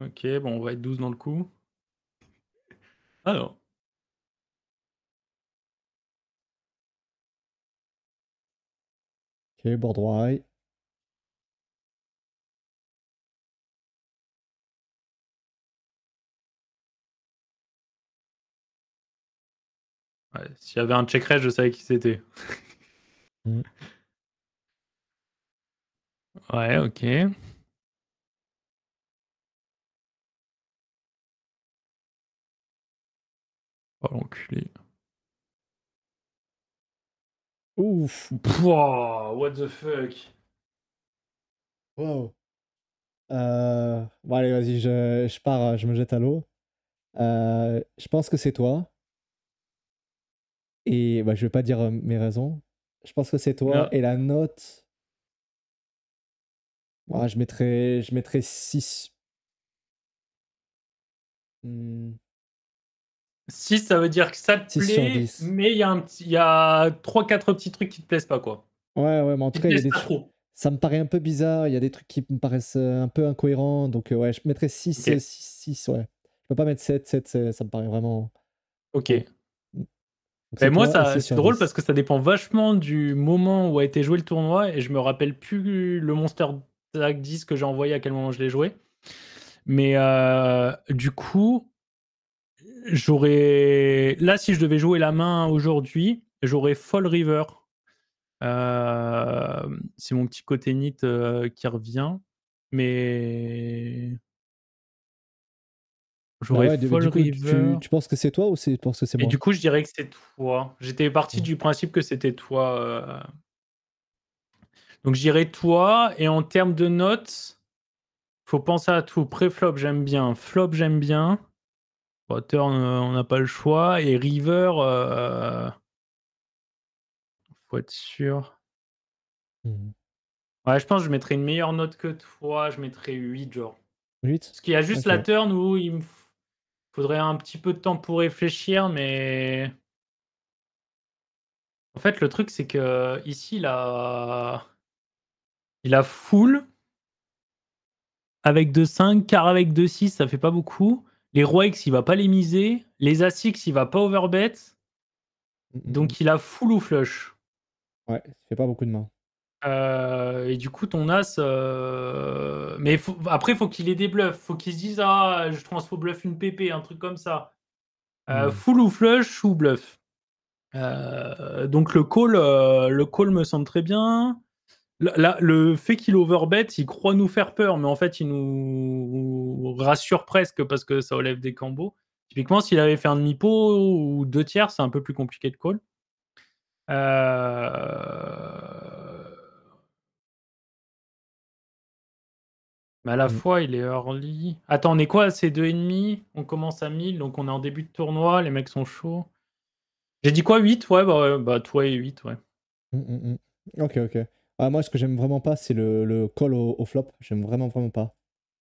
Ok, bon, on va être 12 dans le coup. Alors.
Ok, board wide.
Ouais, s'il y avait un check raise, je savais qui c'était.
Hmm.
Ouais, ok. Oh, l'enculé.
Ouf.
Pouah, what the fuck?
Wow. Bon, allez, vas-y, je pars, je me jette à l'eau. Je pense que c'est toi. Et bah, je vais pas dire mes raisons. Je pense que c'est toi.
Non.
Et la note, je mettrais 6.
6, ça veut dire que ça te
6 sur
plaît,
10.
mais il y a 3-4 petits trucs qui te plaisent pas, quoi.
Ouais, mais en tout
Qui te
cas, il y a
plaisent
des
pas
trucs.
trop.
Ça me paraît un peu bizarre. Il y a des trucs qui me paraissent un peu incohérents. Donc, ouais, je mettrais 6,
Ok.
6, ouais. Je peux pas mettre 7. 7, ça me paraît vraiment
Ok.
trop. Donc,
Et
c'est
moi,
toi et
ça,
6
c'est
sur
drôle parce
10.
que ça dépend vachement du moment où a été joué le tournoi et je me rappelle plus le Monster Tag 10 que j'ai envoyé, à quel moment je l'ai joué. Mais du coup, là, si je devais jouer la main aujourd'hui, j'aurais Fall River. C'est mon petit côté nit qui revient. Mais
Bah
J'aurais
ouais,
Fall
du coup,
River.
tu penses que c'est toi ou c'est parce que c'est
Et
moi?
du coup, je dirais que c'est toi. J'étais parti
Ouais.
du principe que c'était toi. Donc, je dirais toi. Et en termes de notes, faut penser à tout. Pré-flop, j'aime bien. Flop, j'aime bien. Bon, turn, on n'a pas le choix. Et river, faut être sûr.
Mmh.
Ouais, je pense que je mettrais une meilleure note que toi. Je mettrais 8, genre.
8?
Parce qu'il y a juste la
OK.
turn où il me faudrait un petit peu de temps pour réfléchir, mais en fait, le truc, c'est que ici, il a full avec 2-5, quart avec 2-6, ça fait pas beaucoup. Les rois X, il va pas les miser. Les As-X, il va pas overbet.
Mmh, mmh mh.
Donc il a full ou flush.
Ouais, ça fait pas beaucoup de mains.
Et du coup, ton As, mais après, faut qu'il ait des bluffs. Faut qu'il se dise: «Ah, je transfo bluff une pépé», un truc comme ça.
Mmh.
Full ou flush ou bluff. Donc le call me semble très bien. Le fait qu'il overbet, il croit nous faire peur, mais en fait, il nous rassure presque parce que ça relève des combos. Typiquement, s'il avait fait un demi-pot ou 2 tiers, c'est un peu plus compliqué de call. Mais à la
Mmh.
fois, il est early. Attends, on est quoi? C'est 2,5. On commence à 1000, donc on est en début de tournoi, les mecs sont chauds. J'ai dit quoi? 8? Ouais, bah toi et 8, ouais.
Mmh, mmh mh. OK, OK. Ah moi, ce que j'aime vraiment pas, c'est le call au flop. J'aime vraiment, vraiment pas.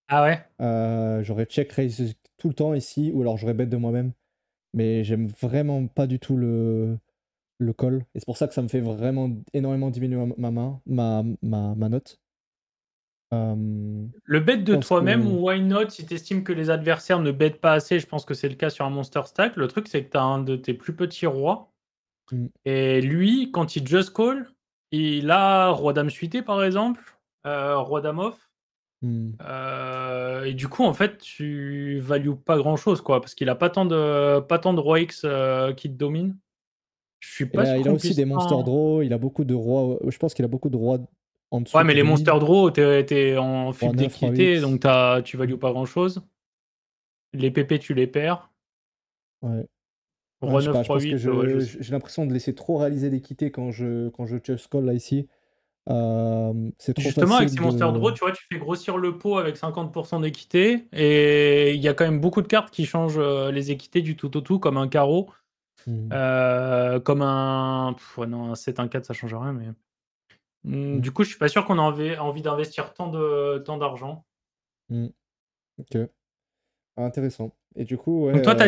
Ah ouais?
J'aurais check raise tout le temps ici ou alors j'aurais bet de moi-même, mais j'aime vraiment pas du tout le call et c'est pour ça que ça me fait vraiment énormément diminuer ma main, ma note.
Le bet
Je
de
pense
toi-même,
que
why not? Si tu estimes que les adversaires ne bettent pas assez, je pense que c'est le cas sur un monster stack. Le truc, c'est que tu as un de tes plus petits rois
mmh,
et lui, quand il just call, il a roi dame suité, par exemple, roi dame off,
mmh
et du coup, en fait, tu values pas grand-chose, quoi, parce qu'il a pas tant de roi X, qui te dominent. Je suis pas sûr
il a
qu'on
aussi
puisse
des monster
tant.
draw, il a beaucoup de rois, je pense qu'il a beaucoup de rois en
Ouais,
dessous
mais
qui
les monster
dominent.
draw, tu en
Roi
flip
9, roi
d'équité,
8.
donc tu
Mmh,
values pas grand-chose. Les PP, tu les perds.
ouais. Ouais,
Roi
je sais
9,
pas, je
roi
pense que
8, ouais, je sais.
j'ai l'impression de laisser trop réaliser d'équité quand je just call là ici. C'est trop
Justement, avec
facile
ces Monster
de
Draw, tu vois, tu fais grossir le pot avec 50% d'équité et il y a quand même beaucoup de cartes qui changent, les équités du tout au tout, comme un carreau,
mmh,
comme un ouais, non, un 7, un 4, ça change rien, mais
mmh,
du coup, je suis pas sûr qu'on a envie d'investir tant d'argent.
mmh, OK. Ah, intéressant et du coup, ouais,
Donc toi,
du coup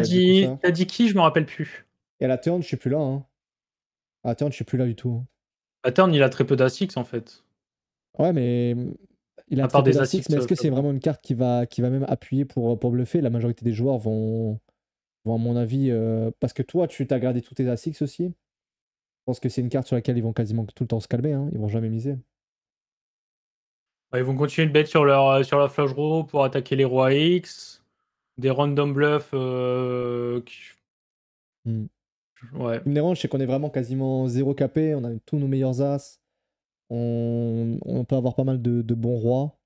ça
tu dit qui? Je me rappelle plus.
et à la turn, je suis plus là, hein. À la turn, je suis plus là du tout, hein.
Pattern, il a très peu d'A6 en fait,
Ouais, mais il a
à
très
part
peu
des
d'A6,
A6,
mais est-ce que c'est
flagrants.
vraiment une carte qui va même appuyer pour bluffer? La majorité des joueurs vont à mon avis, parce que toi, tu t'as gardé tous tes A6 aussi. Je pense que c'est une carte sur laquelle ils vont quasiment tout le temps se calmer, hein, ils vont jamais miser.
Ouais, ils vont continuer de bet sur leur flush draw pour attaquer les rois X, des random bluffs,
Mmh.
ouais.
Ce qui me dérange, c'est qu'on est vraiment quasiment 0 capé, on a tous nos meilleurs as, on peut avoir pas mal de bons rois.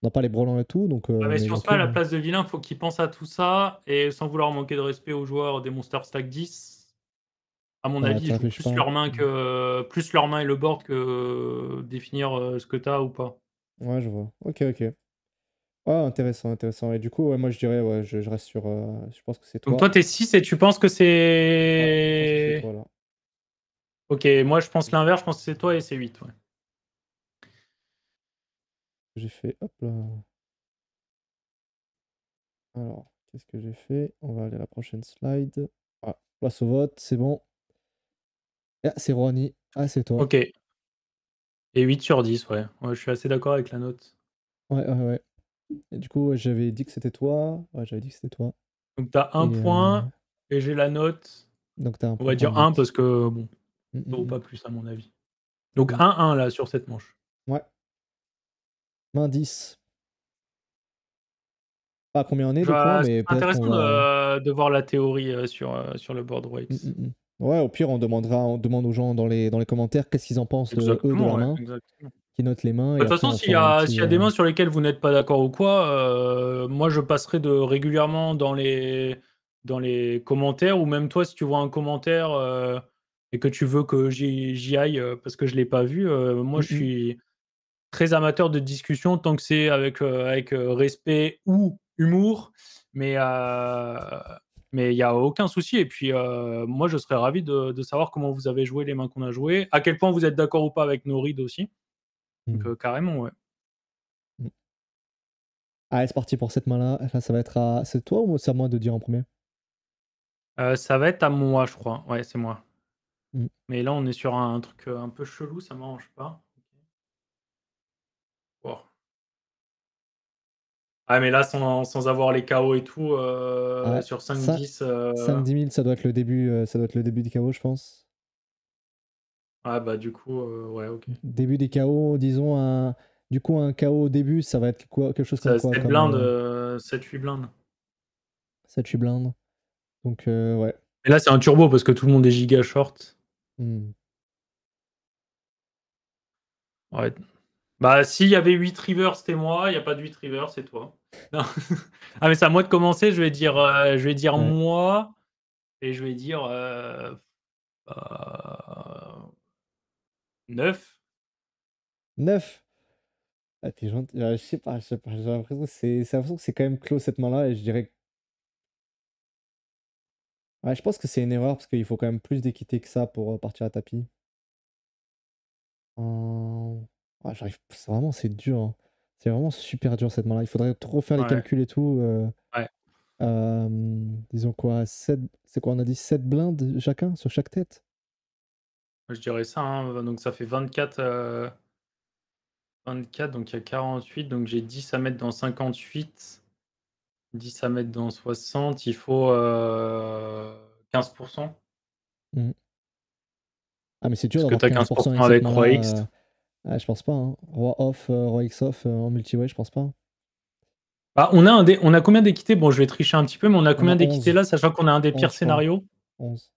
On n'a pas les brelans et tout, donc
Ouais, mais si
mais
on se
OK,
met à la
hein.
place de vilain, faut qu'il pense à tout ça et sans vouloir manquer de respect aux joueurs des Monster Stack 10, à mon
Ouais,
avis,
tu
ils jouent
réfléchis
plus
pas.
leur main
Mmh.
que plus leur main et le board que définir, ce que tu as ou pas.
Ouais, je vois. OK, OK. Ah intéressant, intéressant et du coup, ouais, moi je dirais, ouais, je reste sur, je pense que c'est
Donc toi,
toi.
tu es 6 et tu penses que
Ouais, je pense que c'est toi
c'est
là.
OK, moi je pense l'inverse, je pense que c'est toi et c'est 8, ouais.
J'ai fait hop là. Alors, qu'est-ce que j'ai fait? On va aller à la prochaine slide. Ah, place au vote, c'est bon. Ah, c'est Ronnie. Ah, c'est toi.
OK et 8/10, ouais. Ouais, je suis assez d'accord avec la note.
Ouais, ouais, ouais. Et du coup, ouais, j'avais dit que c'était toi. Ouais, j'avais dit que c'était toi.
Donc tu as 1
Et
point et j'ai la note,
donc t'as un
on va
point pour
dire
la
1
note.
parce que bon,
Mmh,
ça vaut
mmh,
pas plus à mon avis. Donc
mmh.
1-1 là sur cette manche.
Ouais, main 10. Pas combien on est
Je
de points,
Ce
mais
serait
peut-être qu'on
intéressant
va.
de voir la théorie, sur le board
Mmh,
Wax.
mmh, mmh. Ouais, au pire, on demande aux gens dans les commentaires qu'est-ce qu'ils en pensent, eux, de
Exactement,
la
ouais,
main,
exactement.
qui note les mains
De
et
toute
après
façon,
on
s'il y
fera un
a,
petit.
s'il y a des mains sur lesquelles vous n'êtes pas d'accord ou quoi, moi je passerai régulièrement dans les commentaires, ou même toi, si tu vois un commentaire et que tu veux que j'y aille parce que je ne l'ai pas vu, moi je
Mhm.
suis très amateur de discussion tant que c'est avec respect ou humour, mais il n'y a aucun souci. Et puis, moi, je serais ravi de savoir comment vous avez joué les mains qu'on a jouées, à quel point vous êtes d'accord ou pas avec nos reads aussi. Donc,
Mhm.
carrément, ouais.
Mhm. Allez, c'est parti pour cette main-là. Là, ça va être à. C'est toi ou c'est à moi de dire en premier?
Ça va être à moi, je crois. Ouais, c'est moi.
Mhm.
Mais là, on est sur un truc un peu chelou, ça m'arrange pas. Wow. Ah, mais là, sans avoir les KO et tout,
Ouais,
sur
ça,
5-10,
5-10 000, ça doit être le début, ça doit être le début du KO, je pense.
ah bah du coup, ouais, ok.
Début des KO, disons du coup un KO au début, ça va être quoi, quelque chose comme
Ça,
quoi,
7
comme
blindes, 7-8 blindes.
7-8 blindes. Donc ouais.
Et là, c'est un turbo parce que tout le monde est giga short.
Hmm.
Ouais. Bah, s'il y avait 8 rivers, c'était moi. Il n'y a pas de 8 rivers, c'est toi. Non. Ah, mais c'est à moi de commencer. Je vais dire
Ouais.
moi. Et je vais dire 9.
9. Ah, t'es gentil. Je sais pas, j'ai l'impression que l'impression que c'est quand même clos cette main-là et je dirais. Ouais, je pense que c'est une erreur parce qu'il faut quand même plus d'équité que ça pour partir à tapis. Ouais, c'est vraiment, c'est dur, hein. C'est vraiment super dur cette main-là. Il faudrait trop faire les
Ouais.
calculs et tout.
Ouais.
Disons quoi, 7, c'est quoi, on a dit 7 blindes chacun sur chaque tête?
Je dirais ça, hein. Donc, ça fait 24. 24, donc il y a 48. Donc, j'ai 10 à mettre dans 58. 10 à mettre dans 60. Il faut 15%.
Hmm. Ah, mais c'est dur
Parce que
d'avoir
tu as
15%
15%
avec cette
avec Roi
main-là.
X.
Je pense pas, hein. Roi off, Roi X off en multi-way, je pense pas.
Bah, on a combien d'équité? Bon, je vais tricher un petit peu, mais on a
On a
combien d'équité
11,
là, sachant qu'on a un des
11
pires
je crois.
scénarios?
11.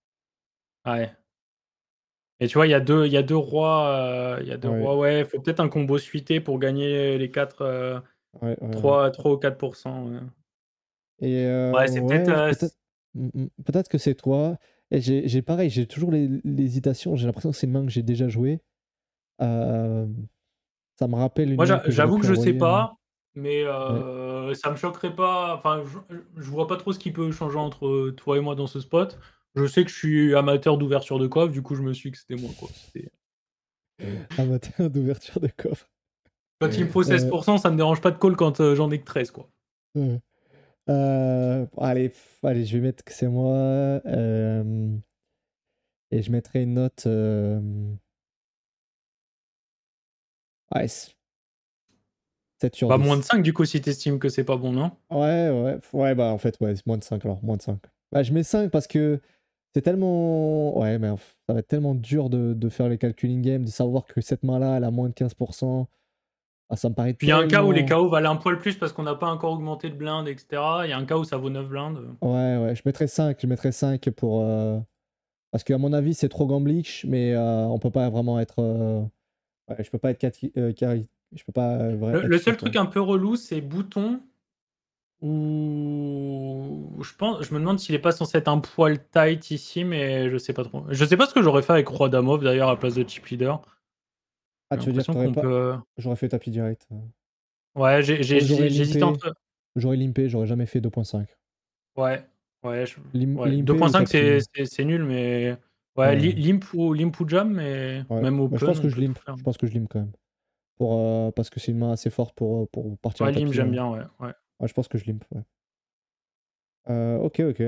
Ouais. Et tu vois, il y a deux rois,
Ouais,
ouais, faut peut-être un combo suité pour gagner les 4,
ouais, ouais, ouais.
3 ou 4%, ouais.
Et
Ouais, c'est peut-être,
ouais, peut-être, peut-être que c'est toi. Et j'ai pareil, j'ai toujours l'hésitation. J'ai l'impression que c'est une main que j'ai déjà jouée. Euh, Ça me rappelle une
moi
main que j'aurais
j'avoue
pu
que je sais
envoyer.
pas, mais
Ouais.
ça me choquerait pas, enfin, je vois pas trop ce qui peut changer entre toi et moi dans ce spot. Je sais que je suis amateur d'ouverture de coffre, du coup je me suis dit que c'était moi, quoi.
Amateur d'ouverture de coffre.
Quand il me faut
Euh,
16%, ça me dérange pas de call quand j'en ai que 13, quoi.
ouais. Allez, allez, je vais mettre que c'est moi. Et je mettrai une note. Ouais, 7 sur
Bah, moins de
10.
5 du coup, si t'estimes que c'est pas bon, non?
Ouais, ouais, ouais, bah en fait, ouais, c'est moins de 5 alors, moins de 5. Bah, je mets 5 parce que c'est tellement. Ouais, mais ça va être tellement dur de faire les calculs in-game, de savoir que cette main-là, elle a moins de 15%. Ah, ça me paraît
Puis il y a un cas où les
tellement.
KO valent un poil plus parce qu'on n'a pas encore augmenté de blinde, etc. Il y a un cas où ça vaut 9 blindes.
Ouais, ouais, je mettrais 5 pour. Parce qu'à mon avis, c'est trop gamblich, mais on peut pas vraiment être. Ouais, je peux pas être je peux pas
Le
être
seul
sûr, quoi.
truc un peu relou, c'est bouton où je me demande s'il est pas censé être un poil tight ici, mais je sais pas trop. Je sais pas ce que j'aurais fait avec Roi Damov d'ailleurs à la place de chip leader.
Ah,
J'ai
tu veux dire que
l'impression
t'aurais
qu'on
pas.
peut.
J'aurais fait tapis direct.
Ouais,
J'aurais
j'hésite
limpé.
entre.
J'aurais limpé, j'aurais jamais fait 2.5.
Ouais, ouais, ouais.
Limpé ou
2.5
tapis.
c'est nul, mais ouais,
Ouais,
limp ou jam, mais
ouais.
même
Bah, je
open,
pense
on
que je
peut tout
limp.
faire.
Je pense que je limp quand même. Parce que c'est une main assez forte pour partir à
Ouais, limp,
tapis.
j'aime bien, ouais. Ouais.
Ouais, je pense que je limp, ouais. Ok, ok.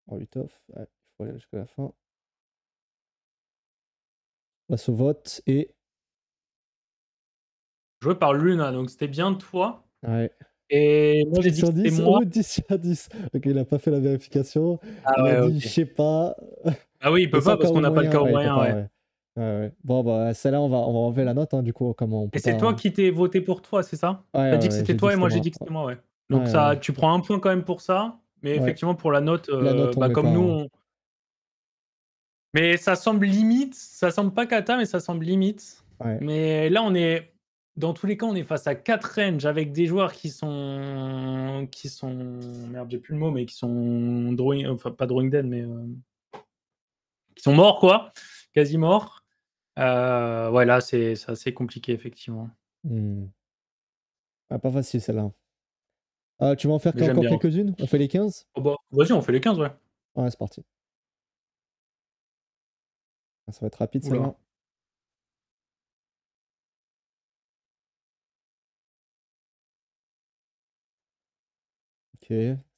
Oh, 8 off. Ouais, il faut aller jusqu'à la fin. On passe au vote et.
Joué par Luna, donc c'était bien toi.
Ouais.
Et moi, j'ai
10
dit que
sur
c'était
10.
moi.
Oh, 10 sur 10. Ok, il a pas fait la vérification.
Ah
Il a
ouais,
dit, je
ok.
sais pas.
Ah oui, il
Le
peut pas
100
parce qu'on
KO
n'a pas le
moyen.
KO
Ouais, il peut
moyen,
pas,
ouais.
ouais. Ouais, ouais. Bon, bah, celle-là, on va enlever la note, hein, du coup, comme on
Et
peut
c'est
pas.
toi qui t'es voté pour toi, c'est ça?
Ouais,
T'as
ouais,
dit que
ouais,
c'était
j'ai dit
toi
que
et
c'était
moi j'ai
moi.
dit que c'était moi, ouais.
Ouais,
Donc ça,
ouais.
tu prends un point quand même pour ça, mais
Ouais.
effectivement pour la note,
La note, on le
bah
met
comme
pas,
nous,
hein.
Mais ça semble limite, ça semble pas cata, mais ça semble limite.
Ouais.
Mais là, on est dans tous les cas, on est face à 4 ranges avec des joueurs qui sont merde, j'ai plus le mot, mais qui sont enfin pas drawing dead, mais qui sont morts quoi, quasi morts. Ouais, là, c'est assez compliqué effectivement.
Ah, pas facile celle-là. Tu vas en faire
Mais j'aime
encore
bien.
quelques-unes? On fait les 15?
Oh bah, vas-y, on fait les 15, ouais.
Ouais, c'est parti. Ah, ça va être rapide
Oula.
celle-là. Ok,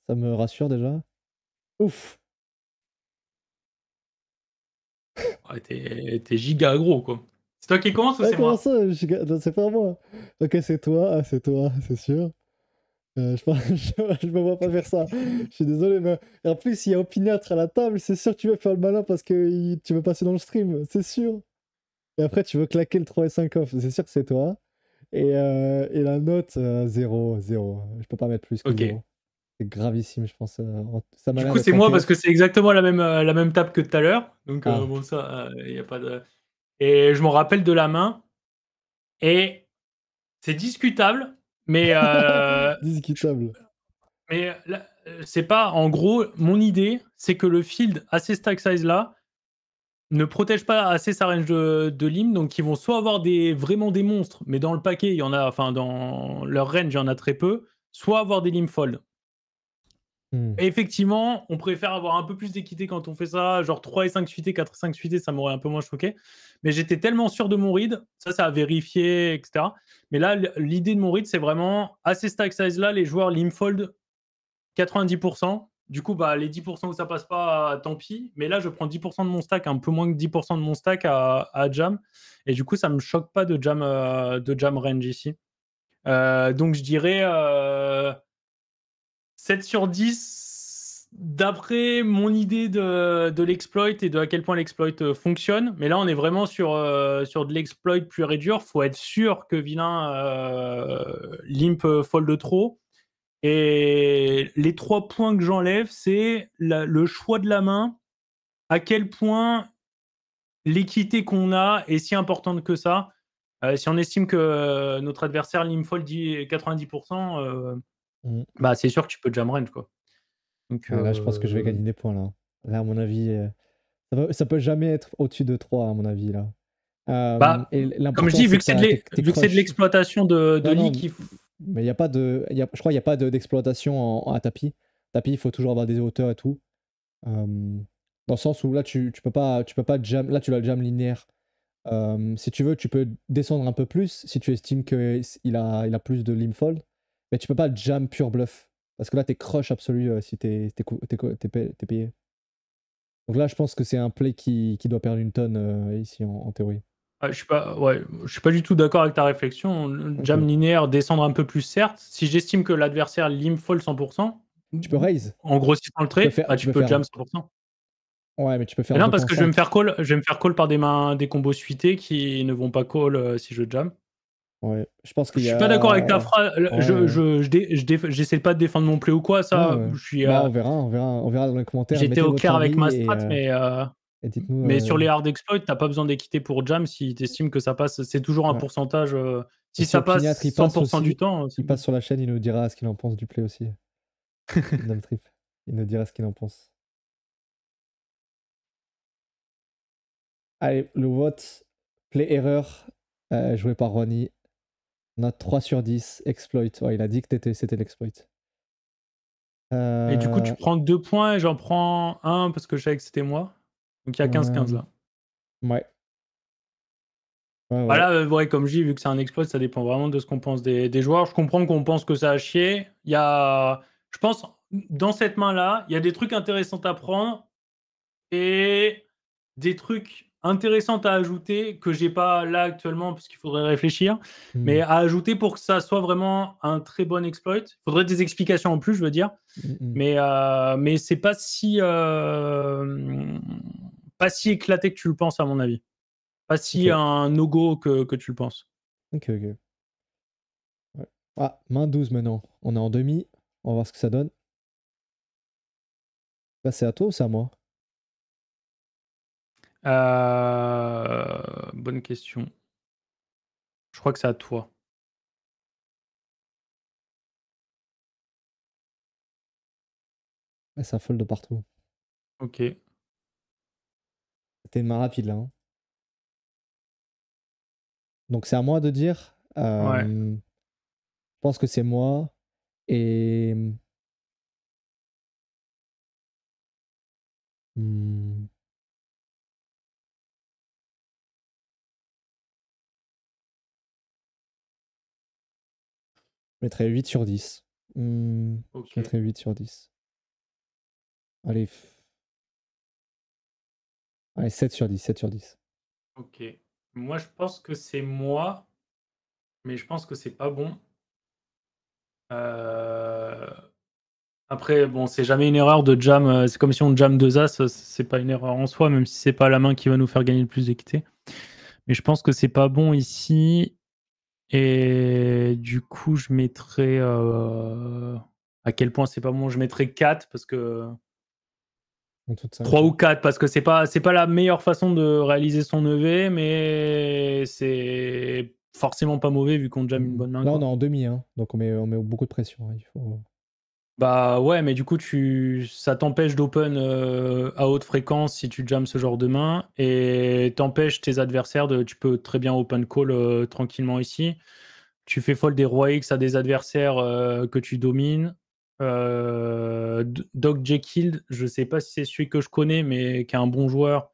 ça me rassure déjà. Ouf!
Ouais, t'es giga gros quoi. C'est toi qui commence ou
Ah,
c'est
comment
moi?
ça? Non, c'est pas moi. Ok, c'est toi. Ah, c'est toi, c'est sûr. Je me vois pas faire ça. Je suis désolé, mais et en plus, il y a opiniâtre à la table. C'est sûr que tu veux faire le malin parce que tu veux passer dans le stream. C'est sûr. Et après, tu veux claquer le 3 et 5 off. C'est sûr que c'est toi. Et la note, 0, 0. Je peux pas mettre plus que
Ok.
0. C'est gravissime, je pense. Ça m'a
Du
l'air
coup, c'est
d'être
moi
encore.
parce que c'est exactement la même table que tout à l'heure. Donc
Ah,
bon, ça, y a pas de. Et je m'en rappelle de la main. Et c'est discutable, mais
discutable.
c'est pas. En gros, mon idée, c'est que le field à ces stack size là ne protège pas assez sa range de lim, donc ils vont soit avoir vraiment des monstres, mais dans le paquet, il y en a, enfin dans leur range, il y en a très peu, soit avoir des lim fold.
Hmm.
Et effectivement, on préfère avoir un peu plus d'équité quand on fait ça, genre 3 et 5 suités, 4 et 5 suités, ça m'aurait un peu moins choqué. Mais j'étais tellement sûr de mon read, ça a vérifié, etc. Mais là, l'idée de mon read, c'est vraiment, à ces stack size-là, les joueurs limfold 90%. Du coup, bah, les 10% où ça passe pas, tant pis. Mais là, je prends 10% de mon stack, un peu moins que 10% de mon stack à jam. Et du coup, ça me choque pas de jam range ici. Donc, je dirais 7 sur 10 d'après mon idée de l'exploit et de à quel point l'exploit fonctionne. Mais là, on est vraiment sur de l'exploit pur et dur. Faut être sûr que vilain limp fold trop. Et les 3 points que j'enlève, c'est le choix de la main, à quel point l'équité qu'on a est si importante que ça. Si on estime que notre adversaire limp fold 90%,
Hmm.
bah, c'est sûr que tu peux jam range, quoi. Donc,
Ouais, là, je pense que je vais gagner des points là. Là, à mon avis, ça peut jamais être au-dessus de 3, à mon avis, là.
bah,
Et
comme je
l'important,
dis,
c'est que t'es
vu que c'est de
crush.
l'exploitation de
Non,
leak,
non, mais il y a pas de. Je crois qu'il n'y a pas d'exploitation à tapis. Tapis, il faut toujours avoir des hauteurs et tout. Dans le sens où là, tu peux pas jam. Là, tu l'as jam linéaire. Si tu veux, tu peux descendre un peu plus si tu estimes qu'il a plus de limfold. Mais tu peux pas jam pure bluff. Parce que là, t'es crush absolu si t'es payé. Donc là, je pense que c'est un play qui doit perdre une tonne ici en théorie.
je suis pas du tout d'accord avec ta réflexion.
Ok.
Jam linéaire, descendre un peu plus, certes. Si j'estime que l'adversaire limp fold 100%,
Tu peux raise.
en grossissant le trait, bah,
Tu
tu
peux
peux
faire.
jam 100%.
Ouais, mais tu peux
Mais
faire
non, parce que je vais me
2,5.
faire call, par des mains, des combos suités qui ne vont pas call si je jam.
Ouais. Je pense
Je
qu'il y
suis pas d'accord avec ta
a.
phrase.
Ouais.
J'essaie pas de défendre mon play ou quoi.
Ouais,
Ça,
ouais. Bah, on verra dans les commentaires.
j'étais
Mettez
au
votre
clair avec
avis
ma strat,
et dites-nous.
mais sur les hard exploits, t'as pas besoin d'équité pour jam si tu estimes que ça passe. C'est toujours un
Ouais.
pourcentage.
Et
Si
si
ça
Opiniâtre
passe
il passe
100% du
aussi,
temps, c'est
il
bon.
passe sur la chaîne, il nous dira ce qu'il en pense du play aussi. Dame Trip. Il nous dira ce qu'il en pense. Allez, le vote. Play erreur joué par Ronnie. Note 3 sur 10. Exploit. Ouais, il a dit que c'était l'exploit.
Et du coup,
Euh,
tu prends 2 points et j'en prends un parce que je savais que c'était moi. Donc il y a 15-15
euh,
là.
ouais. Ouais, ouais.
Voilà, ouais, comme je dis, vu que c'est un exploit, ça dépend vraiment de ce qu'on pense des joueurs. Je comprends qu'on pense que ça a chié. Je pense, dans cette main-là, il y a des trucs intéressants à prendre et des trucs intéressants à ajouter que j'ai pas là actuellement parce qu'il faudrait réfléchir, mais
Hmm.
à ajouter pour que ça soit vraiment un très bon exploit. Il faudrait des explications en plus, je veux dire,
Hmm, hmm.
mais c'est pas si éclaté que tu le penses à mon avis. Pas si
Ok.
un no-go que tu le penses.
Ok, ok. Ouais. Ah, main 12 maintenant. On est en demi. On va voir ce que ça donne. Là, c'est à toi ou c'est à moi?
Bonne question. Je crois que c'est à toi.
Ouais, ça fold de partout.
Ok.
C'était une main rapide là, hein. Donc c'est à moi de dire.
Ouais.
Je pense que c'est moi. Et. hmm, je mettrais 8 sur 10. Je
Ok.
mettrais 8 sur 10. Allez. Allez, 7 sur 10. 7 sur 10.
Ok. Moi, je pense que c'est moi, mais je pense que c'est pas bon. Euh, Après, bon, c'est jamais une erreur de jam. C'est comme si on jam deux as, c'est pas une erreur en soi, même si c'est pas la main qui va nous faire gagner le plus d'équité. Mais je pense que c'est pas bon ici. Et du coup, je mettrais. À quel point c'est pas bon? Je mettrais 4 parce que.
En toute 5.
3 ou 4 parce que c'est pas la meilleure façon de réaliser son EV, mais c'est forcément pas mauvais vu qu'on jam une bonne main,
Là, on est
quoi.
en demi, hein, donc on met beaucoup de pression, hein. Il faut.
Bah ouais, mais du coup, ça t'empêche d'open à haute fréquence si tu jammes ce genre de main et t'empêches tes adversaires de. Tu peux très bien open call tranquillement ici. Tu fais fold des rois X à des adversaires que tu domines. Doc Jekyll, je sais pas si c'est celui que je connais, mais qui est un bon joueur,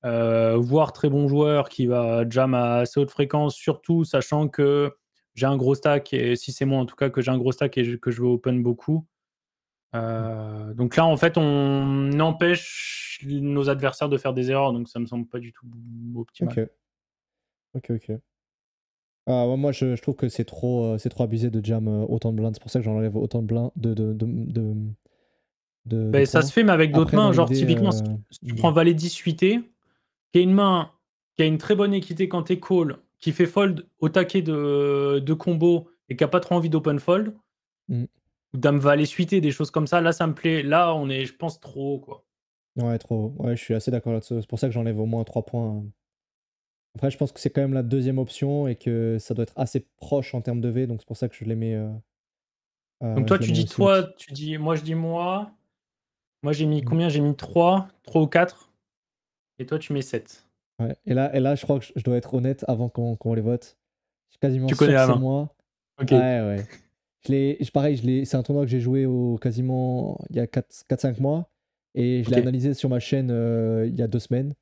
voire très bon joueur qui va jam à assez haute fréquence, surtout sachant que j'ai un gros stack, et si c'est moi en tout cas que j'ai un gros stack et que je veux open beaucoup. Donc là, en fait, on empêche nos adversaires de faire des erreurs, donc ça me semble pas du tout optimal.
Ok. Ok, ok. Ah, ouais, moi, je trouve que c'est trop abusé de jam autant de blindes. C'est pour ça que j'enlève autant de blindes de
Ben, ça
points.
se fait, mais avec d'autres
Après, dans
mains, genre
l'idée.
typiquement, si tu prends Valet 10 suité, qui est une main qui a une très bonne équité quand t'es call, qui fait fold au taquet de combo et qui a pas trop envie d'open fold,
hmm,
ou Dame Valet suité, des choses comme ça, là ça me plaît. Là, on est, je pense, trop haut, quoi.
Ouais, trop. Ouais, je suis assez d'accord là-dessus. C'est pour ça que j'enlève au moins 3 points. Après, je pense que c'est quand même la deuxième option et que ça doit être assez proche en termes de V, donc c'est pour ça que je les mets,
Donc toi,
je les
tu
mets
dis
aussi
toi,
hautes.
tu dis moi, je dis moi. Moi, j'ai mis
Hmm,
combien? J'ai mis 3 ou 4. Et toi, tu mets 7.
ouais. Et là, je crois que je dois être honnête avant qu'on les vote. Je suis quasiment
Tu connais
sûr que
la
c'est
main.
moi.
Ok.
Ouais, ouais. Pareil, c'est un tournoi que j'ai joué quasiment il y a 4-5 mois. Et je l'ai
Ok.
analysé sur ma chaîne il y a 2 semaines.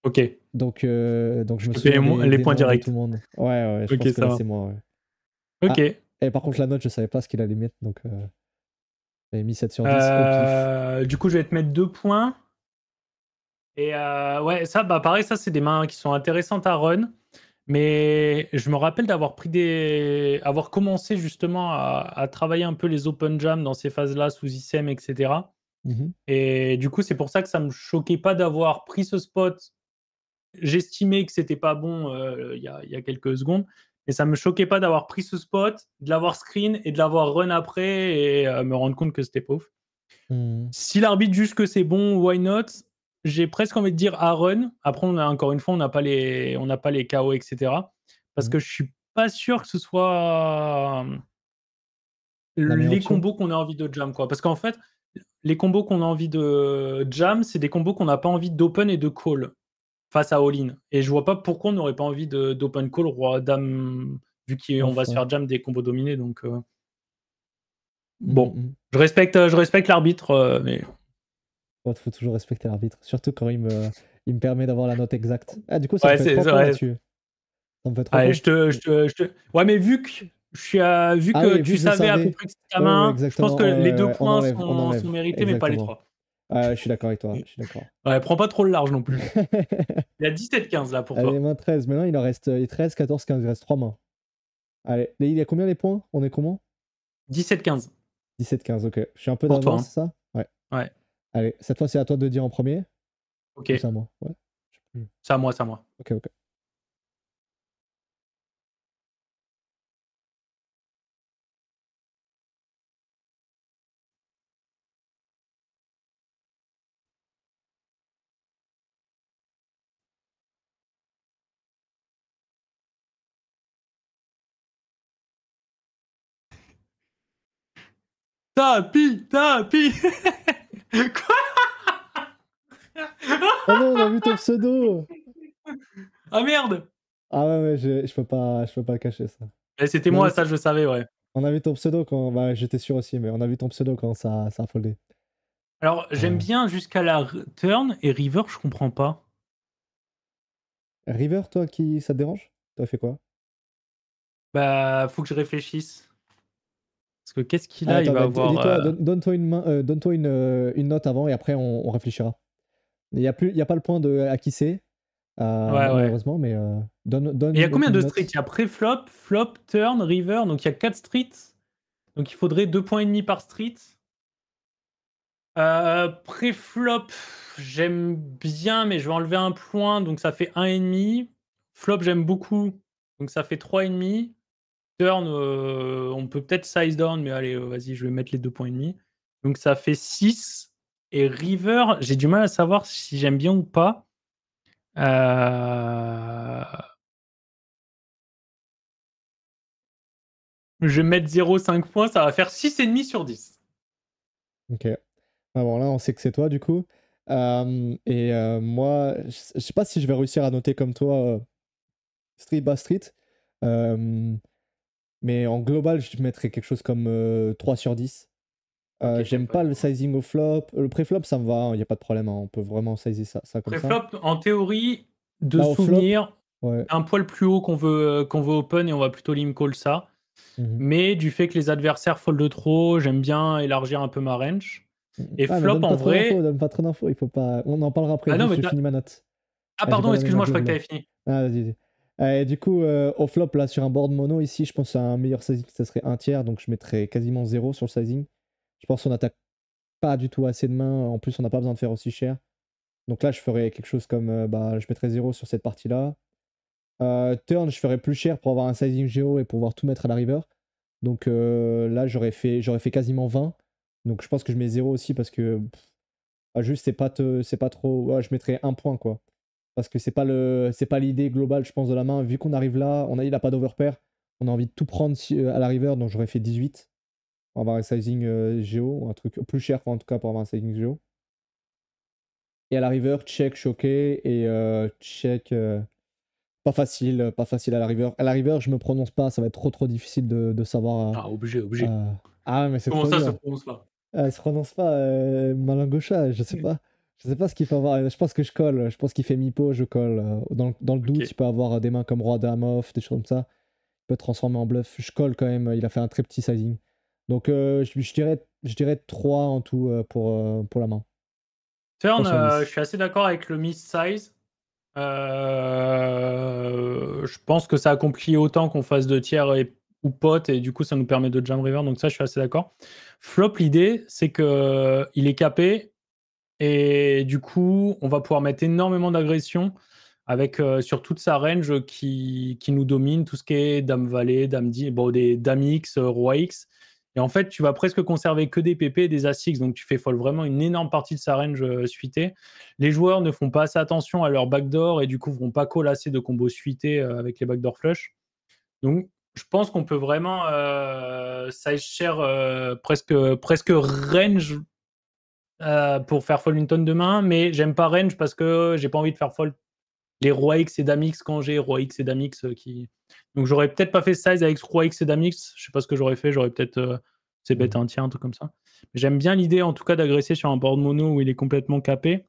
Ok.
Donc je
Je
me
te fais
souviens
les
des
points
noms de tout
directs.
le monde. Ouais, ouais, je
Ok,
pense que
ça
là,
va.
c'est moi, ouais.
Ok.
Ah, et par contre, la note, je savais pas ce qu'il allait mettre. Donc, j'avais mis 7 sur 10 au pif.
Du coup, je vais te mettre 2 points. Et ouais, ça, bah pareil, ça, c'est des mains qui sont intéressantes à run. Mais je me rappelle avoir commencé justement à travailler un peu les open jam dans ces phases-là, sous ISEM, etc.
Mhm.
Et du coup, c'est pour ça que ça me choquait pas d'avoir pris ce spot. J'estimais que c'était pas bon il y a quelques secondes, et ça me choquait pas d'avoir pris ce spot, de l'avoir screen et de l'avoir run après et me rendre compte que c'était pauvre.
Mhm.
Si l'arbitre juge que c'est bon, why not? J'ai presque envie de dire à run. Après, encore une fois, on n'a pas les KO, etc. Parce
Mhm.
que je suis pas sûr que ce soit
La meilleure
les
option?
combos qu'on a envie de jam, quoi. Parce qu'en fait, les combos qu'on a envie de jam, c'est des combos qu'on n'a pas envie d'open et de call face à all-in. Et je vois pas pourquoi on n'aurait pas envie d'open call roi dame, vu qu'on va
Off,
se
ouais.
faire jam des combos dominés. Donc
Mhm,
bon,
mhm.
je respecte l'arbitre, mais
Ouais, faut toujours respecter l'arbitre. Surtout quand il me permet d'avoir la note exacte. Ah, du coup, ça me
ouais,
fait
c'est
3 points
ouais.
là-dessus. Ça me fait 3
Allez,
points.
je te. Ouais, mais vu
Ah
que
oui, vu
tu
que je
savais à peu
savais.
près que c'était ta
Ouais, ouais,
main, je pense
exactement.
que
Ouais,
les
ouais,
deux
ouais. On
points
enlève, on
sont
enlève.
mérités, mais pas les
Exactement.
3.
Ouais, je suis d'accord avec toi. Je suis d'accord.
Ouais, prends pas trop le large non plus. Il y a 17-15 là pour
Allez,
toi.
main 13. Maintenant, il en reste 13, 14, 15. Il reste 3 mains. Allez, il y a combien les points? On est comment?
17-15
17, 15, ok. Je suis un peu
pour toi,
d'avance,
hein.
c'est ça? Ouais.
Ouais,
Allez, cette fois, c'est à toi de dire en premier.
ok.
Ou c'est à moi? Ouais. Je sais plus.
C'est à moi, c'est à moi.
Ok, ok.
Tapis, tapis. Quoi?
Oh non, on a vu ton pseudo!
Ah merde!
Ah ouais, je peux pas cacher ça.
C'était
On a
moi,
vu,
ça je le savais, ouais.
on a vu ton pseudo quand. Bah, j'étais sûr aussi, mais on a vu ton pseudo quand ça a foldé.
Alors, j'aime bien jusqu'à la turn et river, je comprends pas.
River, toi, ça te dérange? T'as fait quoi?
Bah, faut que je réfléchisse. Parce que qu'est-ce qu'il
Ah,
a? Il
attends,
va
bah,
avoir.
dis-toi, donne-toi une main, donne-toi une note avant et après on réfléchira. Il y a pas le point de à qui c'est,
Ouais, ouais.
malheureusement, mais
Et il y a
donne
combien de
une
streets?
note.
Il y a pré-flop, flop, turn, river, donc il y a 4 streets. Donc il faudrait 2,5 points par street. Pré-flop, j'aime bien, mais je vais enlever un point, donc ça fait 1,5. Flop, j'aime beaucoup, donc ça fait 3,5. Turn, on peut peut-être size down, mais allez, vas-y, je vais mettre les 2,5 points. Donc ça fait 6. Et river, j'ai du mal à savoir si j'aime bien ou pas. Euh, Je vais mettre 0,5 points, ça va faire 6,5 sur 10.
Ok. Ah bon, là, on sait que c'est toi, du coup. Moi, je sais pas si je vais réussir à noter comme toi, street by street. Euh, mais en global, je mettrais quelque chose comme 3 sur 10.
Ok, t'aimes
J'aime
pas
pas
les
le
points.
sizing au flop. Le pré-flop, ça me va, il n'y a pas de problème, hein, on peut vraiment sizer ça comme ça.
Pré-flop, en théorie, de
Là, au flop,
souvenir,
ouais.
un poil plus haut qu'on veut open et on va plutôt limp call ça.
Mhm.
Mais du fait que les adversaires fold trop, j'aime bien élargir un peu ma range.
Mhm.
Et
Ah, mais
flop, en vrai.
donne pas trop d'infos, il faut pas. On en parlera après,
Ah non,
juste
mais
je finis ma note.
ah,
Ah, j'ai pas
pardon,
donné ma
excuse-moi, je crois que
globale.
t'avais fini.
Ah, vas-y, vas-y. Et du coup, au flop, là, sur un board mono, ici, je pense un meilleur sizing, ça serait un tiers, donc je mettrais quasiment 0 sur le sizing. Je pense qu'on attaque pas du tout assez de mains, en plus, on n'a pas besoin de faire aussi cher. Donc là, je ferais quelque chose comme, bah, je mettrais 0 sur cette partie-là. Turn, je ferais plus cher pour avoir un sizing géo et pouvoir tout mettre à la river. Donc là, j'aurais fait quasiment 20. Donc je pense que je mets 0 aussi parce que juste, c'est pas trop. Ouais, je mettrais un point, quoi. Parce que c'est pas l'idée globale, je pense, de la main. Vu qu'on arrive là, il a pas d'overpair. On a envie de tout prendre à la river, donc j'aurais fait 18 pour avoir un sizing géo, un truc plus cher, en tout cas, pour avoir un sizing géo. Et à la river, check, choqué et check. Pas facile à la river. À la river, je me prononce pas, ça va être trop difficile de savoir.
Ah, obligé, obligé.
Ah, mais c'est
Comment
trop
ça se
dur.
prononce pas?
Elle se prononce pas, malin gaucha, je sais pas. Je sais pas ce qu'il faut avoir. Je pense que je colle. Je pense qu'il fait mi-pot, je colle. Dans le doute,
Ok.
il peut avoir des mains comme Roi Dame off, des choses comme ça. Il peut transformer en bluff. Je colle quand même. Il a fait un très petit sizing. Donc je dirais 3 en tout pour la main.
Turn,
3 sur
je
10.
suis assez d'accord avec le miss size. Je pense que ça accomplit autant qu'on fasse 2 tiers ou pot, et du coup, ça nous permet de jam river. Donc ça, je suis assez d'accord. Flop, l'idée, c'est que il est capé. Et du coup, on va pouvoir mettre énormément d'agression avec sur toute sa range qui nous domine, tout ce qui est Dame Valet, Dame 10, bon, des Dame X, Roi X. Et en fait, tu vas presque conserver que des PP et des As X, donc tu fais fold vraiment une énorme partie de sa range suitée. Les joueurs ne font pas assez attention à leur backdoor et du coup, ne vont pas call assez de combos suités avec les backdoor flush. Donc, je pense qu'on peut vraiment size share presque range pour faire fold une tonne de main, mais j'aime pas range parce que j'ai pas envie de faire fold les Roi X et Dame X quand j'ai Roi X et Dame X qui. Donc j'aurais peut-être pas fait size avec Roi X et Dame X, je sais pas ce que j'aurais fait, j'aurais peut-être c'est bête un tiers, un truc comme ça. Mais j'aime bien l'idée en tout cas d'agresser sur un board mono où il est complètement capé.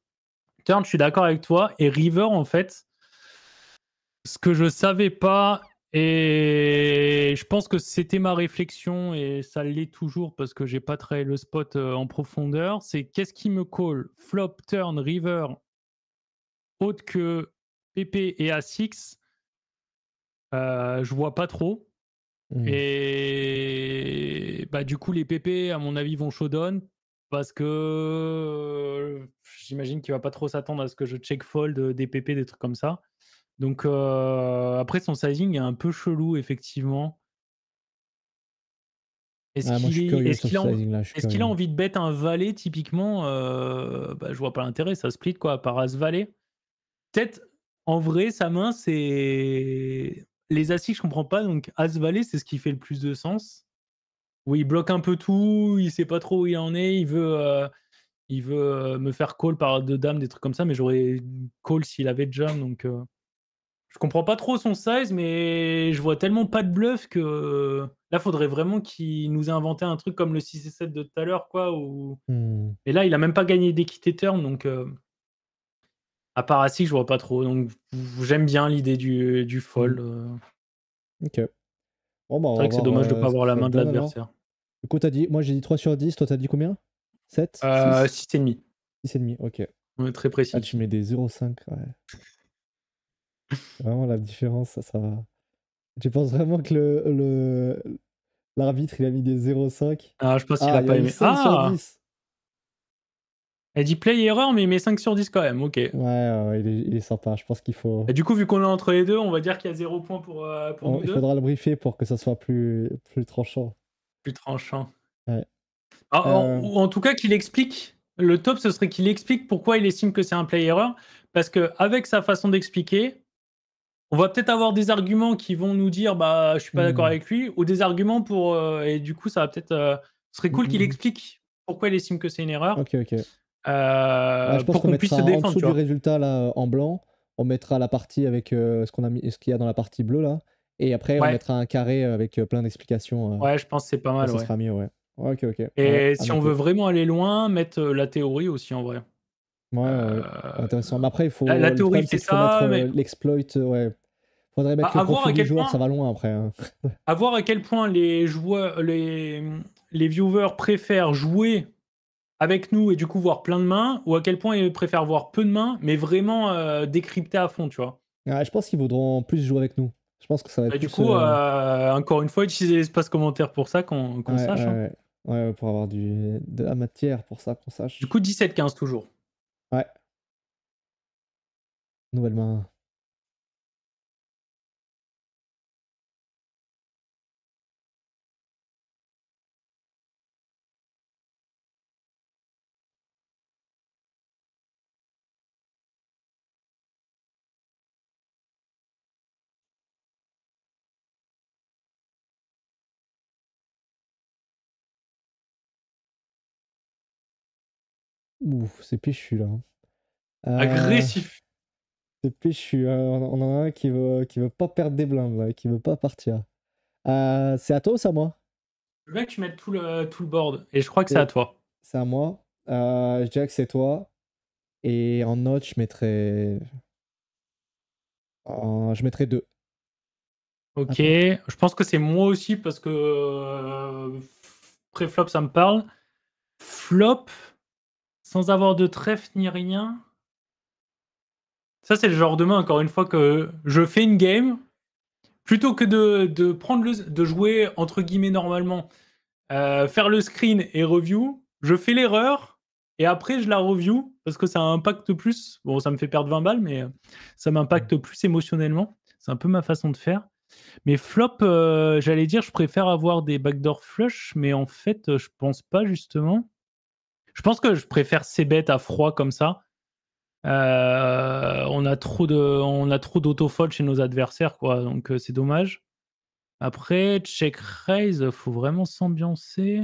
Turn, je suis d'accord avec toi. Et river, en fait, ce que je savais pas, et je pense que c'était ma réflexion, et ça l'est toujours parce que j'ai pas travaillé le spot en profondeur, c'est qu'est-ce qui me call flop, turn, river, autre que PP et A6, je vois pas trop.
Mhm.
Et bah, du coup, les PP, à mon avis, vont showdown parce que j'imagine qu'il va pas trop s'attendre à ce que je check fold des PP, des trucs comme ça. Donc après, son sizing est un peu chelou, effectivement. Est-ce
Ah, moi, je
qu'il
suis
est,
curieux
est-ce
sur
qu'il
ce
a,
sizing-là. Je suis
est-ce qu'il a
curieux.
envie de bet un valet, typiquement bah, je vois pas l'intérêt, ça split quoi, par as valet. Peut-être, en vrai, sa main, c'est les as je comprends pas, donc as valet, c'est ce qui fait le plus de sens. où il bloque un peu tout, il sait pas trop où il en est, il veut me faire call par deux dames, des trucs comme ça, mais j'aurais call s'il avait jam, donc je comprends pas trop son size, mais je vois tellement pas de bluff que là, faudrait vraiment qu'il nous ait inventé un truc comme le 6 et 7 de tout à l'heure, quoi. Ou...
Hmm.
Et là, il a même pas gagné d'équité turn, donc à part assis, je vois pas trop. Donc j'aime bien l'idée du
Hmm.
fold.
Ok. Bon, bah,
C'est
on
vrai
va
que c'est
voir
dommage de pas
ce que
avoir la
ça
main de
donne alors.
l'adversaire.
Du coup, moi j'ai dit 3 sur 10, toi t'as dit combien? 7? 6?
6,5.
6,5, ok.
On est très
Ah,
précis
tu
ici.
mets des 0,5, ouais. Vraiment la différence, ça va. Tu penses vraiment que l'arbitre il a mis des 0,5?
Ah, je pense qu'il
Ah,
a
il y a
pas
eu
aimé.
5 sur
Ah!
10.
Elle dit play erreur, mais il met 5 sur 10 quand même, OK.
Ouais, ouais, il est sympa. Je pense qu'il faut.
Et du coup, vu qu'on est entre les deux, on va dire qu'il y a 0 point pour nous
Il
deux.
faudra le briefer pour que ça soit plus tranchant.
Plus tranchant.
Ouais.
Ou en tout cas, qu'il explique. Le top, ce serait qu'il explique pourquoi il estime que c'est un play error. Parce qu'avec sa façon d'expliquer, on va peut-être avoir des arguments qui vont nous dire bah je suis pas d'accord
Hmm.
avec lui, ou des arguments pour et du coup ça va peut-être ce serait
Hmm,
cool
hmm,
qu'il
hmm.
explique pourquoi il estime que c'est une erreur
Ok, ok. Ouais, je pense
pour
qu'on
qu'on puisse
mettra
se
en
défendre,
dessous
tu
du
vois.
résultat là en blanc, on mettra la partie avec ce qu'il y a dans la partie bleue là, et après on
Ouais,
mettra un carré avec plein d'explications.
ouais, je pense que c'est pas
Là,
mal,
ça
ouais.
sera mieux, ouais. Ouais, ok, ok. Ouais,
Et
à
si on veut
noter.
vraiment aller loin, mettre la théorie aussi en vrai.
Ouais, ouais, ouais.
Euh,
Intéressant. Mais après,
la
le
théorie
problème,
fait
c'est qu'il faut mettre
ça, mais
l'exploit. Ouais. Faudrait mettre le
à voir
profil
à
du
quel
joueur, ça
point
va loin après, hein.
À voir à quel point les joueurs, les viewers préfèrent jouer avec nous et du coup voir plein de mains, ou à quel point ils préfèrent voir peu de mains, mais vraiment décrypter à fond, tu vois.
Ouais, je pense qu'ils voudront plus jouer avec nous. Je pense que ça va être
Et du
plus.
coup, encore une fois, utiliser l'espace commentaire pour ça, qu'on
Ouais, ouais,
sache, hein.
ouais. Ouais, pour avoir de la matière pour ça, qu'on
Du
sache.
coup, 17-15 toujours.
Ouais, nouvelle main. Ouf, c'est péchu là, hein. Euh,
Agressif.
c'est péchu, hein. On en a un qui veut pas perdre des blindes, là, qui veut pas partir. C'est à toi ou c'est à moi?
Je veux que tu mettes tout le board, et je crois que c'est à
C'est
toi.
c'est à moi. Je dirais que c'est toi. Et en note, je mettrais 2.
Ok,
Attends.
je pense que c'est moi aussi parce que pré-flop ça me parle. Flop, sans avoir de trèfle ni rien. Ça, c'est le genre de main, encore une fois, que je fais une game, plutôt que de prendre de jouer entre guillemets normalement, faire le screen et review, je fais l'erreur et après je la review parce que ça impacte plus. Bon, ça me fait perdre 20 balles, mais ça m'impacte plus émotionnellement. C'est un peu ma façon de faire. Mais flop, j'allais dire, je préfère avoir des backdoor flush, mais en fait, je pense pas justement. Je pense que je préfère ces bêtes à froid comme ça. On a trop d'autofold chez nos adversaires, quoi. Donc c'est dommage. Après, check raise, faut vraiment s'ambiancer.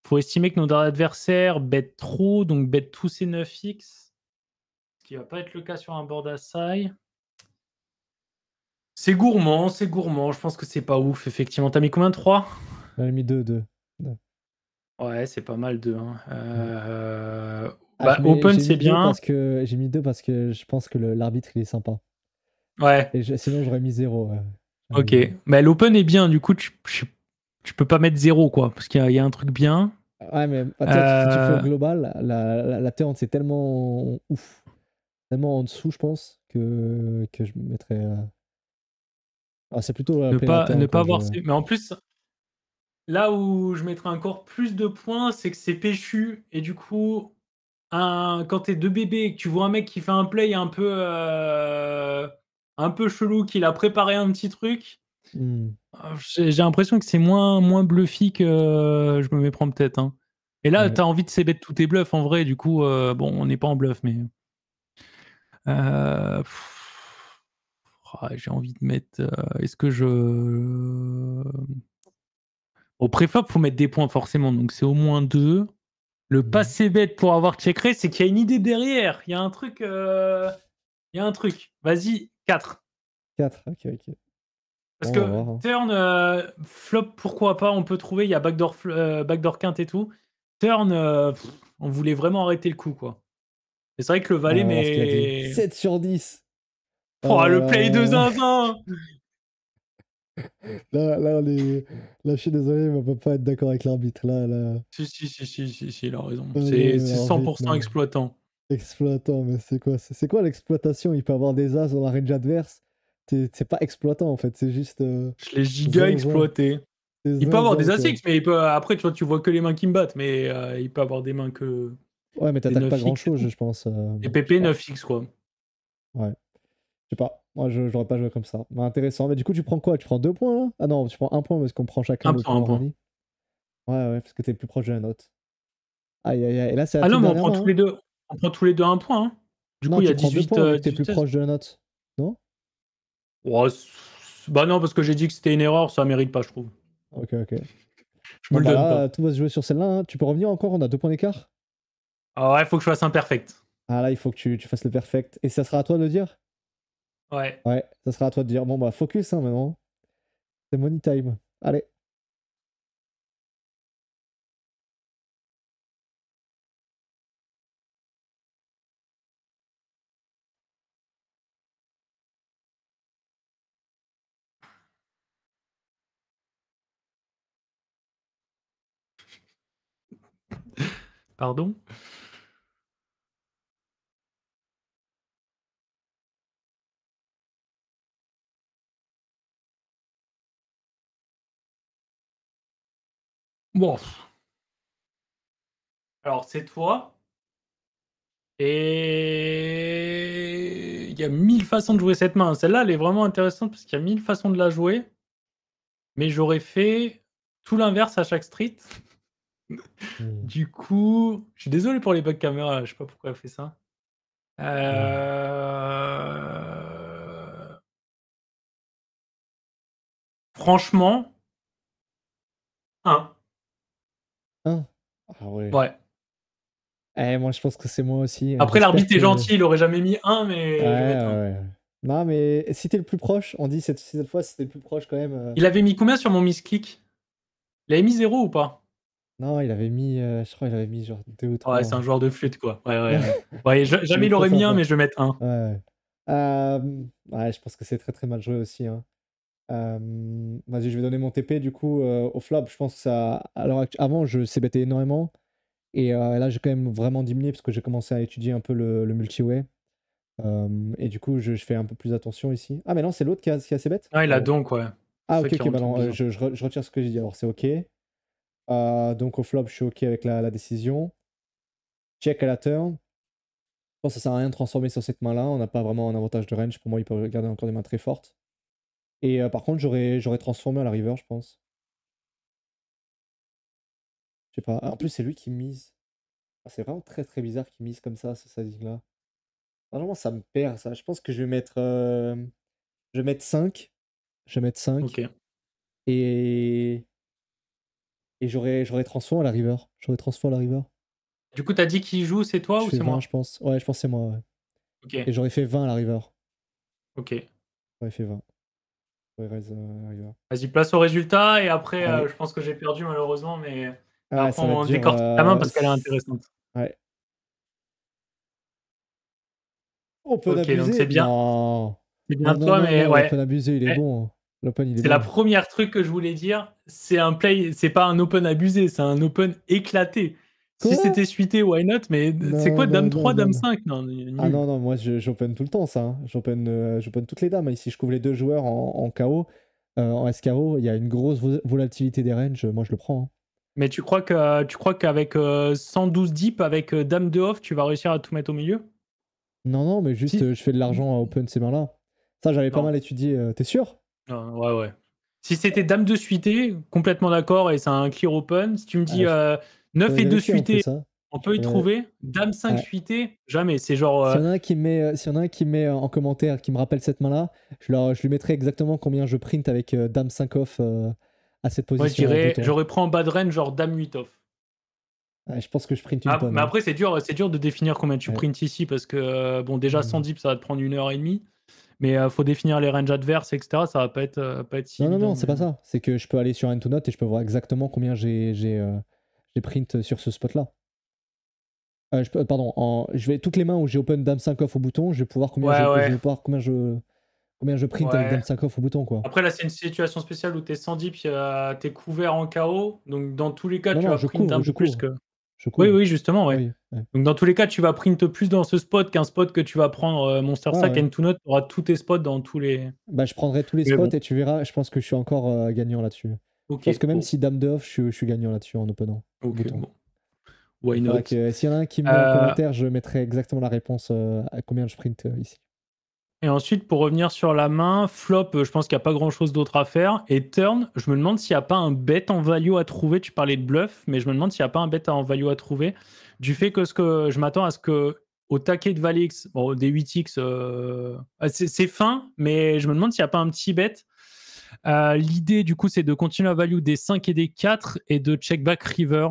Faut estimer que nos adversaires bet trop, donc bet tous ces 9x, ce qui va pas être le cas sur un board assai. C'est gourmand, c'est gourmand. Je pense que c'est pas ouf, effectivement. T'as mis combien de 3?
J'en mis 2, 2.
Ouais, c'est pas mal 2, hein.
Ah,
Open,
j'ai
c'est
mis 2
bien.
parce que je pense que l'arbitre il est sympa.
Ouais,
Et sinon j'aurais mis 0. J'aurais mis
ok.
0.
Mais l'open est bien, du coup, tu peux pas mettre 0, quoi, parce qu'il y a un truc bien.
Ouais, mais toi, si tu fais au
Euh,
global, la turn c'est tellement ouf, tellement en dessous, je pense, que je mettrais. C'est plutôt play la turn
ne pas
que je.
avoir. Mais en plus, là où je mettrais encore plus de points, c'est que c'est péchu. Et du coup, quand t'es deux bébés et que tu vois un mec qui fait un play un peu chelou, qu'il a préparé un petit truc,
Hmm.
j'ai l'impression que c'est moins bluffy que je me méprends peut-être, hein. Et là,
Ouais.
t'as envie de s'ébête tous tes bluffs en vrai. Du coup, bon, on n'est pas en bluff, mais. Euh, j'ai envie de mettre. Est-ce que je. Au préflop, faut mettre des points forcément, donc c'est au moins 2. Le passé bête pour avoir check raise, c'est qu'il y a une idée derrière. Il y a un truc. Il y a un truc. Vas-y, 4.
4, ok.
Parce
Bon, on va
que
voir, hein.
turn, flop, pourquoi pas, on peut trouver. Il y a backdoor quinte et tout. Turn, on voulait vraiment arrêter le coup, quoi. Et c'est vrai que le
On
valet,
va voir ce qu'il a dit.
mais.
7 sur 10.
Oh,
Oh
le play de
là
zinzin.
là, là, je suis désolé, mais on peut pas être d'accord avec l'arbitre. Là.
Si, il a raison.
Non,
C'est
l'arbitre,
100%
non.
exploitant.
Exploitant, mais c'est quoi? C'est quoi l'exploitation? Il peut avoir des as dans la range adverse. C'est pas exploitant en fait, c'est juste.
Je l'ai giga
Zinzin.
exploité.
C'est
Il peut avoir des
zinzin, quoi.
As-X, mais il peut, après, tu vois que les mains qui me battent, mais il peut avoir des mains que
Ouais, mais
des
t'attaques pas
9X et
grand-chose,
tout.
je pense.
Et
Je sais
PP
pas.
9X, quoi.
Ouais. Je sais pas. Moi, j'aurais pas joué comme ça. Mais intéressant. Mais du coup, tu prends quoi? Tu prends 2 points là? Ah non, tu prends 1 point parce qu'on prend chacun
Un
le
point, un
point
point.
remis. Ouais, parce que t'es plus proche de la note. Aïe. Et là, c'est la
Ah
toute
non, mais
dernière main, hein?
on prend tous les deux un point, hein. Du
Non,
coup, il y
tu
a
prends 2
18,
points vu que t'es plus
18-16.
proche de la note. Non?
Ouais, bah non, parce que j'ai dit que c'était une erreur, ça mérite pas, je trouve.
Ok.
Je me
Bon,
le
bah
donne
là,
pas.
tout va se jouer sur celle-là, hein. Tu peux revenir encore, on a 2 points d'écart.
Ah ouais, faut que je fasse un perfect.
Ah là, il faut que tu fasses le perfect. Et ça sera à toi de le dire?
Ouais.
Ouais, ça sera à toi de dire. Bon, bah, focus, hein, maintenant. C'est money time. Allez.
Pardon? Bon. Alors, c'est toi. Et il y a 1000 façons de jouer cette main. Celle-là, elle est vraiment intéressante parce qu'il y a 1000 façons de la jouer. Mais j'aurais fait tout l'inverse à chaque street. Du coup, je suis désolé pour les bugs caméra, je sais pas pourquoi elle fait ça. Franchement, 1.
1. Ah ouais.
Ouais.
Moi, je pense que c'est moi aussi.
Après,
J'espère
l'arbitre est
que.
gentil, il aurait jamais mis 1, mais je vais mettre 1.
Ouais. Non, mais si t'es le plus proche, on dit cette fois, si t'es le plus proche quand même.
Il avait mis combien sur mon misclick? Il avait mis 0 ou pas?
Non, il avait mis. Je crois qu'il avait mis genre 2 ou
Ouais,
3.
c'est un joueur de flûte, quoi. Ouais. Ouais,
Il
jamais
est
il
trop
aurait mis 1,
sympa.
mais je vais mettre 1.
Ouais. Ouais, je pense que c'est très mal joué aussi, hein. Vas-y, je vais donner mon TP du coup au flop. Je pense que ça. Alors, avant, je CBT énormément. Et là, j'ai quand même vraiment diminué parce que j'ai commencé à étudier un peu le multi-way. Et du coup, je fais un peu plus attention ici. Ah, mais non, c'est l'autre qui a ses bêtes?
Ah, il a
Pardon.
donc, ouais.
Ah,
C'est ça
ok,
qui rend le
bah
truc
non,
bizarre.
je retire ce que j'ai dit. Alors, c'est ok. Donc, au flop, je suis ok avec la décision. Check à la turn. Je pense que ça sert à rien de transformer sur cette main-là. On n'a pas vraiment un avantage de range. Pour moi, il peut garder encore des mains très fortes. Et par contre, j'aurais transformé à la river, je pense. Je sais pas. En plus, c'est lui qui mise. Ah, c'est vraiment très bizarre qu'il mise comme ça, ce Sadig-là. Vraiment, ça me perd, ça. Je pense que je vais mettre 5. Je vais mettre 5.
Ok.
Et, et j'aurais transfo à la river. J'aurais transfo à la river.
Du coup, t'as dit qui joue, c'est toi
Je
ou
fais
c'est
20,
moi?
je pense. Ouais, je pense que c'est moi, ouais.
Ok.
Et j'aurais fait 20 à la river.
Ok.
J'aurais fait 20. J'aurais raise la river.
Vas-y, place au résultat et après,
Allez.
je pense que j'ai perdu malheureusement, mais
Ouais,
après
ça va être
on
dur.
décortique la main parce qu'elle est intéressante.
Ouais. Open
Ok, donc
abusé? Non.
c'est bien toi, mais
L'open
ouais.
abusé, il est
Eh,
bon, hein. L'open, il est
c'est la
bon.
première truc que je voulais dire. C'est un play, c'est pas un open abusé, c'est un open éclaté. Si
Quoi?
c'était suité, why not? Mais c'est quoi Dame 3, Dame
Non.
5? Non,
Ah
nul.
non, moi j'open tout le temps ça, hein. J'open toutes les dames. Ici, je couvre les deux joueurs en KO. En SKO, il y a une grosse volatilité des ranges. Moi, je le prends, hein.
Mais tu crois qu'avec 112 deep, avec Dame de off, tu vas réussir à tout mettre au milieu?
Non, mais juste,
Si.
je fais de l'argent à open ces mains-là. Ça, j'avais pas
Non.
mal étudié. T'es sûr?
Non, ouais. Si c'était Dame de suité, complètement d'accord, et c'est un clear open. Si tu me dis
Je
9
peux
et 2
vérifier en
suité,
plus, hein.
on peut y
Ouais.
trouver. Dame 5
Ouais.
suité, jamais. C'est genre.
S'il y en a un qui met en commentaire, qui me rappelle cette main-là, je lui mettrai exactement combien je print avec Dame 5 off à cette
Moi,
position au bouton.
j'aurais pris en bas de range genre dame 8 off.
Ouais, je pense que je print une tonne.
Mais
Hein.
après, c'est dur de définir combien tu
Ouais.
prints ici parce que, bon, déjà, sans
Mhm.
dip, ça va te prendre 1h30. Mais faut définir les ranges adverses, etc. Ça va pas être si
Non, non,
évident.
non, c'est pas ça. C'est que je peux aller sur End2Note et je peux voir exactement combien j'ai print sur ce spot-là. Pardon, je vais toutes les mains où j'ai open dame 5 off au bouton, je vais pouvoir combien
Ouais, ouais.
combien je print avec
Ouais.
dame 5 off au bouton, quoi.
Après, là, c'est une situation spéciale où t'es sans dip, t'es couvert en KO. Donc, dans tous les cas,
Non,
tu
non,
vas print un peu plus
couvre.
que.
Je
Oui,
couvre.
oui, justement, ouais.
Oui, ouais.
Donc, dans tous les cas, tu vas print plus dans ce spot qu'un spot que tu vas prendre Monster
Ouais,
Sack.
ouais.
End2Note, tu auras tous tes spots dans tous les.
Bah, je prendrai tous les
Mais
spots
bon,
et tu verras, je pense que je suis encore gagnant là-dessus. Je
ok,
pense que même
bon,
si dame de off, je suis gagnant là-dessus en openant au
ok,
bouton.
bon. Why
Il faudra
not?
que s'il y en a un qui me met en
Euh,
commentaire, je mettrai exactement la réponse à combien je print ici.
Et ensuite, pour revenir sur la main, flop, je pense qu'il n'y a pas grand-chose d'autre à faire. Et turn, je me demande s'il n'y a pas un bet en value à trouver. Tu parlais de bluff, mais je me demande s'il n'y a pas un bet en value à trouver. Du fait que je m'attends à ce que au taquet de Valix, bon, des 8x, c'est fin, mais je me demande s'il n'y a pas un petit bet. L'idée, du coup, c'est de continuer à value des 5 et des 4 et de check back river.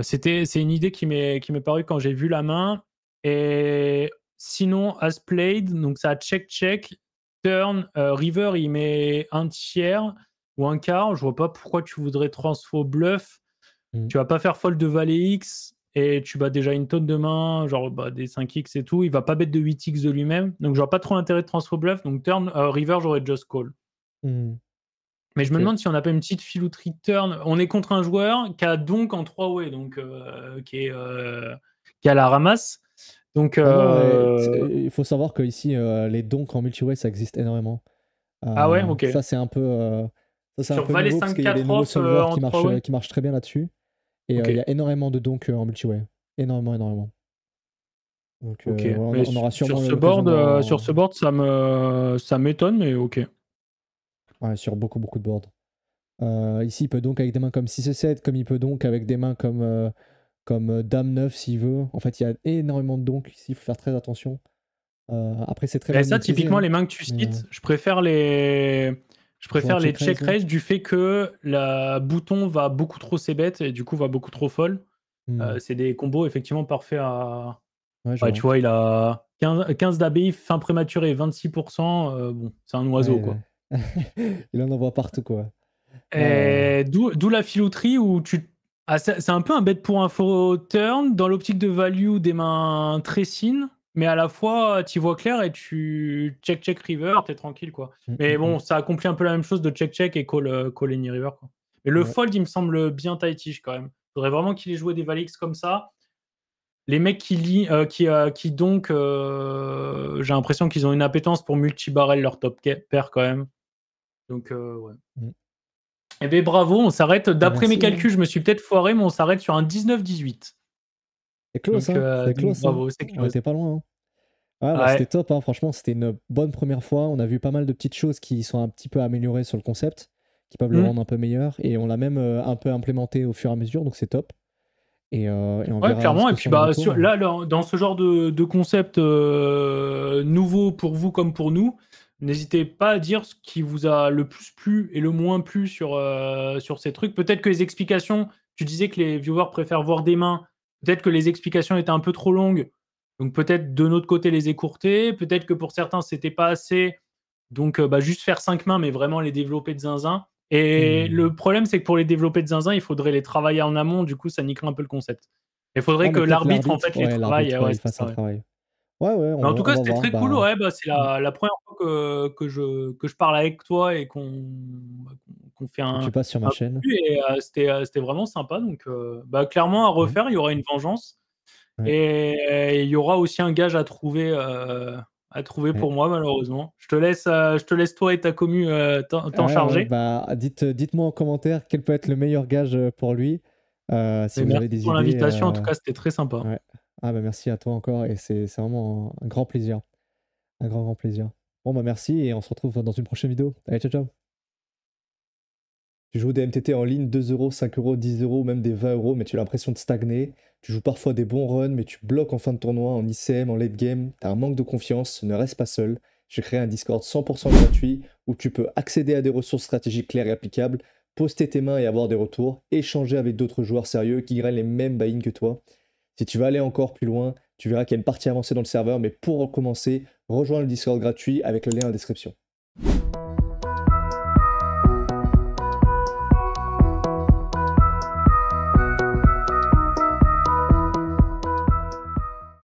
C'est une idée qui m'est parue quand j'ai vu la main. Et sinon, as played, donc ça a check, turn, river, il met un tiers ou un quart. Je vois pas pourquoi tu voudrais transfo bluff.
Mm.
Tu vas pas faire fold de valet X et tu bats déjà une tonne de mains, genre des 5x et tout. Il va pas bet de 8x de lui-même. Donc, je vois pas trop l'intérêt de transfo bluff. Donc, turn, river, j'aurais just call.
Mm.
Mais je me
Ok.
demande si on n'a pas une petite filouterie de turn. On est contre un joueur qui a donc en 3 way, donc qui est à la ramasse. Donc,
Ah non, il faut savoir que ici les donks en multi-way, ça existe énormément.
ah ouais, ok.
Ça, c'est un peu,
Sur valet
nouveau parce qu'il y a des
5-4
nouveaux
off
solvers
en 3 way.
qui marchent très bien là-dessus. Et
Ok,
il y a énormément de donks en multi-way. Énormément, énormément. Donc,
ok.
ouais,
Mais
on aura sûrement
sur
l'occasion
ce board, ça m'étonne, mais ok.
Ouais, sur beaucoup, beaucoup de boards. Ici, il peut donc avec des mains comme 6 et 7, comme il peut donc avec des mains comme Dame 9 s'il veut. En fait, il y a énormément de donks ici, il faut faire très attention. Après, c'est très
Et
bien de
ça,
maîtriser.
typiquement,
Hein.
les mains que tu
Mais
cites, je préfère les
jouer un check raise,
check
là.
raise du fait que la bouton va beaucoup trop c-bet et du coup va beaucoup trop fold. C'est des combos effectivement parfaits à.
Ouais, je
Ouais, tu
vois.
vois, il a 15 d'ABI, fin prématurée, 26%. Bon, c'est un oiseau, quoi.
Ouais, il en envoie partout, quoi.
Et d'où la filouterie où tu. Ah, c'est un peu un bet pour un faux turn dans l'optique de value des mains très fines, mais à la fois tu vois clair et tu check river, t'es tranquille, quoi. Mais bon, ça accomplit un peu la même chose de check et call any river, quoi. Mais le
Ouais.
fold, il me semble bien tightish quand même. Il faudrait vraiment qu'il ait joué des valix comme ça. Les mecs qui donc, j'ai l'impression qu'ils ont une appétence pour multi-barrel leur top pair quand même. Donc, ouais.
Mm.
Eh bien, bravo, on s'arrête.
Bah,
D'après mes
merci. Hein.
calculs, je me suis peut-être foiré, mais on s'arrête sur un 19-18.
C'est close,
Donc,
hein. C'est close, hein.
bravo, c'est
On
close.
était pas loin. Hein. Ouais, bah, c'était
Ouais.
top, hein. Franchement, c'était une bonne première fois. On a vu pas mal de petites choses qui sont un petit peu améliorées sur le concept, qui peuvent le rendre un peu meilleur. Et on l'a même un peu implémenté au fur et à mesure, donc c'est top. Et on
Ouais,
verra ce
clairement. Et
que
puis,
sont les retours.
là, dans ce genre de concept nouveau pour vous comme pour nous, n'hésitez pas à dire ce qui vous a le plus plu et le moins plu sur ces trucs. Peut-être que les explications, tu disais que les viewers préfèrent voir des mains. Peut-être que les explications étaient un peu trop longues. Donc, peut-être de notre côté les écourter. Peut-être que pour certains, c'était pas assez. Donc, juste faire 5 mains, mais vraiment les développer de zinzin. Et le problème, c'est que pour les développer de zinzin, il faudrait les travailler en amont. Du coup, ça niquerait un peu le concept. Il faudrait
Ah,
que
mais peut-être
l'arbitre, en fait, les travaille.
l'arbitre,
Ouais,
il
c'est
fasse un
ça, ouais.
travail. Ouais,
Mais en tout
on
cas,
va
c'était
voir.
très cool.
Bah,
Ouais, c'est la première fois que je parle avec toi et qu'on fait
que tu
un
passes sur ma chaîne.
contenu. Et c'était vraiment sympa. Donc, clairement, à
Ouais,
refaire, il y aura une vengeance.
ouais,
Et il y aura aussi un gage à trouver
ouais.
pour moi, malheureusement. Je te laisse toi et ta commu t'en
Ouais,
charger.
bah, dites-moi en commentaire quel peut être le meilleur gage pour lui. Si
Mais
vous
merci
avez des
pour
idées.
l'invitation. En tout cas, c'était très sympa.
Ouais. Ah, bah, merci à toi encore. Et c'est vraiment un grand plaisir. Un grand, grand plaisir. Bon, bah, merci. Et on se retrouve dans une prochaine vidéo. Allez, ciao, ciao. Tu joues des MTT en ligne, 2 euros, 5 euros, 10 euros, même des 20 euros, mais tu as l'impression de stagner. Tu joues parfois des bons runs, mais tu bloques en fin de tournoi, en ICM, en late game. T'as un manque de confiance, ne reste pas seul. j'ai créé un Discord 100% gratuit où tu peux accéder à des ressources stratégiques claires et applicables, poster tes mains et avoir des retours, échanger avec d'autres joueurs sérieux qui gagnent les mêmes buy-in que toi. Si tu veux aller encore plus loin, tu verras qu'il y a une partie avancée dans le serveur, mais pour recommencer, rejoins le Discord gratuit avec le lien en description.